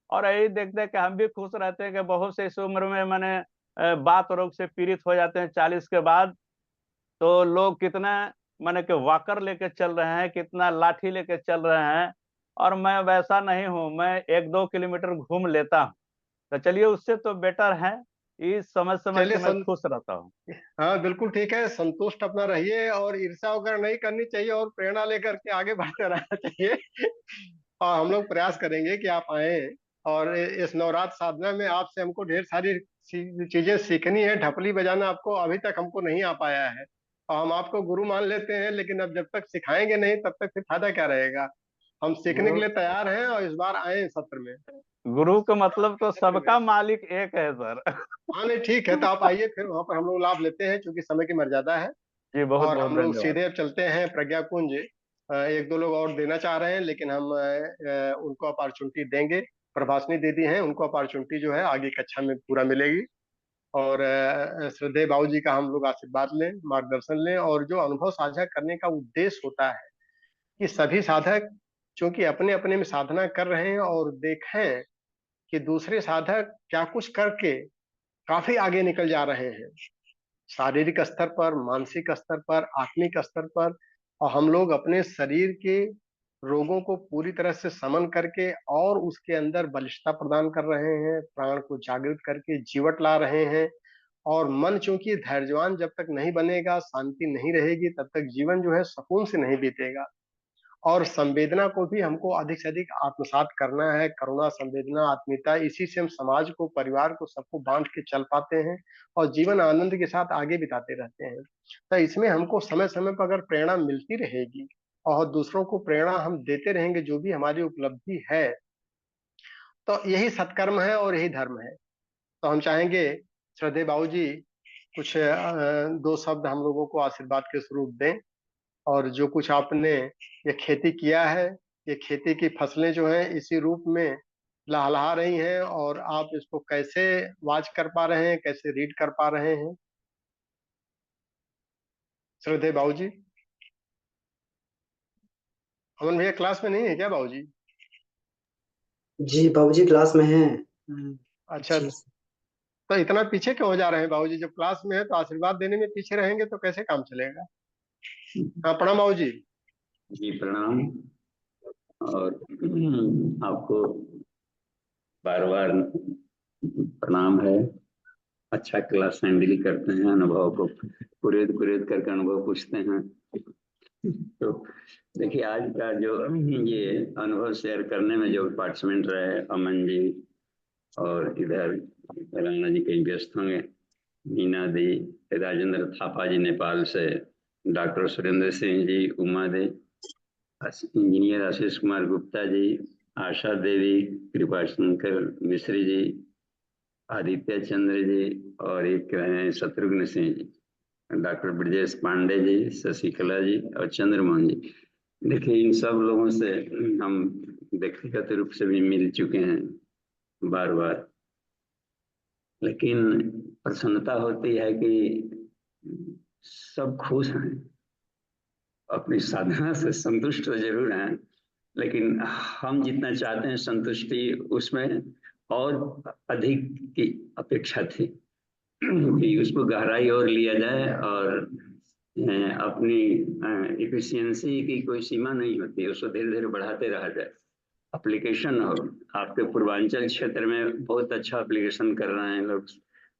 और यही देखते कि हम भी खुश रहते हैं कि बहुत से इस उम्र में मैंने बात रोग से पीड़ित हो जाते हैं 40 के बाद, तो लोग कितना मैंने कि वॉकर लेके चल रहे हैं, कितना लाठी लेके चल रहे हैं। और मैं वैसा नहीं हूँ, मैं 1-2 किलोमीटर घूम लेता हूँ। तो चलिए उससे तो बेटर है, इस समझ समझ चलिए के मैं खुश रहता हूँ। हाँ, बिल्कुल ठीक है, संतुष्ट अपना रहिए और ईर्ष्या वगैरह नहीं करनी चाहिए और प्रेरणा लेकर के आगे बढ़ते रहना चाहिए। और हम लोग प्रयास करेंगे कि आप आए, और इस नवरात्र साधना में आपसे हमको ढेर सारी चीजें सीखनी है। ढपली बजाना आपको अभी तक हमको नहीं आ पाया है, और हम आपको गुरु मान लेते हैं, लेकिन अब जब तक सिखाएंगे नहीं तब तक फिर फायदा क्या रहेगा। हम सीखने के गुरु लिए तैयार हैं और इस बार आए सत्र में। गुरु का मतलब तो सबका मालिक एक है सर। हाँ, नहीं ठीक है, तो आप आइए, फिर वहां पर हम लोग लाभ लेते हैं, क्योंकि समय की मर्यादा है। जी बहुत और बहुत हम लोग धन्यवाद। सीधे अब चलते हैं प्रज्ञा कुंज। एक दो लोग और देना चाह रहे हैं, लेकिन हम उनको अपॉर्चुनिटी देंगे। प्रभासनी दीदी हैं, उनको अपॉर्चुनिटी जो है आगे कक्षा में पूरा मिलेगी। और श्रद्धेय बाबू जी का हम लोग आशीर्वाद लें, मार्गदर्शन लें, और जो अनुभव साझा करने का उद्देश्य होता है कि सभी साधक चूंकि अपने अपने में साधना कर रहे हैं और देखें कि दूसरे साधक क्या कुछ करके काफी आगे निकल जा रहे हैं, शारीरिक स्तर पर, मानसिक स्तर पर, आत्मिक स्तर पर। और हम लोग अपने शरीर के रोगों को पूरी तरह से समन करके और उसके अंदर बलिष्ठता प्रदान कर रहे हैं, प्राण को जागृत करके जीवट ला रहे हैं। और मन चूंकि धैर्यवान जब तक नहीं बनेगा, शांति नहीं रहेगी, तब तक जीवन जो है सुकून से नहीं बीतेगा। और संवेदना को भी हमको अधिक से अधिक आत्मसात करना है, करुणा, संवेदना, आत्मीयता, इसी से हम समाज को, परिवार को, सबको बांट के चल पाते हैं और जीवन आनंद के साथ आगे बिताते रहते हैं। तो इसमें हमको समय समय पर अगर प्रेरणा मिलती रहेगी और दूसरों को प्रेरणा हम देते रहेंगे, जो भी हमारी उपलब्धि है, तो यही सत्कर्म है और यही धर्म है। तो हम चाहेंगे श्रद्धेय बाबूजी कुछ दो शब्द हम लोगों को आशीर्वाद के स्वरूप दें। और जो कुछ आपने ये खेती किया है, ये खेती की फसलें जो हैं इसी रूप में लहलहा रही हैं, और आप इसको कैसे वॉच कर पा रहे हैं, कैसे रीड कर पा रहे हैं श्रद्धेय बाबूजी? अमन भैया क्लास में नहीं है क्या बाबूजी? जी बाबूजी क्लास में हैं। अच्छा, अच्छे से। तो इतना पीछे क्यों हो जा रहे हैं बाबूजी? जब क्लास में है तो आशीर्वाद देने में पीछे रहेंगे तो कैसे काम चलेगा? हाँ, प्रणाम बाबूजी। जी प्रणाम। और आपको बार बार प्रणाम है। अच्छा क्लास हैंडल करते हैं, अनुभव को कुरेद कुरेद करके अनुभव पूछते हैं। तो देखिए आज का जो ये अनुभव शेयर करने में जो पार्टिसिपेंट रहे, अमन जी और इधर राणा जी कहीं व्यस्त होंगे, मीना दी, राजेंद्र थापा जी नेपाल से, डॉक्टर सुरेंद्र सिंह जी, उमा दी, इंजीनियर आशीष कुमार गुप्ता जी, आशा देवी, कृपा शंकर मिश्री जी, आदित्य चंद्र जी, और एक हैं शत्रुघ्न सिंह जी, डॉक्टर ब्रजेश पांडे जी, शशिकला जी और चंद्रमोहन जी। देखिए इन सब लोगों से हम व्यक्तिगत रूप से भी मिल चुके हैं बार बार, लेकिन प्रसन्नता होती है कि सब खुश हैं, अपनी साधना से संतुष्ट तो जरूर हैं, लेकिन हम जितना चाहते हैं संतुष्टि उसमें और अधिक की अपेक्षा थी कि उसको गहराई और लिया जाए, और अपनी एफिशिएंसी की कोई सीमा नहीं होती, उसको धीरे धीरे बढ़ाते रहा जाए। एप्लीकेशन हो, आपके पूर्वांचल क्षेत्र में बहुत अच्छा एप्लीकेशन कर रहे हैं लोग,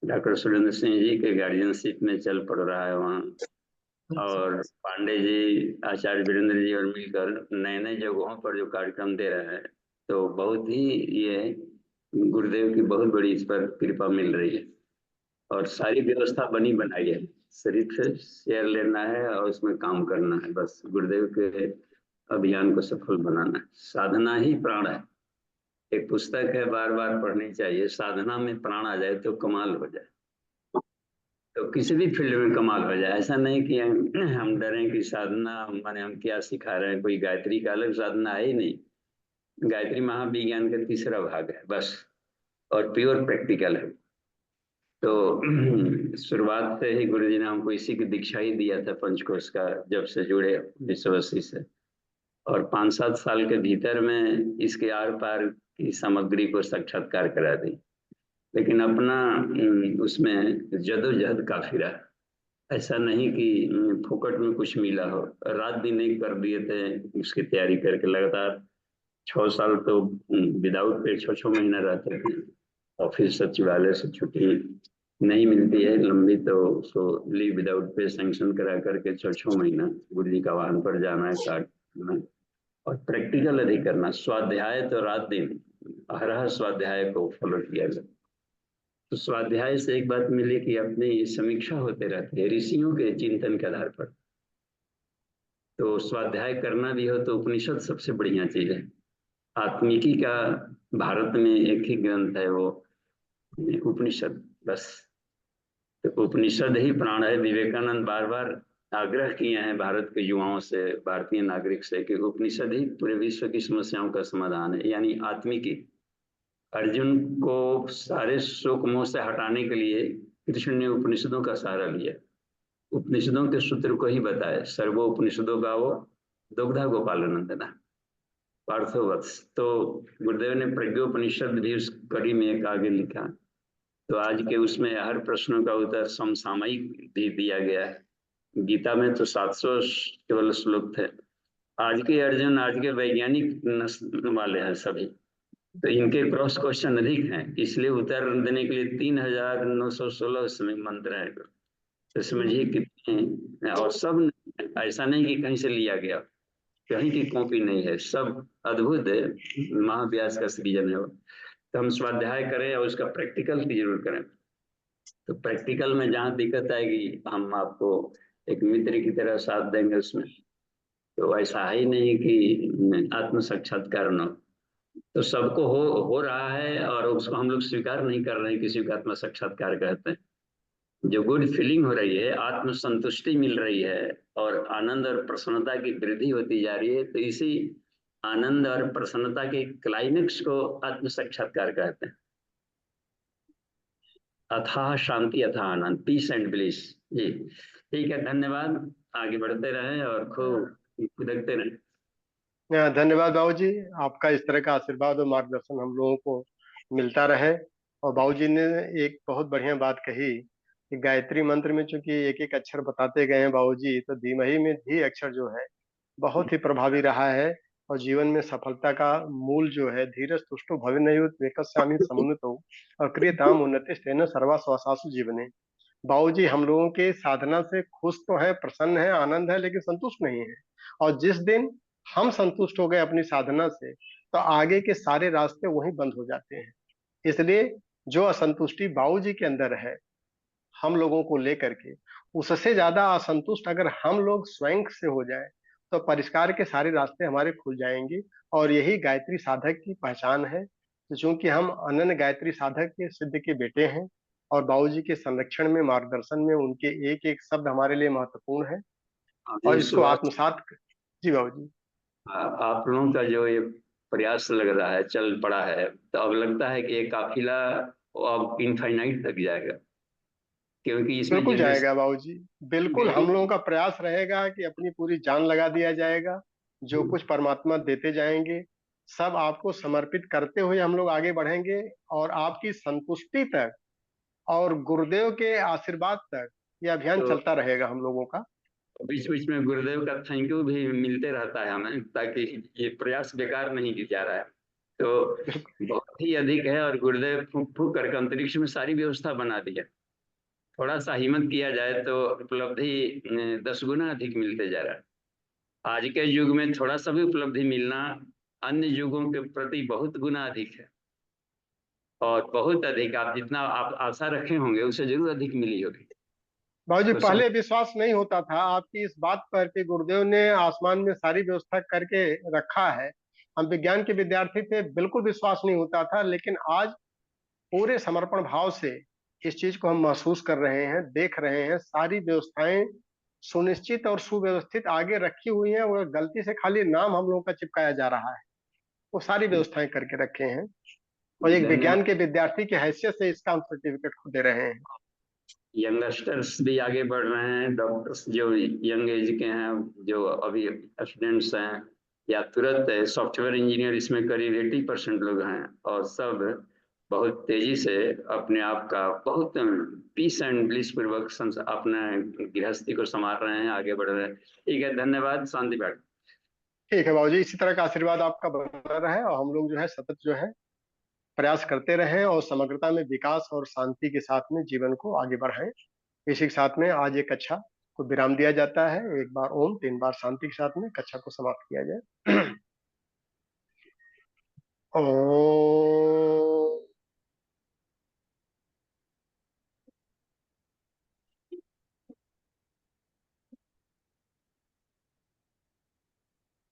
डॉक्टर सुरेंद्र सिंह जी के गार्जियनशिप में चल पड़ रहा है वहाँ, और पांडे जी, आचार्य वीरेंद्र जी और मिलकर नए नए जगहों पर जो कार्यक्रम दे रहे हैं, तो बहुत ही ये गुरुदेव की बहुत बड़ी इस पर कृपा मिल रही है, और सारी व्यवस्था बनी बनाई है, सिर्फ शेयर लेना है और उसमें काम करना है, बस गुरुदेव के अभियान को सफल बनाना है। साधना ही प्राण है, एक पुस्तक है बार बार पढ़नी चाहिए, साधना में प्राण आ जाए तो कमाल हो जाए, तो किसी भी फील्ड में कमाल हो जाए। ऐसा नहीं कि हम डरें कि साधना माने हम क्या सिखा रहे हैं, कोई गायत्री का अलग साधना है ही नहीं, गायत्री महाविज्ञान का तीसरा भाग है बस, और प्योर प्रैक्टिकल है। तो शुरुआत से ही गुरु जी ने हमको इसी की दीक्षा ही दिया था पंचकोश का, जब से जुड़े 1980 से, और 5-7 साल के भीतर में इसके आर पार की सामग्री को साक्षात्कार करा दी, लेकिन अपना उसमें जदोजहद काफी रहा। ऐसा नहीं कि फुकट में कुछ मिला हो, रात दिन एक कर दिए थे उसकी तैयारी करके, लगातार 6 साल तो विदाउट पे 6-6 महीना रहते थे, ऑफिस सचिवालय से छुट्टी नहीं मिलती है लंबी, तो उसको लीव विदाउट पे सैंक्शन करा करके 6-6 महीना गुरु जी का वाहन पर जाना है, काटना और प्रैक्टिकल अधिक करना। स्वाध्याय तो रात दिन हर स्वाध्याय को फॉलो किया गया। तो स्वाध्याय से एक बात मिली कि अपनी समीक्षा होते रहती है ऋषियों के चिंतन के आधार पर, तो स्वाध्याय करना भी हो तो उपनिषद सबसे बढ़िया चीज है। आत्मिकी का भारत में एक ही ग्रंथ है, वो उपनिषद, बस। तो उपनिषद ही प्राण है। विवेकानंद बार बार आग्रह किए हैं भारत के युवाओं से, भारतीय नागरिक से, कि उपनिषद ही पूरे विश्व की समस्याओं का समाधान है, यानी आत्मिकी। अर्जुन को सारे शोक मोह से हटाने के लिए कृष्ण ने उपनिषदों का सहारा लिया, उपनिषदों के सूत्र को ही बताया, सर्वो उपनिषदों गावो दुग्धा गोपालनंदना पार्थोवत्स। तो गुरुदेव ने प्रज्ञोपनिषद भी उस कड़ी में एक आगे लिखा, तो आज के उसमें हर प्रश्नों का उत्तर समसामयिक भी दिया गया है। गीता में तो 700 केवल श्लोक थे। आज के अर्जुन, आज के वैज्ञानिक वाले हैं सभी, तो इनके क्रॉस क्वेश्चन अधिक हैं, इसलिए उत्तर देने के लिए 3916 उसमें मंत्र है, तो समझिए कितने। और सब ऐसा नहीं कि कहीं से लिया गया, कहीं की कॉपी नहीं है, सब अद्भुत है, महाव्यास का सृजन है वो। तो हम स्वाध्याय करें और उसका प्रैक्टिकल भी जरूर करें। तो प्रैक्टिकल में जहाँ दिक्कत आएगी हम आपको एक मित्र की तरह साथ देंगे उसमें, तो ऐसा ही नहीं कि आत्म साक्षात्कार न। तो सबको हो रहा है और उसको हम लोग स्वीकार नहीं कर रहे हैं, किसी को आत्म साक्षात्कार कहते हैं। जो गुड फीलिंग हो रही है, आत्म संतुष्टि मिल रही है और आनंद और प्रसन्नता की वृद्धि होती जा रही है, तो इसी आनंद और प्रसन्नता के क्लाइमेक्स को आत्म साक्षात्कार कहते हैं। अथाह शांति, अथाह आनंद, पीस एंड ब्लिस। जी ठीक है, धन्यवाद। आगे बढ़ते रहें और खूब देखते रहें। धन्यवाद बाबूजी, आपका इस तरह का आशीर्वाद और मार्गदर्शन हम लोगों को मिलता रहे। और बाबूजी ने एक बहुत बढ़िया बात कही कि गायत्री मंत्र में चूंकि एक एक अक्षर बताते गए हैं बाबूजी, तो धीमहि में धी अक्षर जो है बहुत ही प्रभावी रहा है। और जीवन में सफलता का मूल जो है, धीरज तुष्टो भविनयुत वेकस्यामि समुन्नतो और क्रियताम उन्नति तेन सर्वा स्वसासु जीवने। बाबूजी हम लोगों के साधना से खुश तो है, प्रसन्न है, आनंद है, लेकिन संतुष्ट नहीं है। और जिस दिन हम संतुष्ट हो गए अपनी साधना से, तो आगे के सारे रास्ते वहीं बंद हो जाते हैं। इसलिए जो असंतुष्टि बाबूजी के अंदर है हम लोगों को लेकर के, उससे ज्यादा असंतुष्ट अगर हम लोग स्वयं से हो जाए, तो परिष्कार के सारे रास्ते हमारे खुल जाएंगे। और यही गायत्री साधक की पहचान है। तो चूंकि हम अनन्य गायत्री साधक के सिद्ध के बेटे हैं, और बाबूजी के संरक्षण में, मार्गदर्शन में उनके एक एक शब्द हमारे लिए महत्वपूर्ण है, और इसको आत्मसात जी बाबूजी। आप लोगों का जो ये प्रयास लग रहा है, चल पड़ा है, तो अब लगता है कि ये काफिला अब इनफाइनाइट तक जाएगा, क्योंकि इसमें बिल्कुल जनरेशन जाएगा बाबूजी, बिल्कुल हम लोगों का प्रयास रहेगा कि अपनी पूरी जान लगा दिया जाएगा। जो कुछ परमात्मा देते जाएंगे सब आपको समर्पित करते हुए हम लोग आगे बढ़ेंगे, और आपकी संतुष्टि तक और गुरुदेव के आशीर्वाद तक ये अभियान तो चलता रहेगा हम लोगों का। बीच बीच में गुरुदेव का थैंक यू भी मिलते रहता है हमें, ताकि ये प्रयास बेकार नहीं जा रहा है। तो बहुत ही अधिक है, और गुरुदेव फूक फूक करके अंतरिक्ष में सारी व्यवस्था बना दी है। थोड़ा सा हिम्मत किया जाए तो उपलब्धि 10 गुना अधिक मिलते जा रहा है। आज के युग में थोड़ा सा भी उपलब्धि मिलना अन्य युगों के प्रति बहुत गुना अधिक है, और बहुत अधिक। आप जितना आप आशा रखे होंगे उससे जरूर अधिक मिली होगी। बाबूजी तो पहले विश्वास नहीं होता था आपकी इस बात पर कि गुरुदेव ने आसमान में सारी व्यवस्था करके रखा है। हम विज्ञान के विद्यार्थी थे, बिल्कुल विश्वास नहीं होता था, लेकिन आज पूरे समर्पण भाव से इस चीज को हम महसूस कर रहे हैं, देख रहे हैं। सारी व्यवस्थाएं सुनिश्चित और सुव्यवस्थित आगे रखी हुई हैं, और गलती से खाली नाम हम लोगों का चिपकाया जा रहा है। वो सारी व्यवस्थाएं करके रखे हैं, और एक विज्ञान धन्यवाद। के विद्यार्थी की हैसियत से इसका हम सर्टिफिकेट को दे रहे हैं। यंगस्टर्स भी आगे बढ़ रहे हैं, डॉक्टर्स जो यंग एज के हैं, जो अभी स्टूडेंट्स हैं, या तुरंत सॉफ्टवेयर इंजीनियर, इसमें करीब 80% लोग हैं, और सब बहुत तेजी से अपने आप का बहुत पीस एंड ब्लिस पूर्वक अपने गृहस्थी को संभाल रहे हैं, आगे बढ़ रहे हैं। ठीक है, धन्यवाद। शांति पाठ। ठीक है बाबूजी, इसी तरह का आशीर्वाद आपका बना रहे, और हम लोग जो है सतत जो है प्रयास करते रहें, और समग्रता में विकास और शांति के साथ में जीवन को आगे बढ़ाएं। इसी के साथ में आज एक कक्षा को विराम दिया जाता है। एक बार ओम, 3 बार शांति के साथ में कक्षा को समाप्त किया जाए। ओम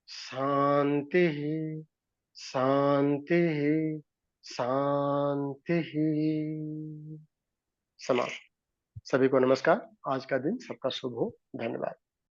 शांति, शांति, शांति। समाप्त। सभी को नमस्कार। आज का दिन सबका शुभ हो। धन्यवाद।